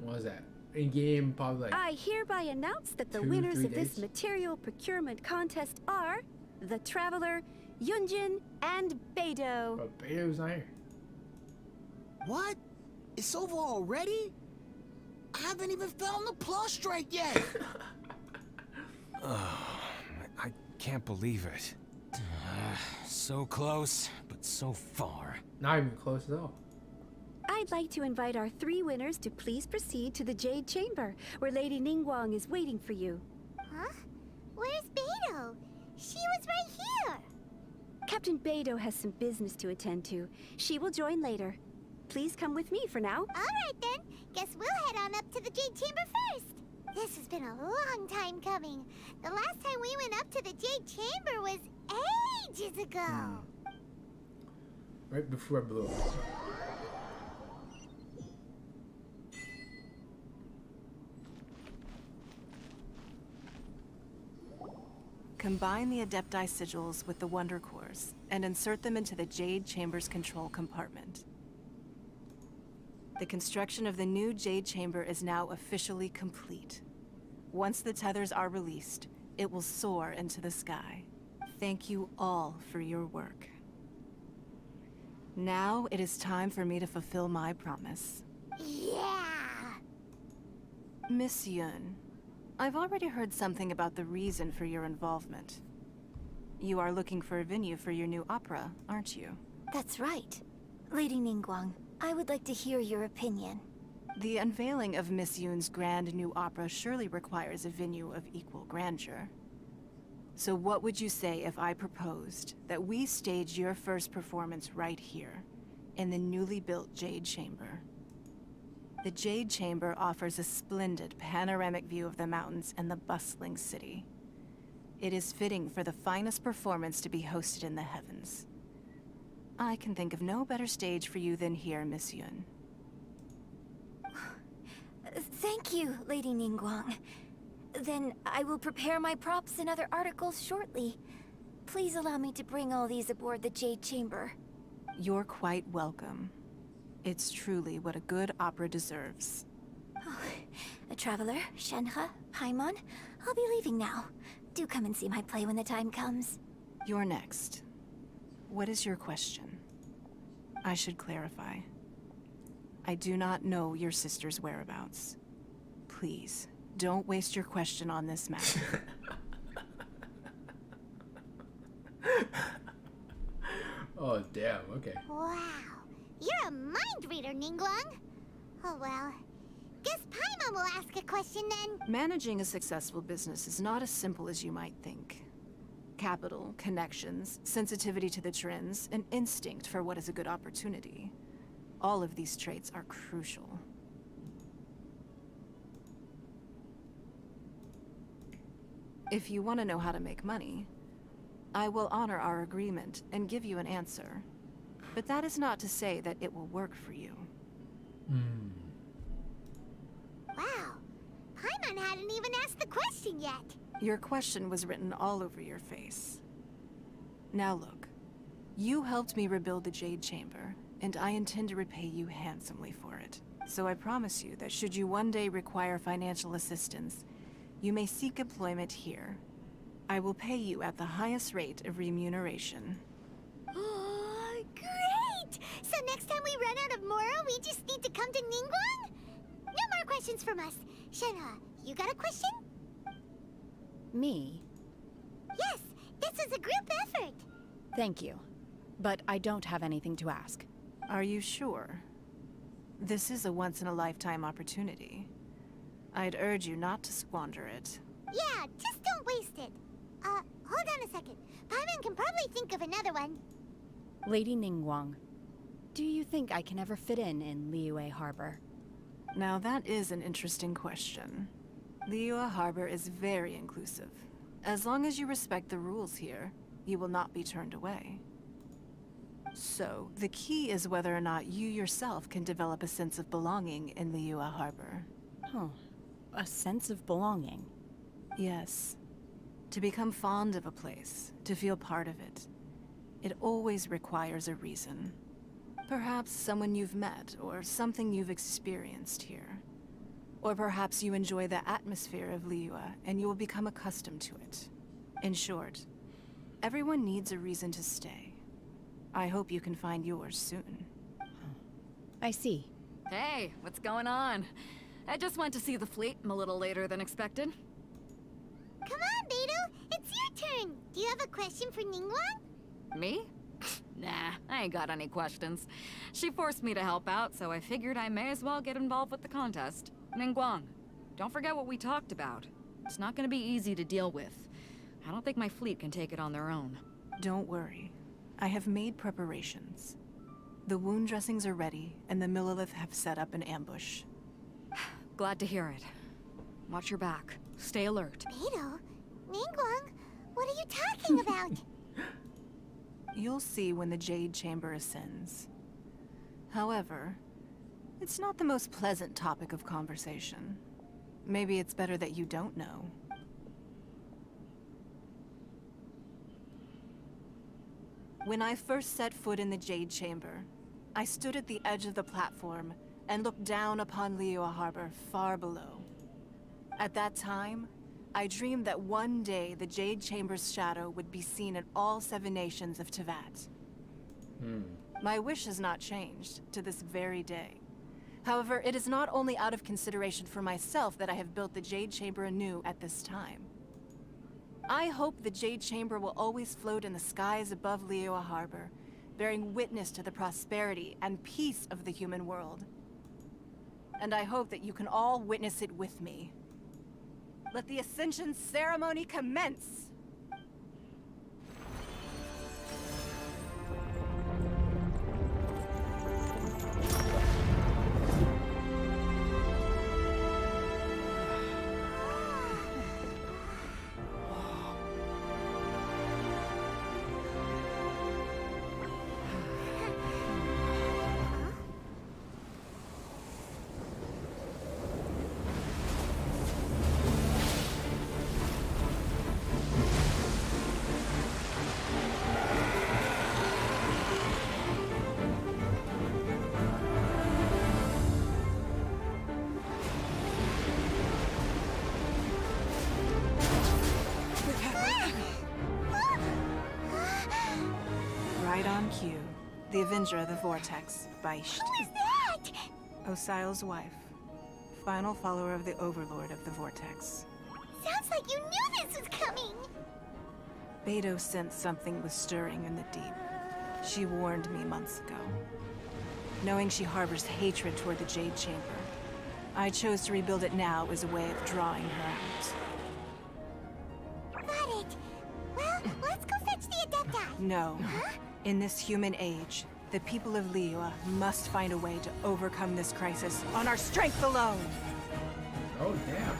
What was that? In game, probably like I hereby announce that the 2, winners 3 of this days? material procurement contest are the Traveler, Yunjin, and Beidou. But Beidou's not here. What? It's over already? I haven't even found the plus strike yet. Oh, I can't believe it. So close, but so far. Not even close at all. I'd like to invite our three winners to please proceed to the Jade Chamber, where Lady Ningguang is waiting for you. Huh? Where's Beidou? She was right here! Captain Beidou has some business to attend to. She will join later. Please come with me for now. Alright then, guess we'll head on up to the Jade Chamber first. This has been a long time coming. The last time we went up to the Jade Chamber was ages ago. Right before I blew up. Combine the Adepti sigils with the Wonder Cores and insert them into the Jade Chamber's control compartment. The construction of the new Jade Chamber is now officially complete. Once the tethers are released, it will soar into the sky. Thank you all for your work. Now it is time for me to fulfill my promise. Yeah! Miss Yun, I've already heard something about the reason for your involvement. You are looking for a venue for your new opera, aren't you? That's right. Lady Ningguang, I would like to hear your opinion. The unveiling of Miss Yun's grand new opera surely requires a venue of equal grandeur. So what would you say if I proposed that we stage your first performance right here, in the newly built Jade Chamber? The Jade Chamber offers a splendid panoramic view of the mountains and the bustling city. It is fitting for the finest performance to be hosted in the heavens. I can think of no better stage for you than here, Miss Yun. Thank you, Lady Ningguang. Then I will prepare my props and other articles shortly. Please allow me to bring all these aboard the Jade Chamber. You're quite welcome. It's truly what a good opera deserves. Oh, a traveler, Shenhe, Paimon, I'll be leaving now. Do come and see my play when the time comes. You're next. What is your question? I should clarify. I do not know your sister's whereabouts. Please, don't waste your question on this matter. Oh, damn, okay. Wow. You're a mind reader, Ningguang. Oh well. Guess Paimon will ask a question then. Managing a successful business is not as simple as you might think. Capital, connections, sensitivity to the trends, and instinct for what is a good opportunity. all of these traits are crucial. If you want to know how to make money, I will honor our agreement and give you an answer. But that is not to say that it will work for you. Wow. Paimon hadn't even asked the question yet. Your question was written all over your face. Now look, you helped me rebuild the Jade Chamber, and I intend to repay you handsomely for it. So I promise you that should you one day require financial assistance, you may seek employment here. I will pay you at the highest rate of remuneration. Oh, great! So next time we run out of Moro, we just need to come to Ningguang? No more questions from us. Shenhe, you got a question? Me? Yes, this is a group effort. Thank you. But I don't have anything to ask. Are you sure? This is a once-in-a-lifetime opportunity. I'd urge you not to squander it. Yeah, just don't waste it. Hold on a second. Paimon can probably think of another one. Lady Ningguang, do you think I can ever fit in Liyue Harbor? Now that is an interesting question. Liyue Harbor is very inclusive. As long as you respect the rules here, you will not be turned away. So, the key is whether or not you yourself can develop a sense of belonging in Liyue Harbor. Huh. A sense of belonging? Yes. To become fond of a place, to feel part of it, it always requires a reason. Perhaps someone you've met, or something you've experienced here. Or perhaps you enjoy the atmosphere of Liyue, and you will become accustomed to it. In short, everyone needs a reason to stay. I hope you can find yours soon. I see. Hey, what's going on? I just went to see the fleet a little later than expected. Come on, Beidou. It's your turn. Do you have a question for Ningguang? Me? Nah, I ain't got any questions. She forced me to help out, so I figured I may as well get involved with the contest. Ningguang, don't forget what we talked about. It's not gonna be easy to deal with. I don't think my fleet can take it on their own. Don't worry. I have made preparations. The wound dressings are ready, and the Millilith have set up an ambush. Glad to hear it. Watch your back. Stay alert. Beidou? Ningguang? What are you talking about? You'll see when the Jade Chamber ascends. However, it's not the most pleasant topic of conversation. Maybe it's better that you don't know. When I first set foot in the Jade Chamber, I stood at the edge of the platform and looked down upon Liyue Harbor far below. At that time, I dreamed that one day the Jade Chamber's shadow would be seen in all 7 nations of Teyvat. My wish has not changed to this very day. However, it is not only out of consideration for myself that I have built the Jade Chamber anew at this time. I hope the Jade Chamber will always float in the skies above Liyue Harbor, bearing witness to the prosperity and peace of the human world. And I hope that you can all witness it with me. Let the Ascension ceremony commence! Right on cue. The Avenger of the Vortex, Beisht. Who is that? Osial's wife. Final follower of the Overlord of the Vortex. Sounds like you knew this was coming. Beidou sensed something was stirring in the deep. She warned me months ago. Knowing she harbors hatred toward the Jade Chamber, I chose to rebuild it now as a way of drawing her out. Got it. Well, let's go fetch the Adepti. No. Huh? In this human age, The people of Liyue must find a way to overcome this crisis on our strength alone. Oh, damn.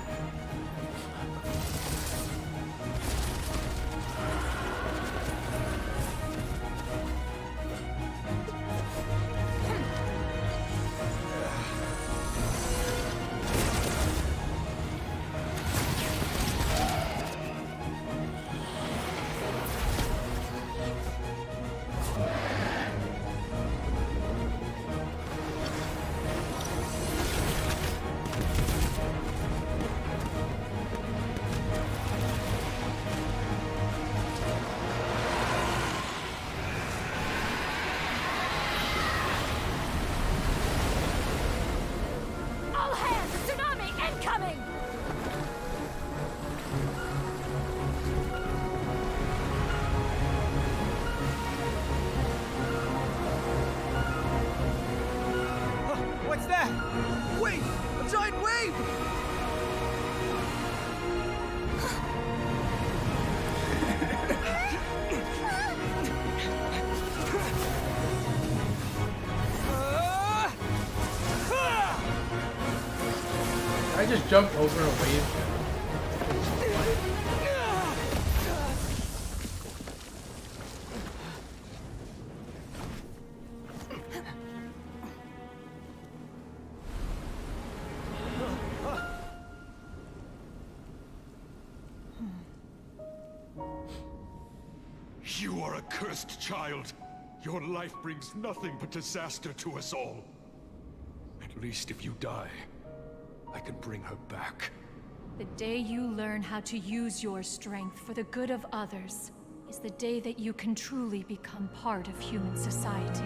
All hands! Tsunami incoming! What's that? Wait! A giant wave! I just jumped over a wave. You are a cursed child. Your life brings nothing but disaster to us all. At least if you die, I can bring her back. The day you learn how to use your strength for the good of others is the day that you can truly become part of human society.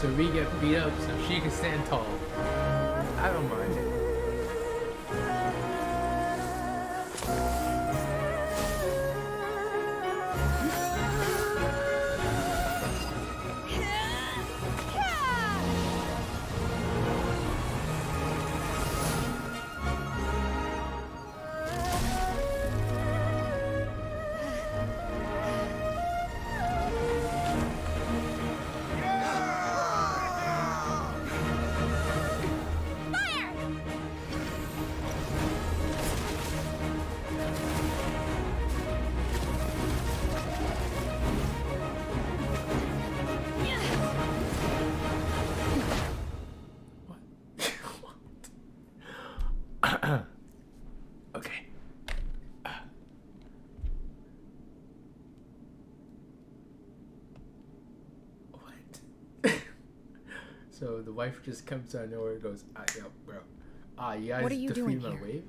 So we get beat up so she can stand tall. I don't mind it. Okay. What? So the wife just comes out of nowhere and goes, yo, bro. You guys What are you doing defeat my here? wave?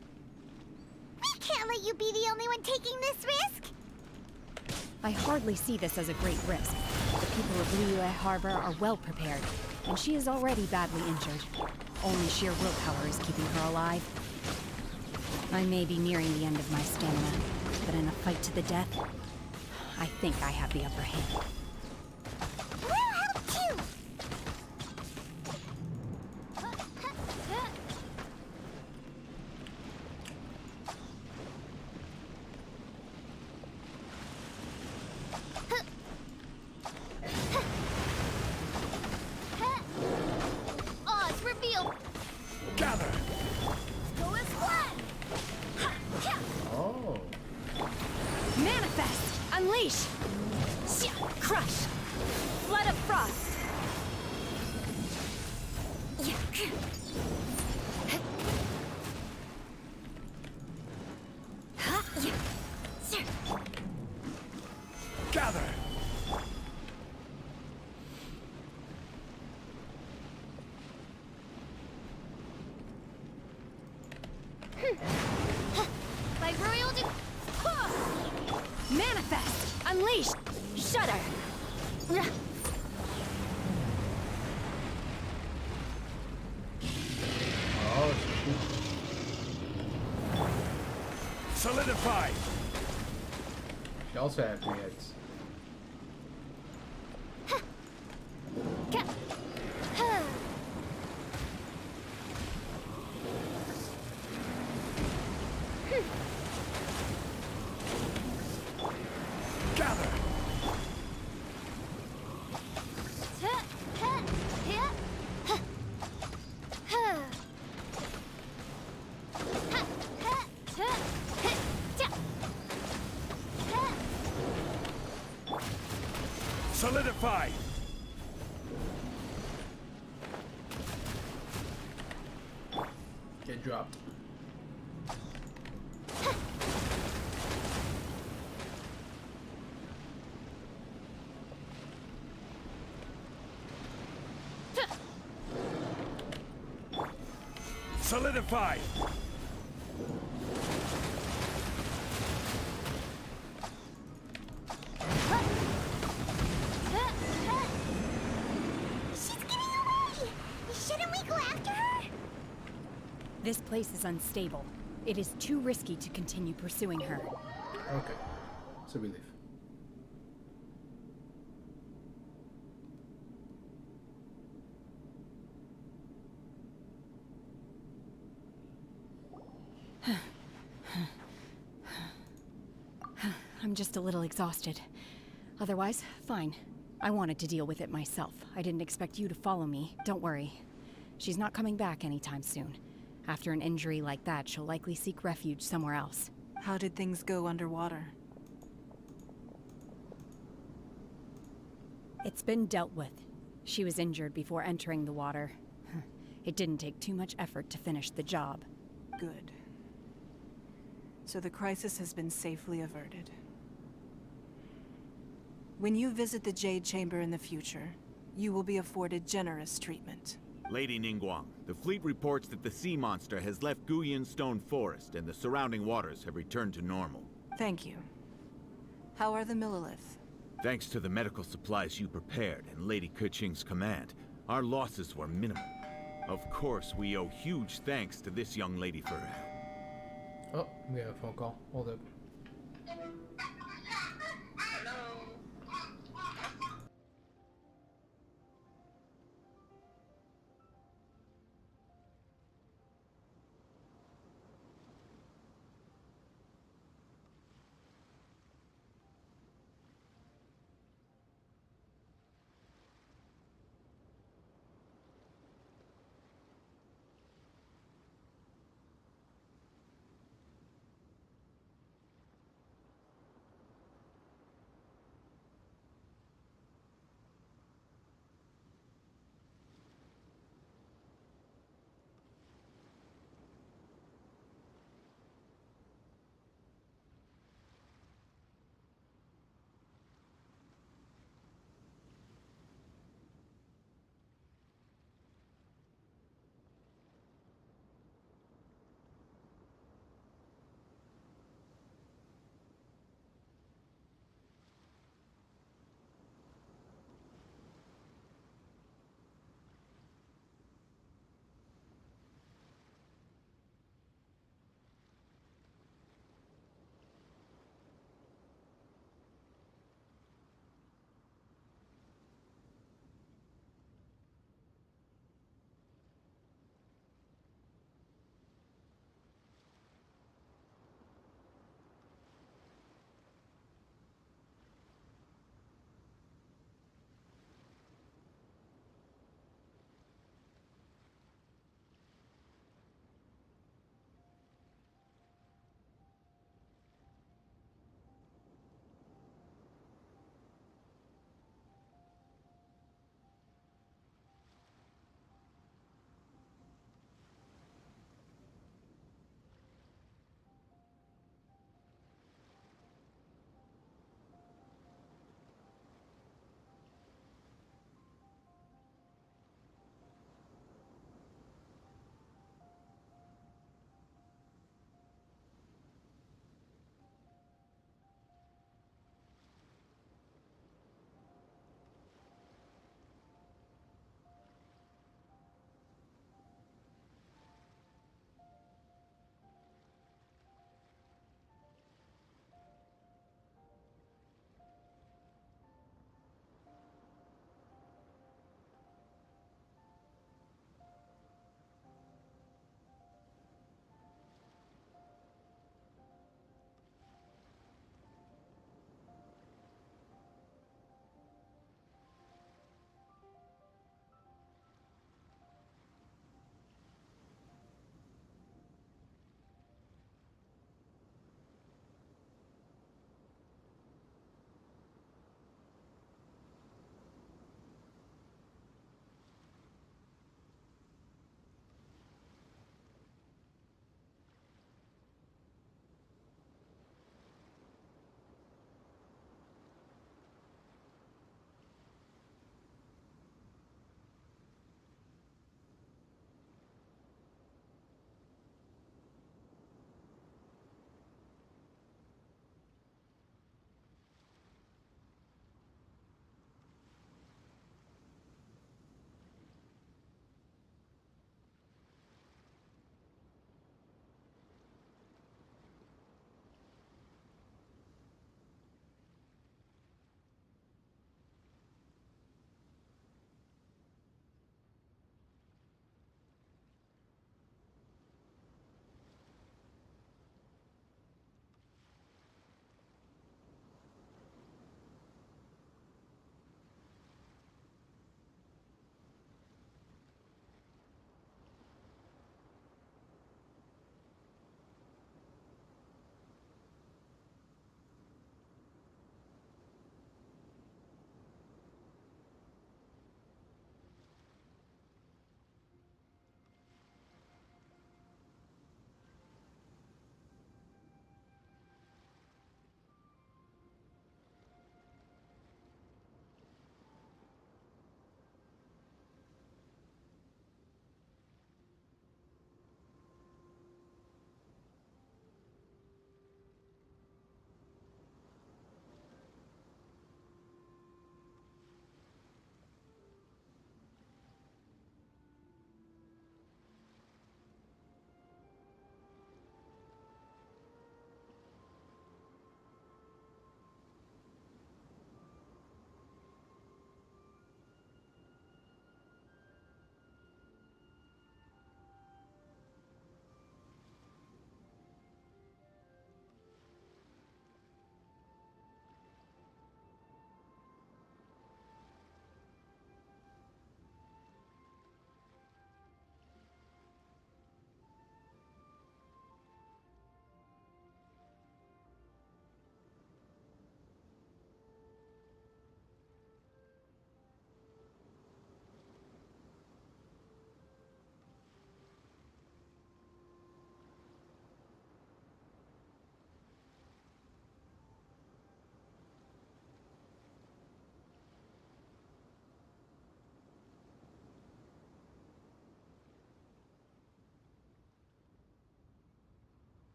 We can't let you be the only one taking this risk. I hardly see this as a great risk. The people of Liyue Harbor are well prepared, and she is already badly injured. Only sheer willpower is keeping her alive. I may be nearing the end of my stamina, but in a fight to the death, I think I have the upper hand. We'll help too. Oz, reveal. Gather! Go as one. Oh. Manifest! Unleash! Crush! Flood of frost! Gather! By royal Manifest! Unleash! Shudder! Oh, Solidify! she also had 3 heads. Solidify! Get dropped. Solidify! She's getting away! Shouldn't we go after her? This place is unstable. It is too risky to continue pursuing her. Okay. So we leave. I'm just a little exhausted. Otherwise, fine. I wanted to deal with it myself. I didn't expect you to follow me. Don't worry. She's not coming back anytime soon. After an injury like that, she'll likely seek refuge somewhere else. How did things go underwater? It's been dealt with. She was injured before entering the water. It didn't take too much effort to finish the job. Good. So the crisis has been safely averted. When you visit the Jade Chamber in the future, you will be afforded generous treatment. Lady Ningguang, the fleet reports that the sea monster has left Guyun Stone Forest and the surrounding waters have returned to normal. Thank you. How are the Millilith? Thanks to the medical supplies you prepared and Lady Keqing's command, our losses were minimal. Of course, we owe huge thanks to this young lady for her help. Oh, we have a phone call. Hold up.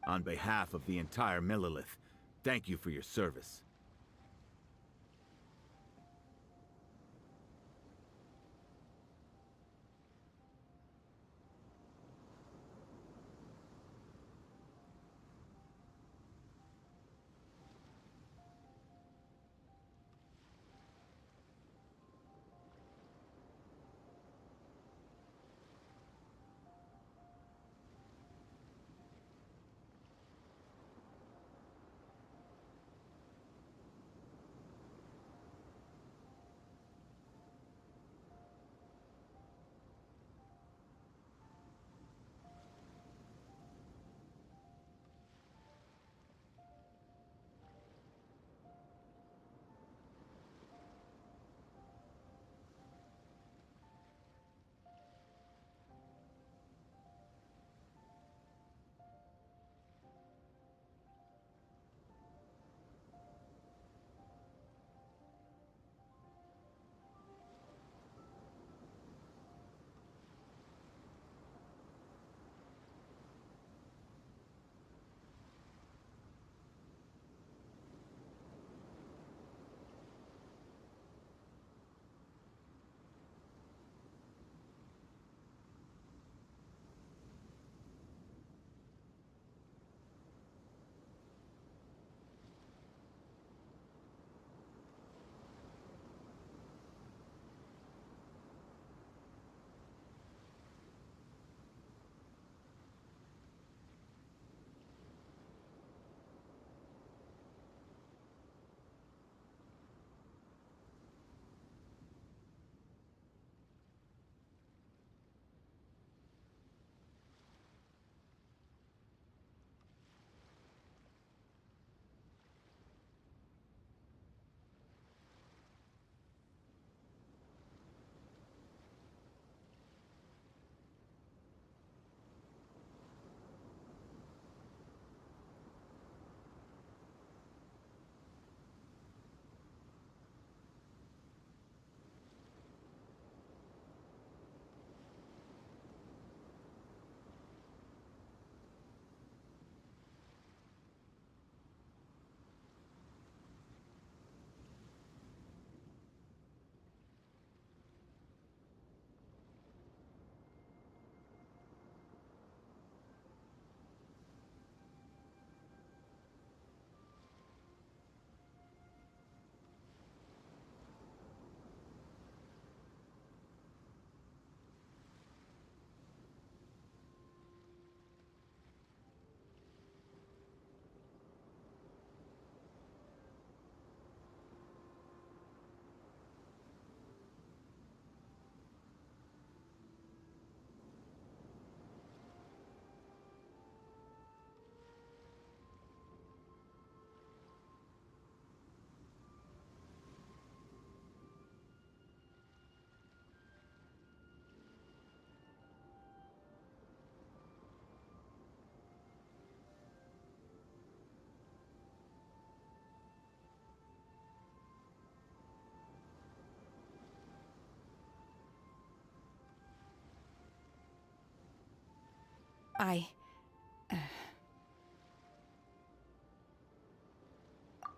On behalf of the entire Millelith, thank you for your service.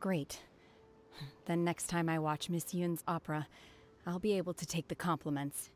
Great. Then next time I watch Miss Yoon's opera, I'll be able to take the compliments.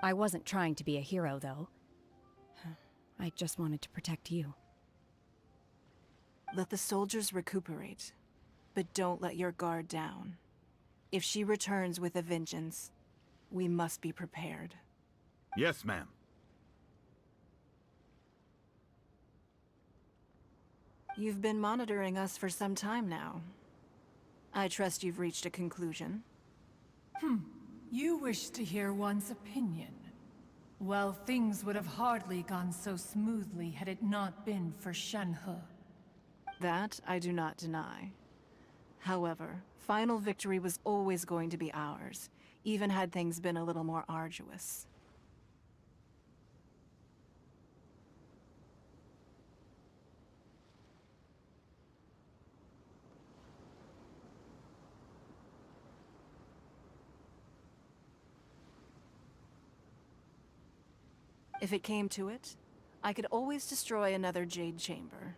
I wasn't trying to be a hero, though. I just wanted to protect you. Let the soldiers recuperate, but don't let your guard down. If she returns with a vengeance, we must be prepared. Yes, ma'am. You've been monitoring us for some time now. I trust you've reached a conclusion. You wish to hear one's opinion. Well, things would have hardly gone so smoothly had it not been for Shenhe. That I do not deny. However, final victory was always going to be ours, even had things been a little more arduous. If it came to it, I could always destroy another Jade Chamber.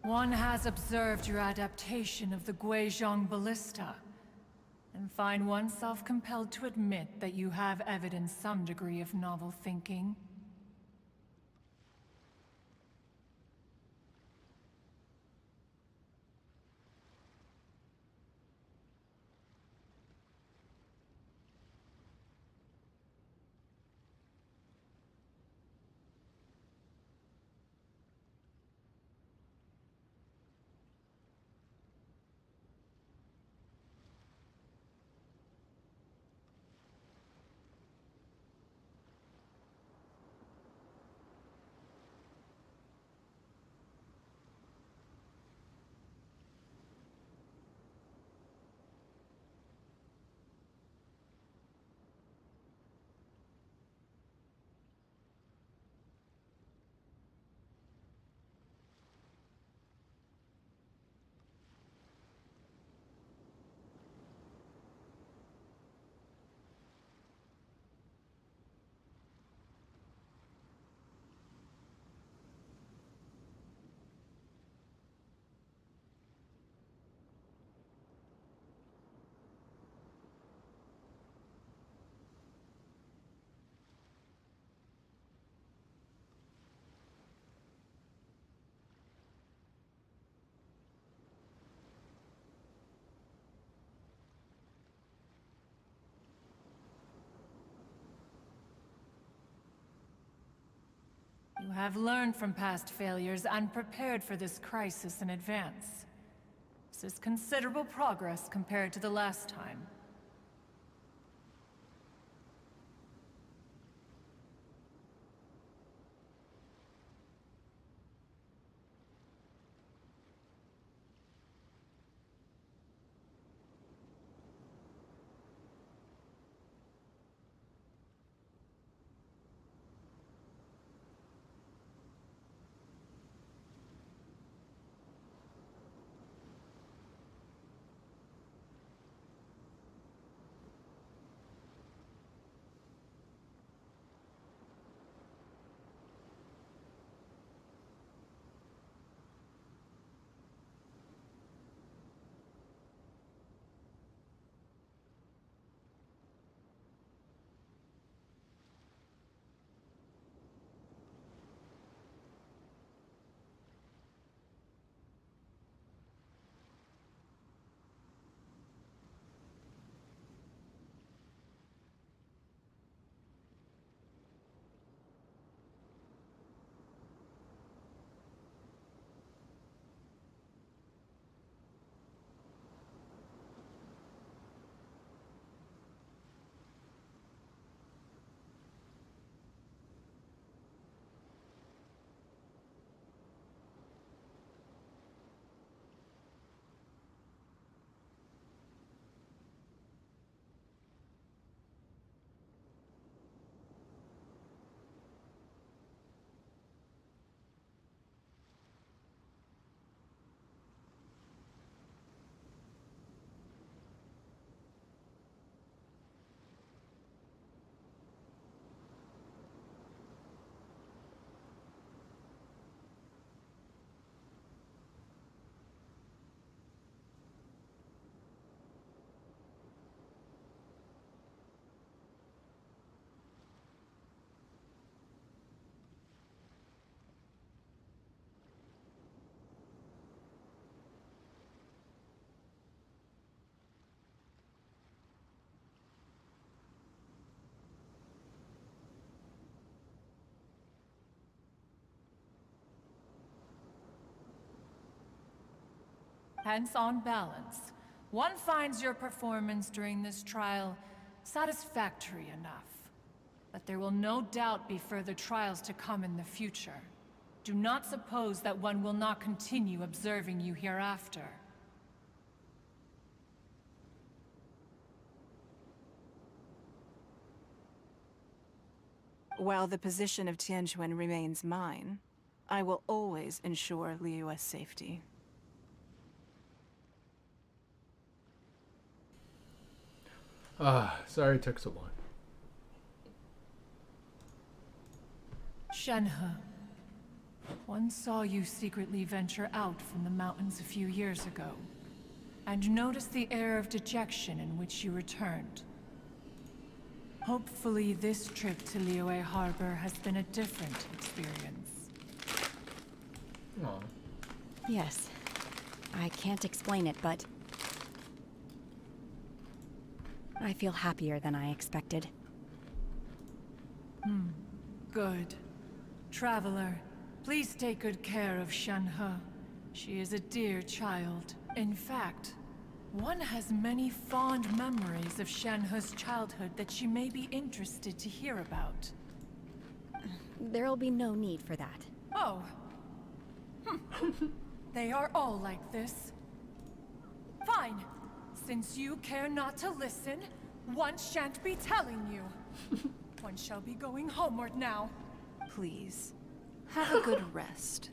One has observed your adaptation of the Guizhong ballista, and find oneself compelled to admit that you have evidenced some degree of novel thinking. You have learned from past failures and prepared for this crisis in advance. is considerable progress compared to the last time. Hence, on balance, one finds your performance during this trial satisfactory enough. But there will no doubt be further trials to come in the future. Do not suppose that one will not continue observing you hereafter. While the position of Tianquan remains mine, I will always ensure Liyue's safety. Sorry it took so long. Shenhe, one saw you secretly venture out from the mountains a few years ago, and noticed the air of dejection in which you returned. Hopefully this trip to Liyue Harbor has been a different experience. Aww. Yes. I can't explain it, but I feel happier than I expected. Good. Traveler, please take good care of Shenhe. She is a dear child. In fact, one has many fond memories of Shenhe's childhood that she may be interested to hear about. There'll be no need for that. Oh. They are all like this. Fine. Since you care not to listen, one shan't be telling you. One shall be going homeward now. Please, have a good rest.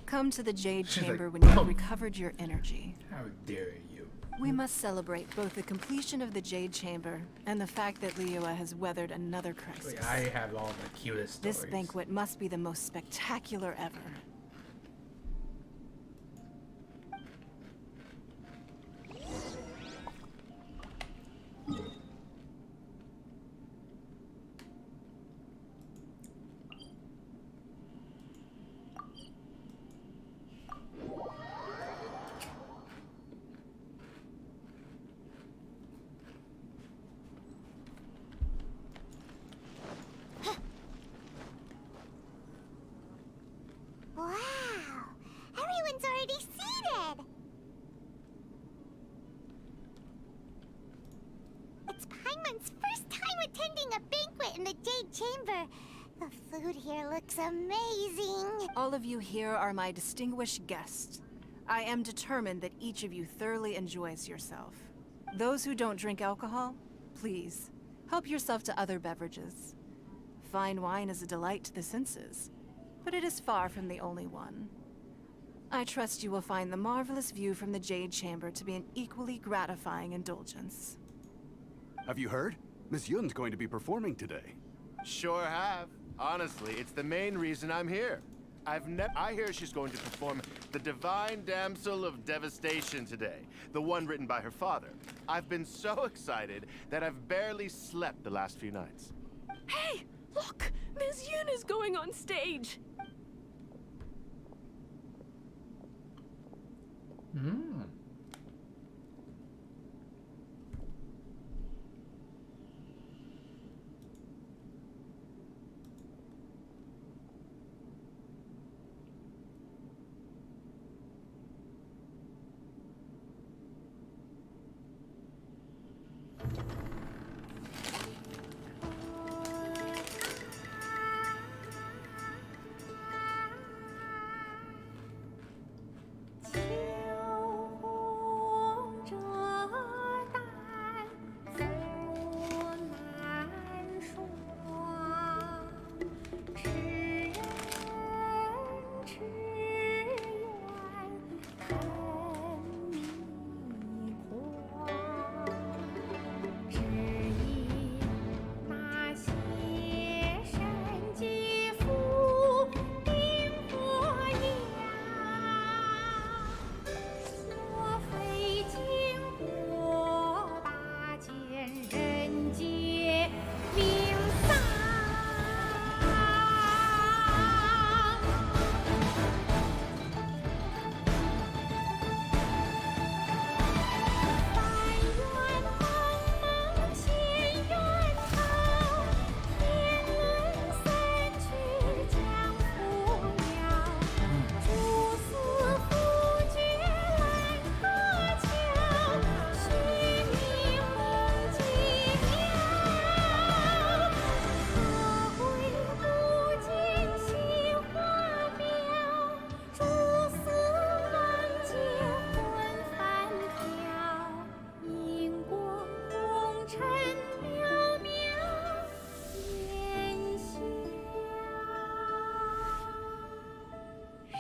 Come to the Jade She's Chamber like, when you've recovered your energy. How dare you? We must celebrate both the completion of the Jade Chamber and the fact that Liyue has weathered another crisis. Wait, I have all the cutest stories. This banquet must be the most spectacular ever. Boy, Misyun's first time attending a banquet in the Jade Chamber. The food here looks amazing. All of you here are my distinguished guests. I am determined that each of you thoroughly enjoys yourself. Those who don't drink alcohol, please, help yourself to other beverages. Fine wine is a delight to the senses, but it is far from the only one. I trust you will find the marvelous view from the Jade Chamber to be an equally gratifying indulgence. Have you heard? Miss Yun's going to be performing today. Sure have. Honestly, it's the main reason I'm here. I hear she's going to perform The Divine Damsel of Devastation today, the one written by her father. I've been so excited that I've barely slept the last few nights. Hey, look! Miss Yun is going on stage!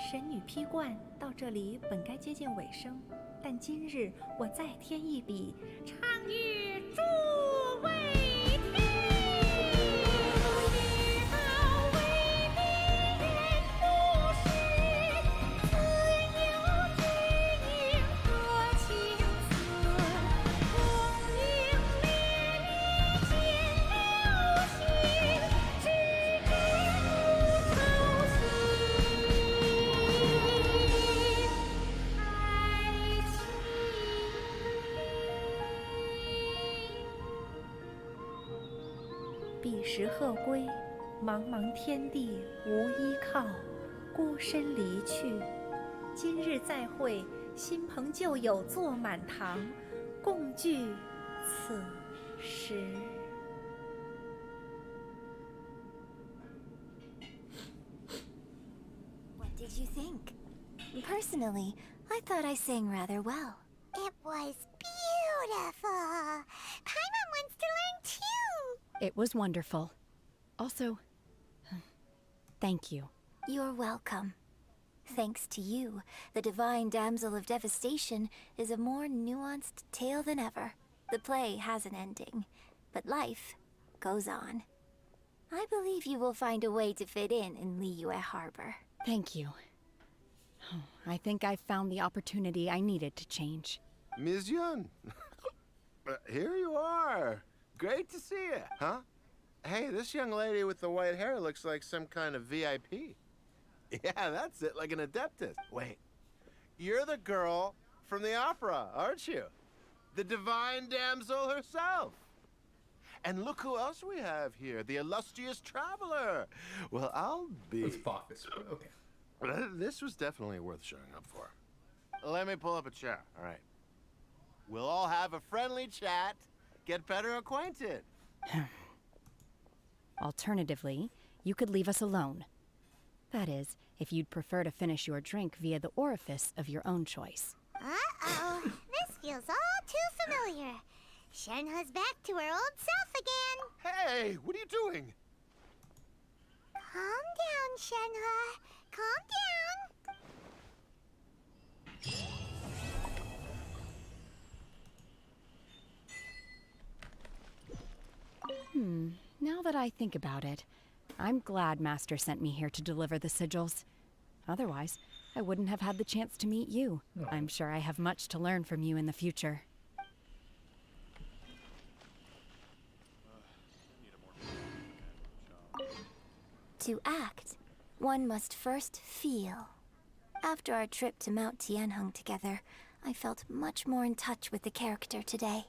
神女披冠到这里本该接近尾声，但今日我再添一笔，唱与诸位听。知道未必人不识，自有知音和情思。红缨烈烈见流星，只知不愁心。彼时鹤归，茫茫天地无依靠，孤身离去。今日再会，新朋旧友坐满堂，共聚此时。What did you think? Personally, I thought I sang rather well. It was beautiful. Paimon wants to learn too. It was wonderful. Also, thank you. You're welcome. Thanks to you, the Divine Damsel of Devastation is a more nuanced tale than ever. The play has an ending, but life goes on. I believe you will find a way to fit in Liyue Harbor. Thank you. I think I've found the opportunity I needed to change. Ms. Yun, here you are. Great to see you, huh? Hey, this young lady with the white hair looks like some kind of VIP. Yeah, that's it, like an adeptus. Wait, you're the girl from the opera, aren't you? The Divine Damsel herself. And look who else we have here, the illustrious traveler. Well, I'll be... Let's fuck this. Okay. This was definitely worth showing up for. Let me pull up a chair, all right. We'll all have a friendly chat, get better acquainted. Alternatively, you could leave us alone. That is, if you'd prefer to finish your drink via the orifice of your own choice. Uh-oh. This feels all too familiar. Shenhe's back to her old self again. Hey, what are you doing? Calm down, Shenhe. Calm down. Now that I think about it, I'm glad Master sent me here to deliver the sigils. Otherwise, I wouldn't have had the chance to meet you. No. I'm sure I have much to learn from you in the future. To act, one must first feel. After our trip to Mount Tianheng together, I felt much more in touch with the character today.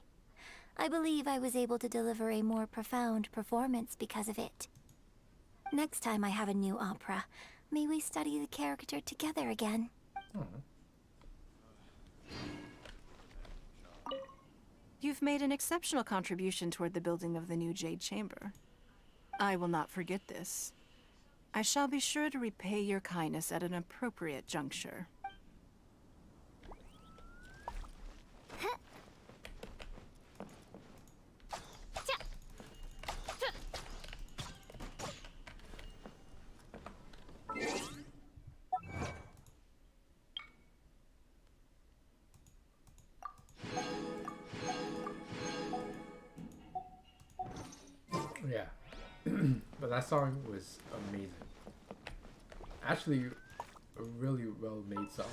I believe I was able to deliver a more profound performance because of it. Next time I have a new opera, may we study the character together again. You've made an exceptional contribution toward the building of the new Jade Chamber. I will not forget this. I shall be sure to repay your kindness at an appropriate juncture. Yeah. But that song was amazing. Actually, a really well made song.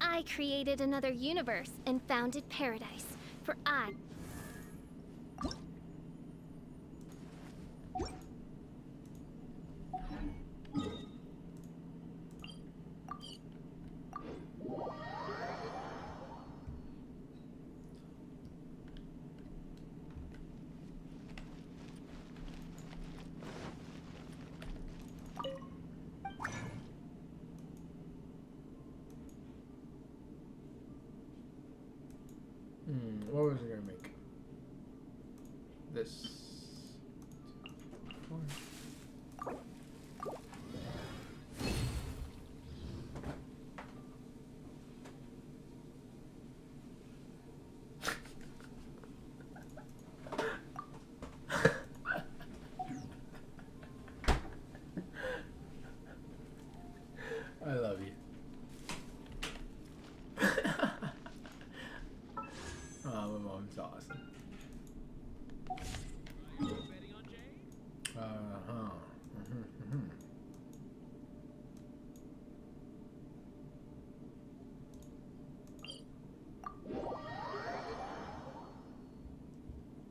I created another universe and founded paradise, for I... What was I gonna make? This. I love you. Oh, my mom's awesome.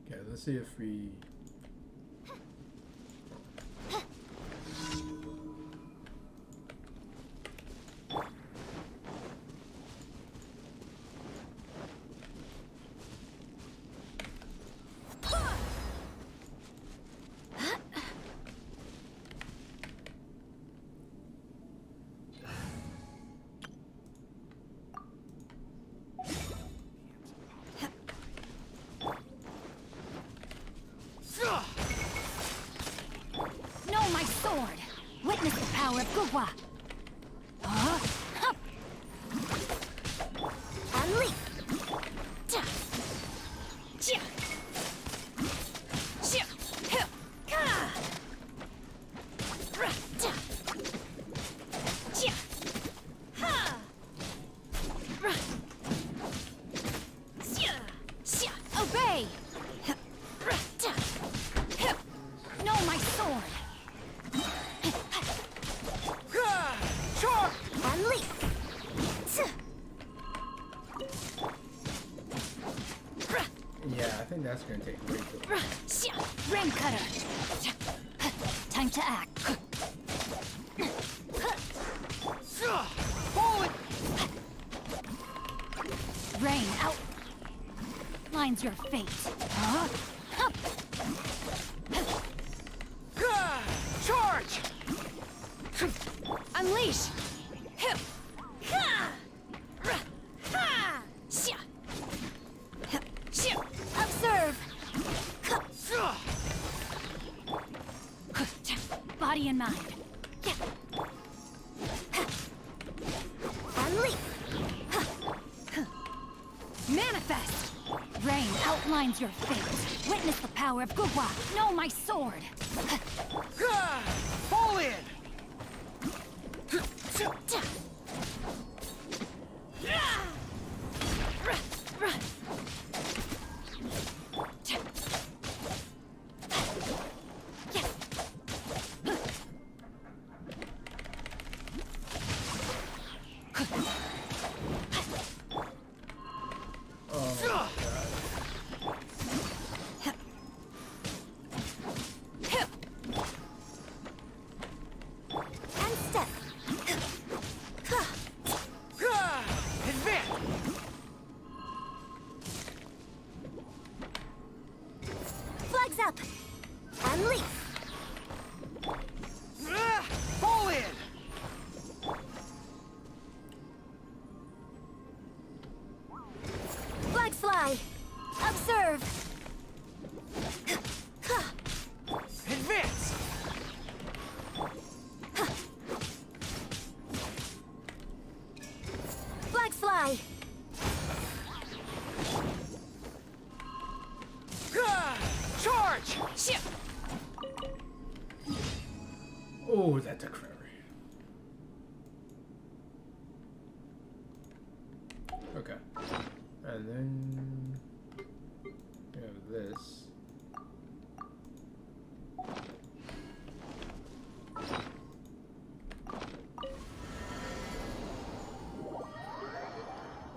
Okay, let's see if we... No, my sword! Witness the power of Gugwa! Ali! Obey! No, my sword! Yeah, I think that's gonna take way too long. Rain cutter. Time to act. Rain out. Lines your fate. Huh? Charge! Unleash. Observe. Body and mind. Unleash. Manifest. Rain outlines your fate. Witness the power of Gugwa. Know my sword. Fall in! Flags up! Unleash! Fall in! Flags fly! Observe! Advance! Flags fly! Charge! Oh, that took forever. Okay. And then we have this.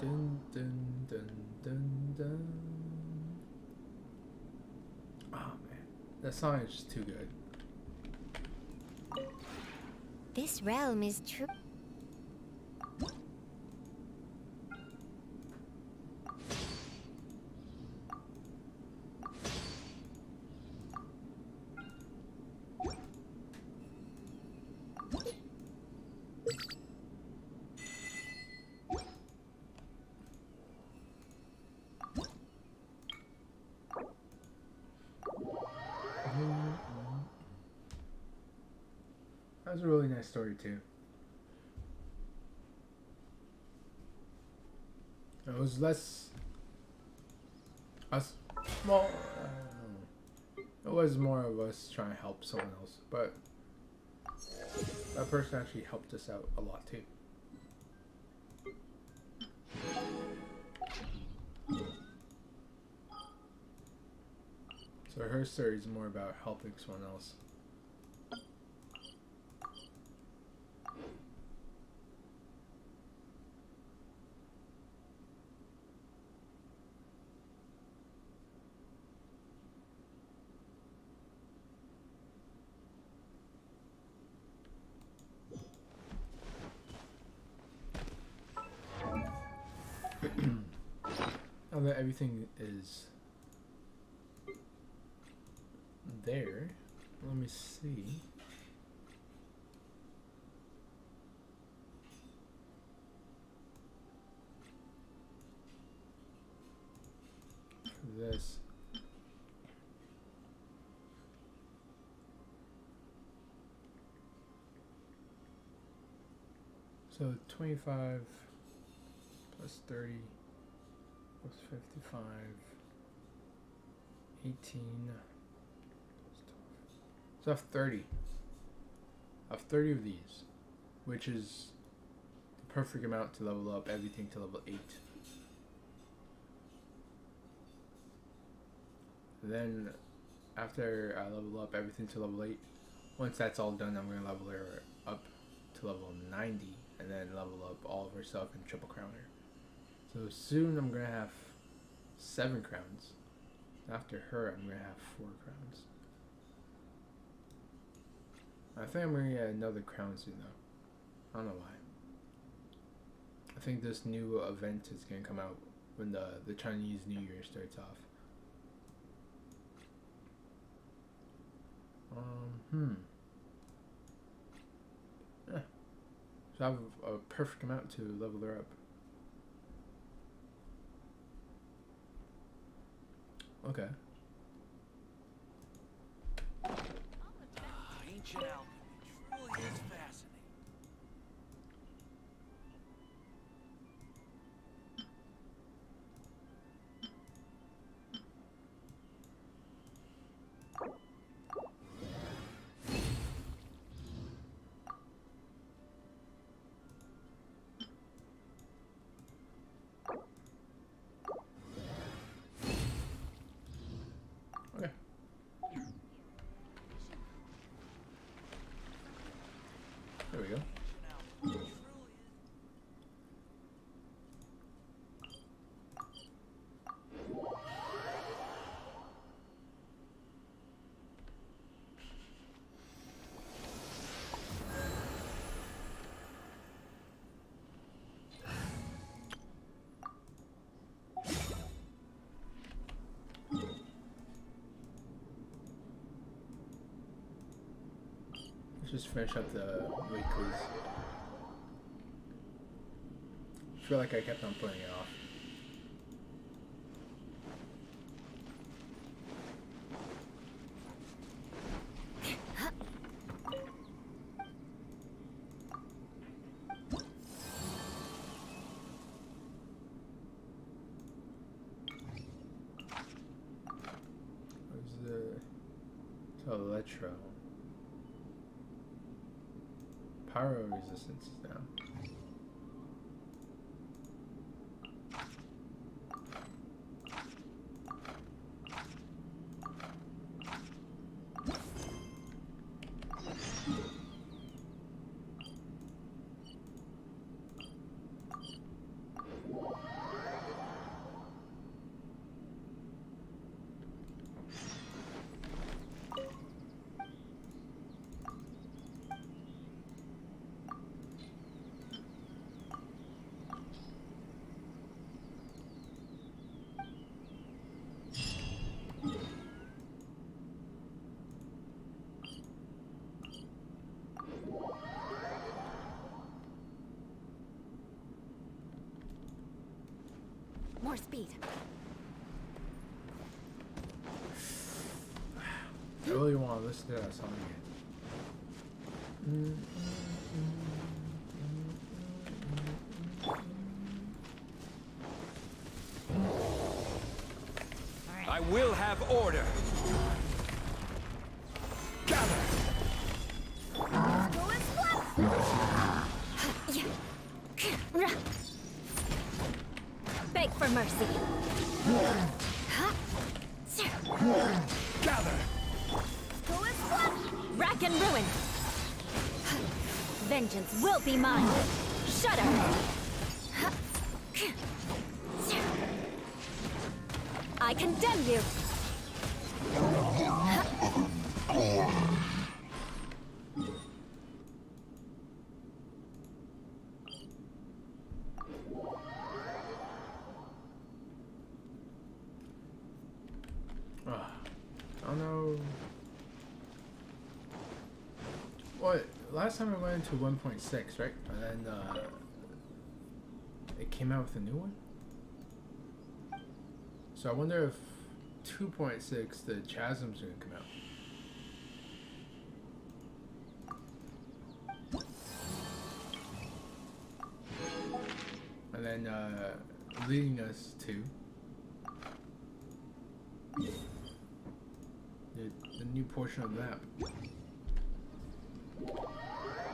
Dun dun dun dun dun. Oh man, that song is just too good. This realm is true. That was a really nice story too. It was less us. Well, it was more of us trying to help someone else, but that person actually helped us out a lot too. So her story is more about helping someone else. Now that everything is there, let me see. For this. So 25 plus 30 plus 55, 18. So I have 30. I have 30 of these, which is the perfect amount to level up everything to level 8. Then after I level up everything to level 8, once that's all done, I'm going to level her up to level 90 and then level up all of her stuff and triple crown her. So soon I'm going to have 7 crowns After her, I'm gonna have 4 crowns. I think I'm gonna get another crown soon though. I don't know why. I think this new event is gonna come out when the Chinese New Year starts off. Yeah. So I have a perfect amount to level her up. Okay. Ancient alchemy truly is fascinating. Okay. There we go. Let's just finish up the weeklies. I feel like I kept on putting it off. Where's the Electro? Pyro resistance is down. More speed. I really want to listen to that song again. I will have order. Gather. Beg for mercy. Gather. Rack and ruin. Vengeance will be mine. Shudder. I condemn you. I don't know. What? Last time I went into 1.6, right? And then it came out with a new one. So I wonder if 2.6, the Chasm's gonna come out. And then leading us to the new portion of the map.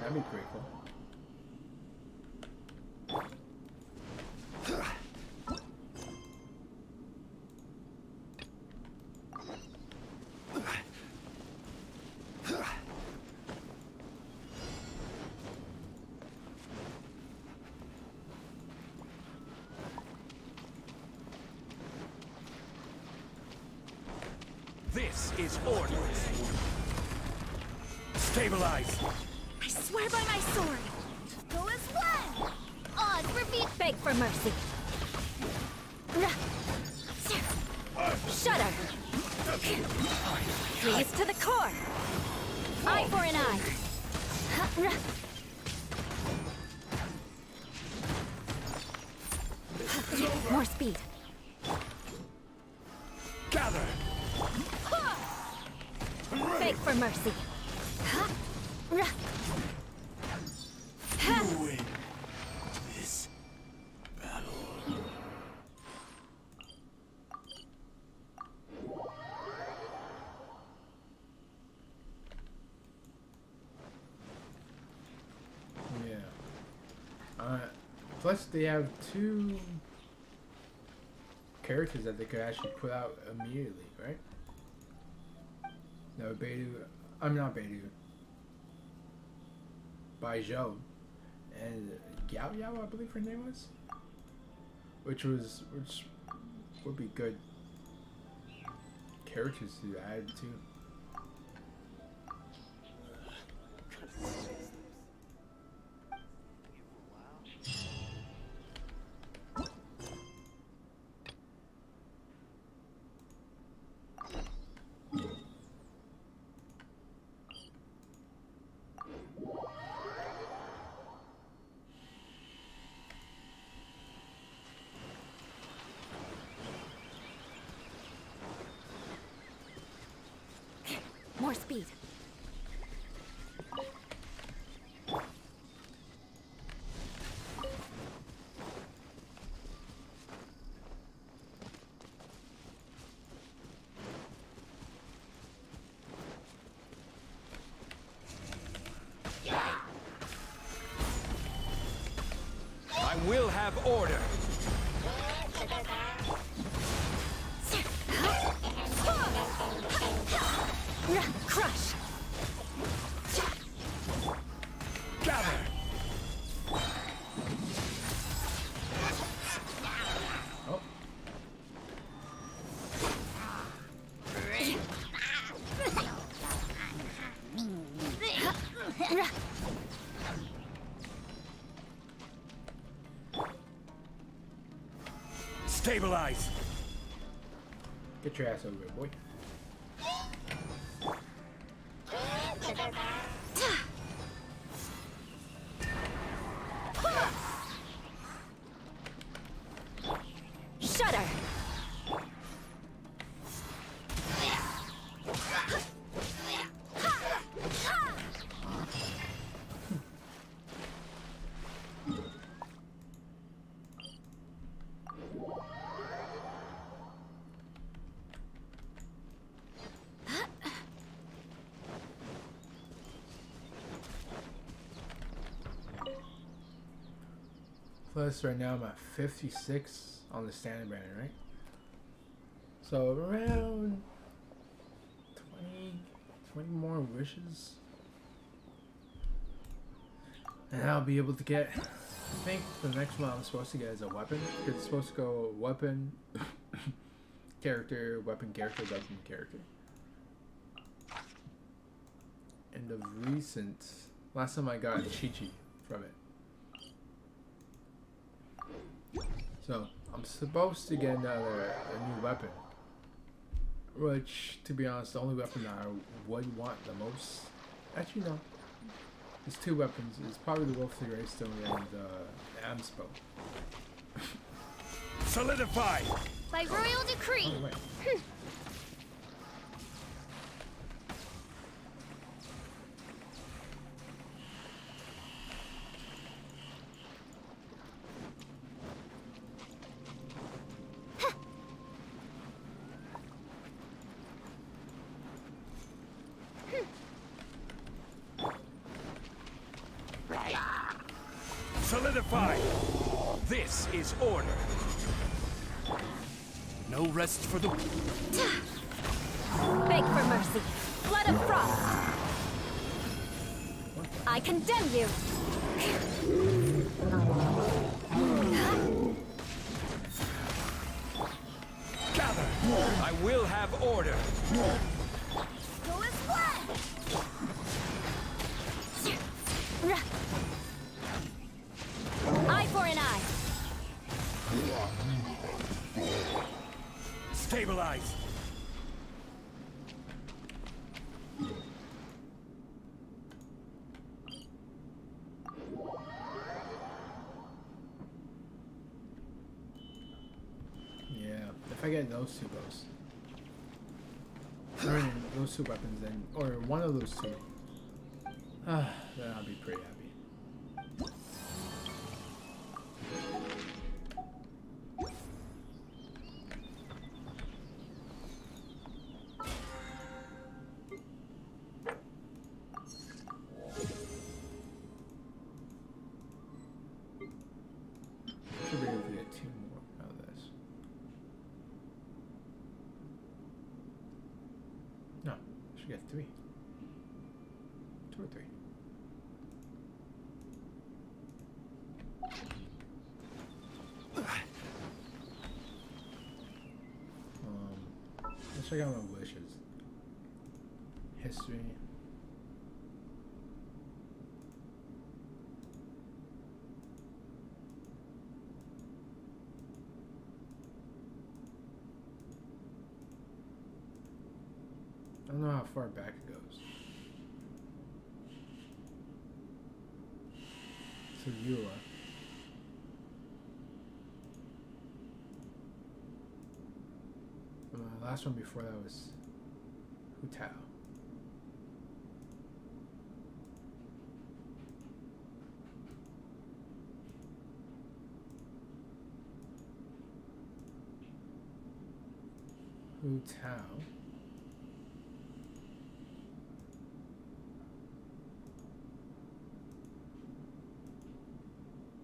That'd be pretty cool. is order. Stabilize. I swear by my sword. Go as one. Odds repeat. Beg for mercy. Shudder. Freeze to the core. Eye for an eye. More speed. Gather. Beg for mercy. Win this battle. Yeah. Plus they have 2 characters that they could actually put out immediately, right? No, Beidou. I'm not Beidou. Baizhou. And Yao Yao, I believe her name was. Which would be good characters to add too. More speed. I will have order. Crush. Gather. Oh. Stabilize. Get your ass over here, boy. Shudder. Plus, right now I'm at 56 on the standard banner, right? So around 20 more wishes, and I'll be able to get. I think the next one I'm supposed to get is a weapon. It's supposed to go weapon, character, weapon, character, weapon, character. And of recent, last time I got Chi-Chi from it. So I'm supposed to get a new weapon, which, to be honest, the only weapon that I would want the most. Actually, no. There's 2 weapons. It's probably the Wolf Gray Stone and the Amspo. Solidify. By royal decree. Oh, wait. Solidify. This is order. No rest for the... Beg for mercy. Blood of frost. I condemn you. Gather. I will have order. Stabilize! Yeah, if I get those two bows, or those two weapons, then, or one of those two, then I'll be pretty happy. Should be able to get 2 more out of this. No, I should get 3. 2 or 3. Let's check out my wishes. History. I don't know how far back it goes. So Eula. The last one before that was Hu Tao. Hu Tao.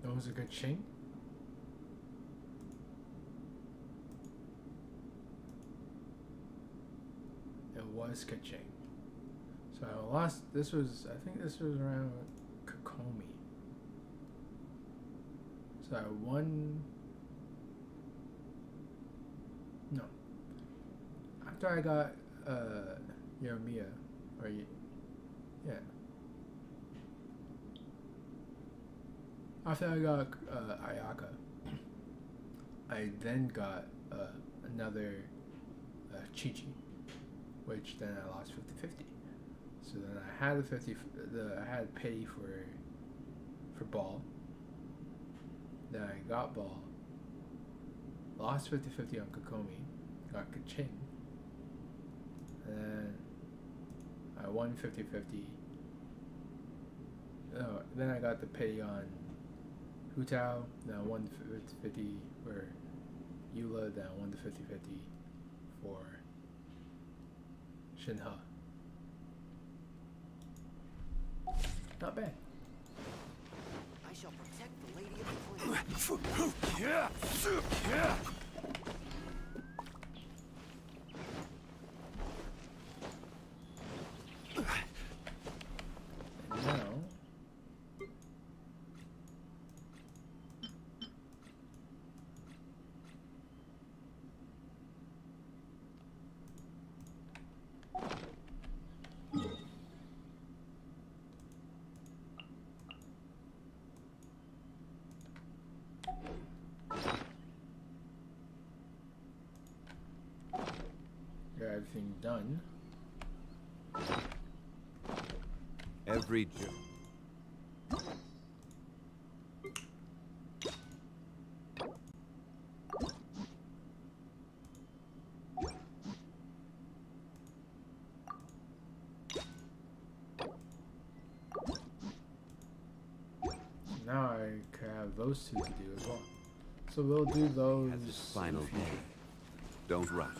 That was a good chain. It was Kaching. So I lost. This was. I think this was around Kokomi. So I won. No. After I got Yomiya, or yeah. After I got Ayaka, I then got another Chi-Chi, which then I lost 50-50. So then I had I had pay for Ball. Then I got Ball. Lost 50-50 on Kokomi. Got Kachin. And then I won 50-50. Oh, then I got the pay on Hu Tao. Then I won 50-50 for Eula. Then I won the 50-50 for Shenhe. Not bad. I shall protect the Lady of the Flame. Yeah. And now got everything done. Every Now I could have those two to do as well. So we'll do those. At this final day, don't rush.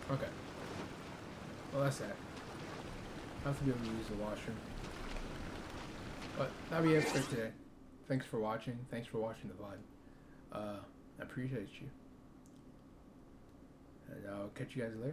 Okay. Well, that's that. I have to be able to use the washroom. But that'll be it for today. Thanks for watching. Thanks for watching the VOD. I appreciate you. And I'll catch you guys later.